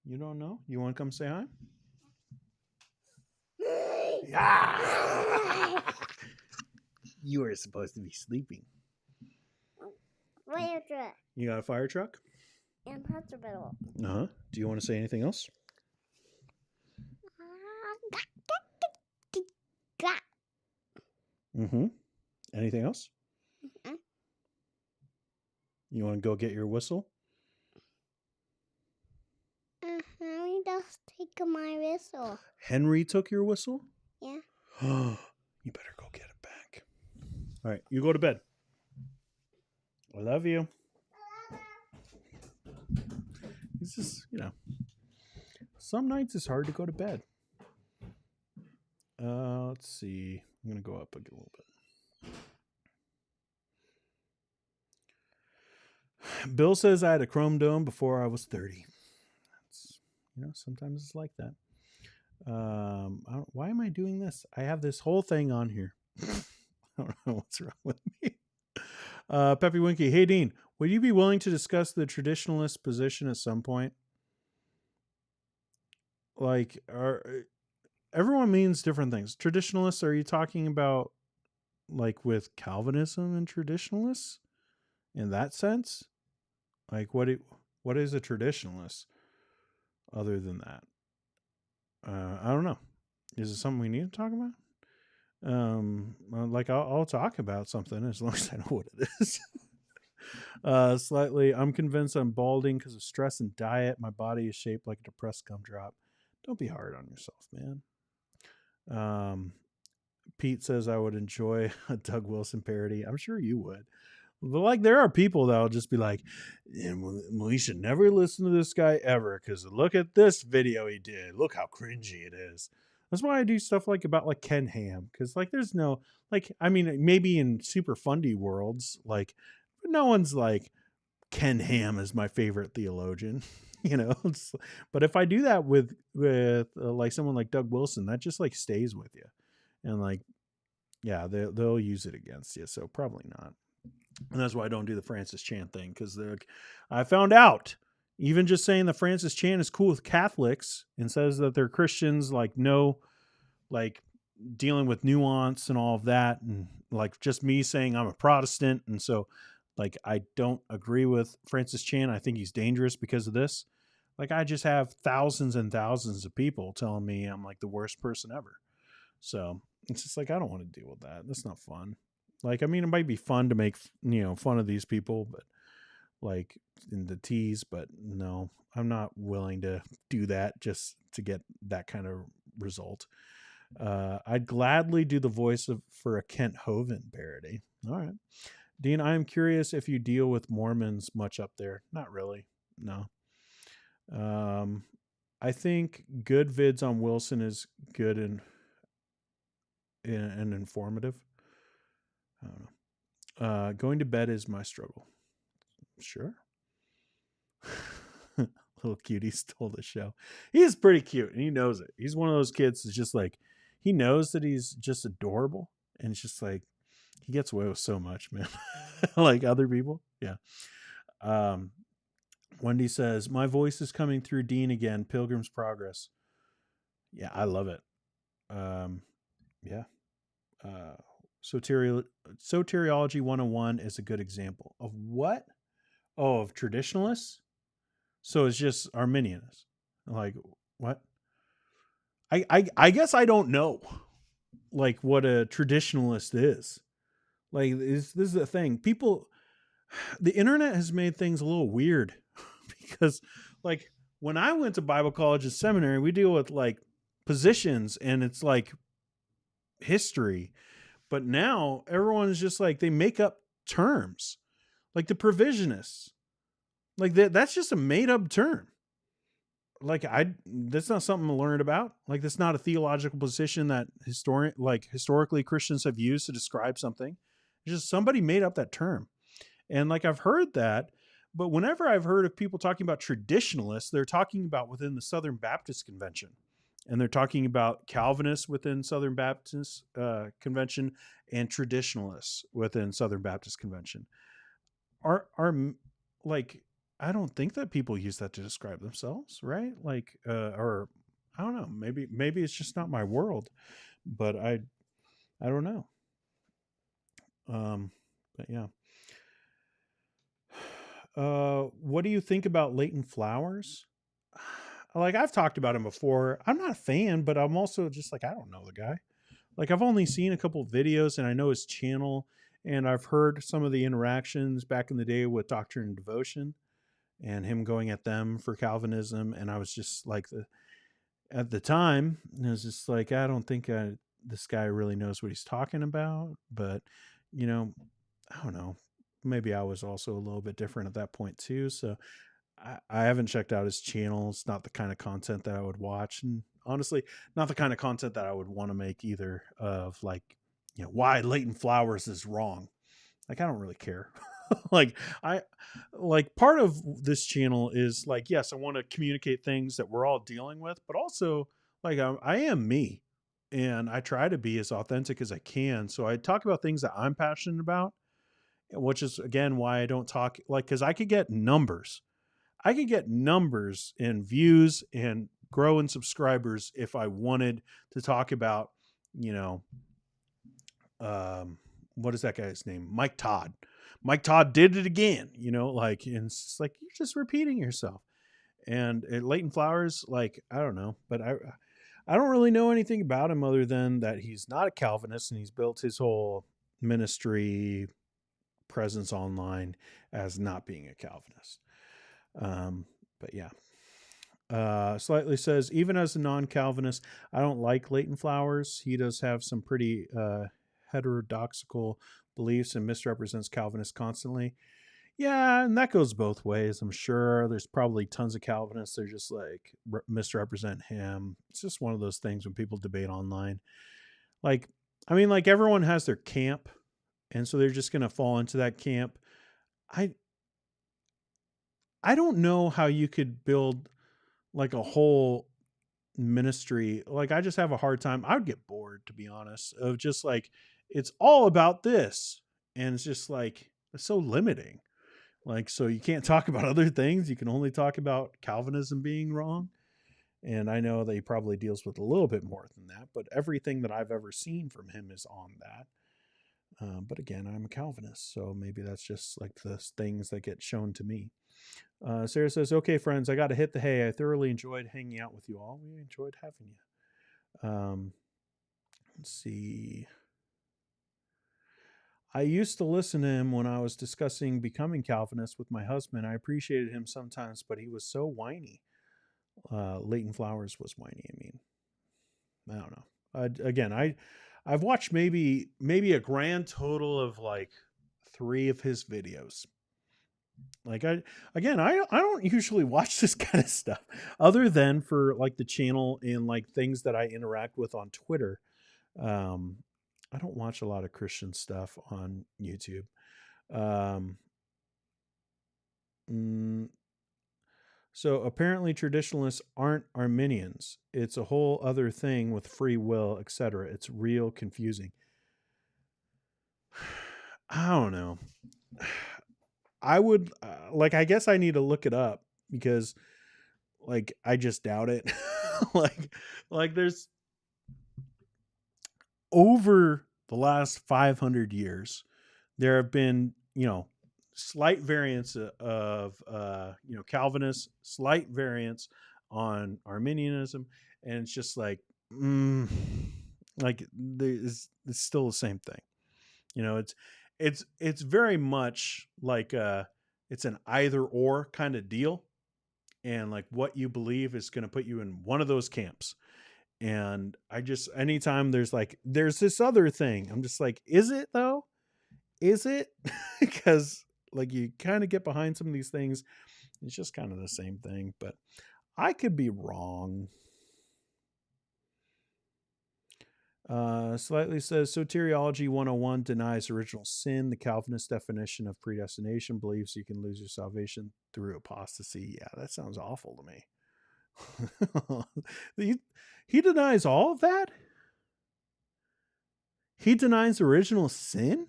You don't know? You want to come say hi? Yeah. You are supposed to be sleeping. Fire truck. You got a fire truck? And hospital. Uh-huh. Do you want to say anything else? Mm-hmm. Anything else? Mm-hmm. You want to go get your whistle? Henry just take my whistle. Henry took your whistle? Yeah. You better go get it back. All right, you go to bed. I love you. It's just, you know, some nights it's hard to go to bed. Let's see. I'm going to go up a little bit. Bill says I had a chrome dome before I was 30. That's, you know, sometimes it's like that. Why am I doing this? I have this whole thing on here. I don't know what's wrong with me. Peppy Winky, hey Dean, would you be willing to discuss the traditionalist position at some point? Like, everyone means different things. Traditionalists, are you talking about like with Calvinism and traditionalists in that sense? Like what is a traditionalist other than that? I don't know. Is it something we need to talk about? Like I'll talk about something as long as I know what it is. Slightly, I'm convinced I'm balding because of stress and diet. My body is shaped like a depressed gumdrop. Don't be hard on yourself, man. Pete says I would enjoy a Doug Wilson parody. I'm sure you would. But like, there are people that'll just be like, yeah, well, you should never listen to this guy ever because look at this video he did. Look how cringy it is. That's why I do stuff like about like Ken Ham, because like there's no like, I mean, maybe in super fundy worlds, like no one's like Ken Ham is my favorite theologian, you know. But if I do that with like someone like Doug Wilson, that just like stays with you, and like yeah, they'll use it against you. So probably not. And that's why I don't do the Francis Chan thing, because I found out even just saying that Francis Chan is cool with Catholics and says that they're Christians, like no, like dealing with nuance and all of that, and like just me saying I'm a Protestant, and so like I don't agree with Francis Chan. I think he's dangerous because of this. Like I just have thousands and thousands of people telling me I'm like the worst person ever. So it's just like I don't want to deal with that. That's not fun. Like, I mean, it might be fun to make, fun of these people, but like in the tease, but no, I'm not willing to do that just to get that kind of result. I'd gladly do the voice for a Kent Hovind parody. All right. Dean, I am curious if you deal with Mormons much up there. Not really. No. I think good vids on Wilson is good and informative. I don't know. Going to bed is my struggle. Sure. Little cutie stole the show. He is pretty cute and he knows it. He's one of those kids that's just like, he knows that he's just adorable. And it's just like, he gets away with so much, man. Like other people. Yeah. Wendy says, my voice is coming through Dean again. Pilgrim's Progress. Yeah, I love it. Yeah. Soteriology 101 is a good example of what? Oh, of traditionalists? So it's just Arminians. Like, what? I guess I don't know like what a traditionalist is. Like this is the thing. People, the internet has made things a little weird because like when I went to Bible college and seminary, we deal with like positions and it's like history. But now everyone's just like, they make up terms like the provisionists. Like that's just a made up term. Like that's not something to learn about. Like that's not a theological position that historically Christians have used to describe something. It's just somebody made up that term. And like I've heard that, but whenever I've heard of people talking about traditionalists, they're talking about within the Southern Baptist Convention. And they're talking about Calvinists within Southern Baptist Convention and traditionalists within Southern Baptist Convention. Are like, I don't think that people use that to describe themselves, right? Like, or I don't know, maybe it's just not my world, but I don't know. But yeah. What do you think about Leighton Flowers? Like I've talked about him before. I'm not a fan, but I'm also just like, I don't know the guy. Like I've only seen a couple of videos and I know his channel and I've heard some of the interactions back in the day with Doctrine and Devotion and him going at them for Calvinism. And I was just like, at the time, I was just like, I don't think this guy really knows what he's talking about. But, I don't know. Maybe I was also a little bit different at that point too. So I haven't checked out his channel. It's not the kind of content that I would watch. And honestly, not the kind of content that I would want to make either of like, why Leighton Flowers is wrong. Like, I don't really care. Like part of this channel is like, yes, I want to communicate things that we're all dealing with, but also like I am me and I try to be as authentic as I can. So I talk about things that I'm passionate about, which is again, why I don't talk like, cause I could get numbers and views and grow in subscribers if I wanted to talk about, what is that guy's name? Mike Todd. Mike Todd did it again, and it's like, you're just repeating yourself. And Leighton Flowers, like, I don't know, but I don't really know anything about him other than that he's not a Calvinist and he's built his whole ministry presence online as not being a Calvinist. But yeah. Slightly says, even as a non-Calvinist, I don't like Leighton Flowers. He does have some pretty heterodoxical beliefs and misrepresents Calvinists constantly. Yeah, and that goes both ways. I'm sure there's probably tons of Calvinists that just like misrepresent him. It's just one of those things when people debate online. Like, I mean, like everyone has their camp, and so they're just going to fall into that camp. I don't know how you could build like a whole ministry. Like, I just have a hard time. I would get bored, to be honest, of just like it's all about this, and it's just like it's so limiting. Like, so you can't talk about other things. You can only talk about Calvinism being wrong. And I know that he probably deals with a little bit more than that, but everything that I've ever seen from him is on that. But again, I'm a Calvinist, so maybe that's just like the things that get shown to me. Sarah says, okay, friends, I got to hit the hay. I thoroughly enjoyed hanging out with you all. We enjoyed having you. Let's see. I used to listen to him when I was discussing becoming Calvinist with my husband. I appreciated him sometimes, but he was so whiny. Leighton Flowers was whiny. I mean, I don't know. Again, I've watched maybe a grand total of like 3 of his videos. Like I don't usually watch this kind of stuff other than for like the channel and like things that I interact with on Twitter. I don't watch a lot of Christian stuff on YouTube. So apparently traditionalists aren't Arminians. It's a whole other thing with free will, etc. It's real confusing. I don't know. I would I guess I need to look it up because like I just doubt it. like there's over the last 500 years there have been, slight variants of Calvinists, slight variants on Arminianism, and it's just like it's still the same thing. It's very much like it's an either or kind of deal, and like what you believe is going to put you in one of those camps. And I just, anytime there's this other thing, I'm just like, is it though? Is it? Because like you kind of get behind some of these things, it's just kind of the same thing, but I could be wrong. Slightly says, Soteriology 101 denies original sin. The Calvinist definition of predestination believes you can lose your salvation through apostasy. Yeah, that sounds awful to me. He denies all of that? He denies original sin?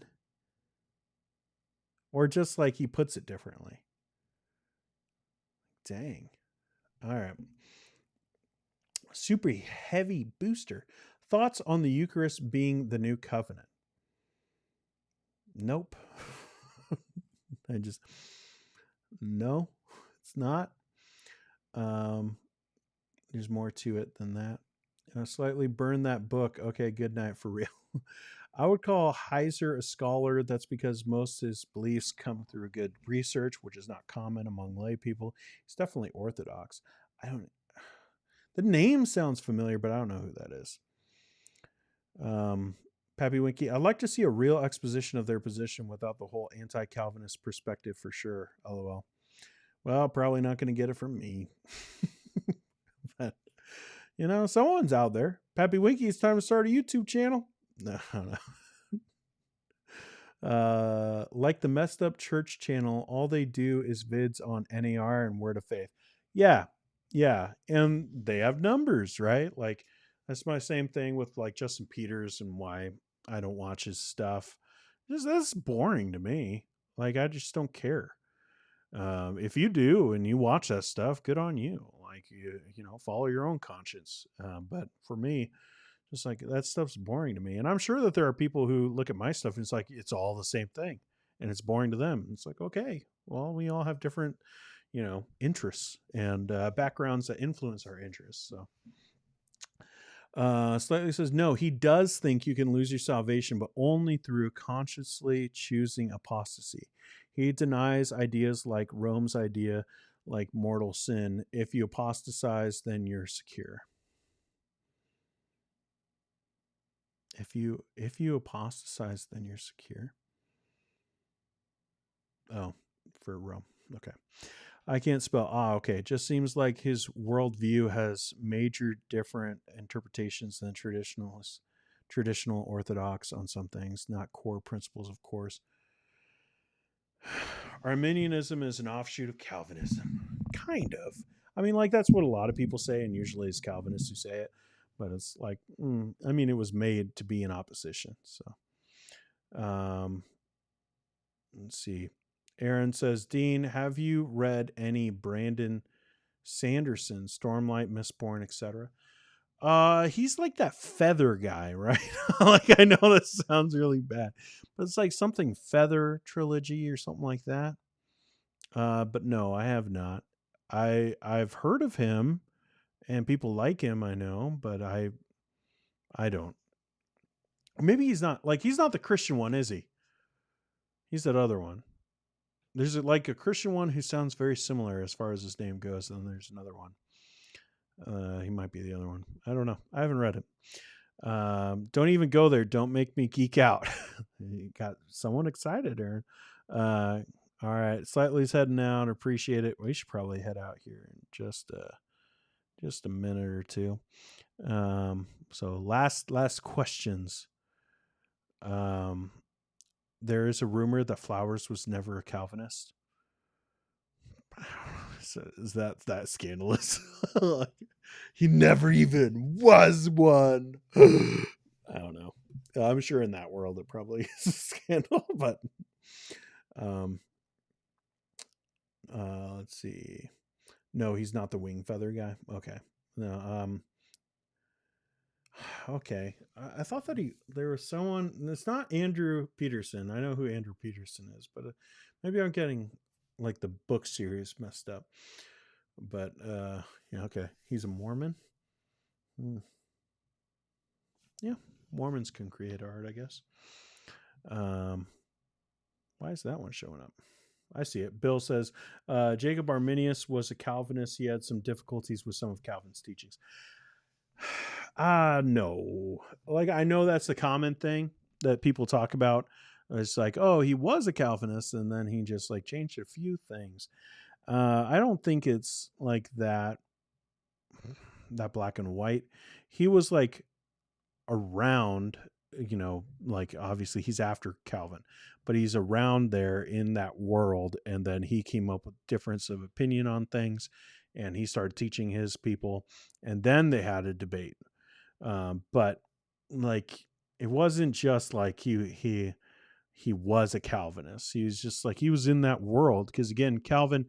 Or just like he puts it differently? Dang. All right. Super heavy booster. Thoughts on the Eucharist being the new covenant? Nope. No, it's not. There's more to it than that. Slightly burn that book. Okay, good night for real. I would call Heiser a scholar. That's because most of his beliefs come through good research, which is not common among lay people. He's definitely orthodox. The name sounds familiar, but I don't know who that is. Pappy Winky, I'd like to see a real exposition of their position without the whole anti-Calvinist perspective for sure. LOL. Well, probably not going to get it from me. But, someone's out there. Pappy Winky, it's time to start a YouTube channel. No. Like the Messed Up Church channel, all they do is vids on NAR and Word of Faith. Yeah. And they have numbers, right? Like, that's my same thing with like Justin Peters and why I don't watch his stuff. That's boring to me. Like, I just don't care. If you do and you watch that stuff, good on you. Like, follow your own conscience. But for me, just like that stuff's boring to me. And I'm sure that there are people who look at my stuff and it's like, it's all the same thing and it's boring to them. It's like, okay, well, we all have different, interests and backgrounds that influence our interests. So Slightly says, no, he does think you can lose your salvation, but only through consciously choosing apostasy. He denies ideas like Rome's idea, like mortal sin. If you apostatize, then you're secure. If you apostatize, then you're secure. Oh, for Rome. Okay. I can't spell. Okay. It just seems like his worldview has major different interpretations than traditional Orthodox on some things, not core principles, of course. Arminianism is an offshoot of Calvinism. Kind of. I mean, like, that's what a lot of people say, and usually it's Calvinists who say it. But it's like, I mean, it was made to be in opposition. So, let's see. Aaron says, Dean, have you read any Brandon Sanderson, Stormlight, Mistborn, etc.? He's like that feather guy, right? Like, I know that sounds really bad, but it's like something feather trilogy or something like that. But no, I have not. I've heard of him and people like him, I know, but I don't. Maybe he's not the Christian one, is he? He's that other one. There's like a Christian one who sounds very similar as far as his name goes, and then there's another one. He might be the other one. I don't know. I haven't read it. Don't even go there. Don't make me geek out. You got someone excited, Aaron. All right. Slightly's heading out. Appreciate it. We should probably head out here in just a minute or two. So last questions. There is a rumor that Flowers was never a Calvinist. So is that scandalous? Like, he never even was one. I don't know. I'm sure in that world it probably is a scandal, but let's see. No, he's not the wing feather guy. Okay. No, okay. I thought that there was someone. It's not Andrew Peterson. I know who Andrew Peterson is, but maybe I'm getting like the book series messed up. But yeah, okay. He's a Mormon. Yeah, Mormons can create art, I guess. Why is that one showing up? I see it. Bill says Jacob Arminius was a Calvinist. He had some difficulties with some of Calvin's teachings. No. Like, I know that's a common thing that people talk about. It's like, oh, he was a Calvinist and then he just like changed a few things. I don't think it's like that black and white. He was like around, like obviously he's after Calvin, but he's around there in that world. And then he came up with difference of opinion on things and he started teaching his people. And then they had a debate. But like, it wasn't just like he was a Calvinist. He was just like, he was in that world. Cause again, Calvin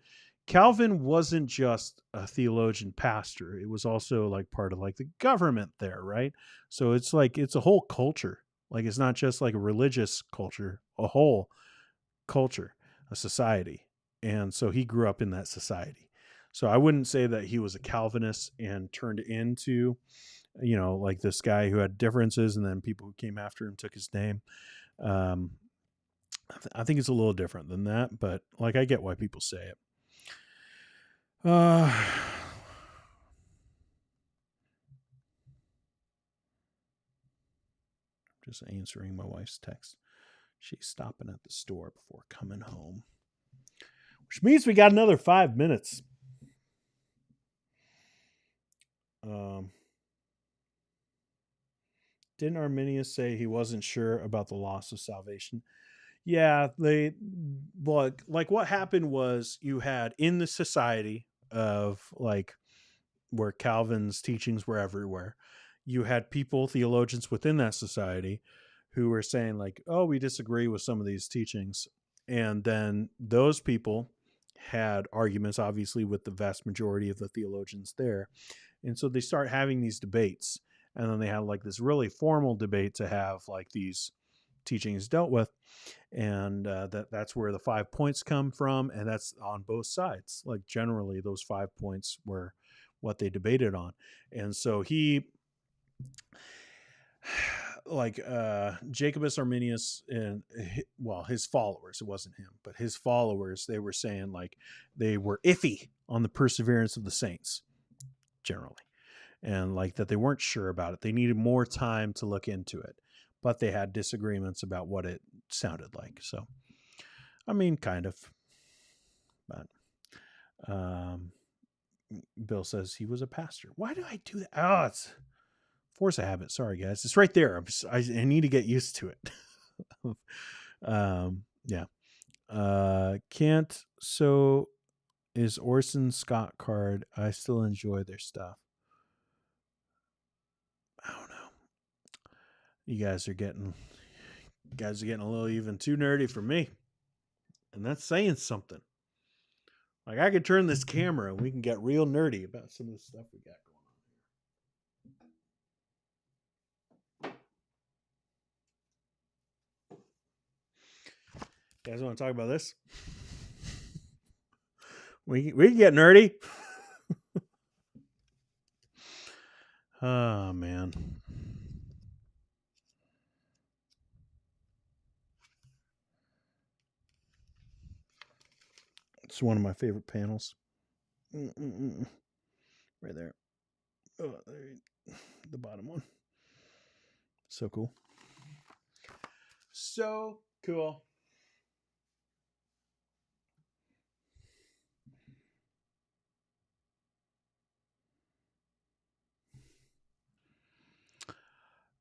wasn't just a theologian pastor. It was also like part of like the government there. Right. So it's like, it's a whole culture. Like, it's not just like a religious culture, a whole culture, a society. And so he grew up in that society. So I wouldn't say that he was a Calvinist and turned into, like this guy who had differences and then people who came after him took his name. I think it's a little different than that, but like, I get why people say it. Just answering my wife's text. She's stopping at the store before coming home, which means we got another 5 minutes. Didn't Arminius say he wasn't sure about the loss of salvation? Yeah, they like what happened was you had in the society of like where Calvin's teachings were everywhere, you had people, theologians within that society who were saying like, oh, we disagree with some of these teachings. And then those people had arguments, obviously, with the vast majority of the theologians there. And so they start having these debates. And then they had like this really formal debate to have like these teachings dealt with. And that's where the 5 points come from. And that's on both sides. Like, generally, those 5 points were what they debated on. And so he, like, Jacobus Arminius and, his followers, it wasn't him, but his followers, they were saying like they were iffy on the perseverance of the saints generally. And like that they weren't sure about it. They needed more time to look into it, but they had disagreements about what it sounded like. So I mean, kind of. But Bill says he was a pastor. Why do I do that? Oh, it's force a habit. Sorry, guys. It's right there. I need to get used to it. Yeah. Can't. So is Orson Scott Card. I still enjoy their stuff. I don't know. You guys are getting a little even too nerdy for me. And that's saying something. Like, I could turn this camera and we can get real nerdy about some of the stuff we got going on here. You guys want to talk about this? We can get nerdy. Oh, man. It's one of my favorite panels. Right there. Oh, there, the bottom one. So cool. So cool.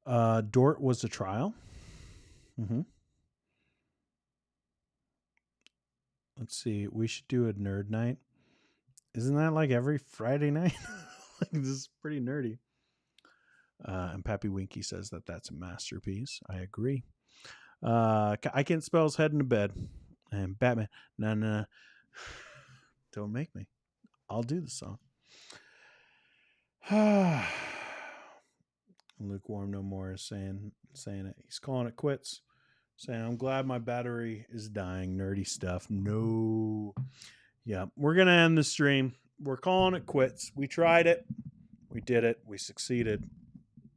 Dort was a trial. Mm-hmm. Let's see. We should do a nerd night. Isn't that like every Friday night? Like, this is pretty nerdy. And Pappy Winky says that that's a masterpiece. I agree. I can't spell his head into bed. And Batman, nah. Don't make me. I'll do the song. Lukewarm no more is saying it. He's calling it quits. Saying, I'm glad my battery is dying. Nerdy stuff. No. Yeah, we're going to end the stream. We're calling it quits. We tried it. We did it. We succeeded.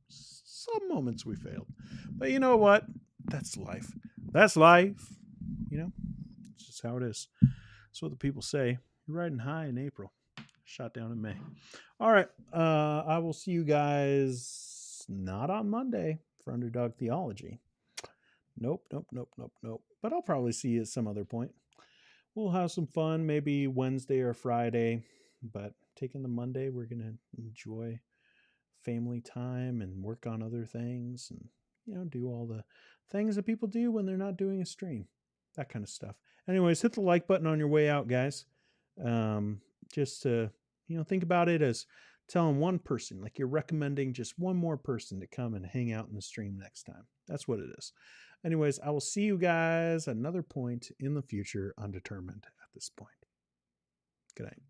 Some moments we failed. But you know what? That's life. That's life. You know, it's just how it is. That's what the people say. You're riding high in April. Shot down in May. All right. I will see you guys not on Monday for Underdog Theology. Nope. But I'll probably see you at some other point. We'll have some fun, maybe Wednesday or Friday. But taking the Monday, we're going to enjoy family time and work on other things and, you know, do all the things that people do when they're not doing a stream. That kind of stuff. Anyways, hit the like button on your way out, guys. Just to, you know, think about it as telling one person, like you're recommending just one more person to come and hang out in the stream next time. That's what it is. Anyways, I will see you guys at another point in the future, undetermined at this point. Good night.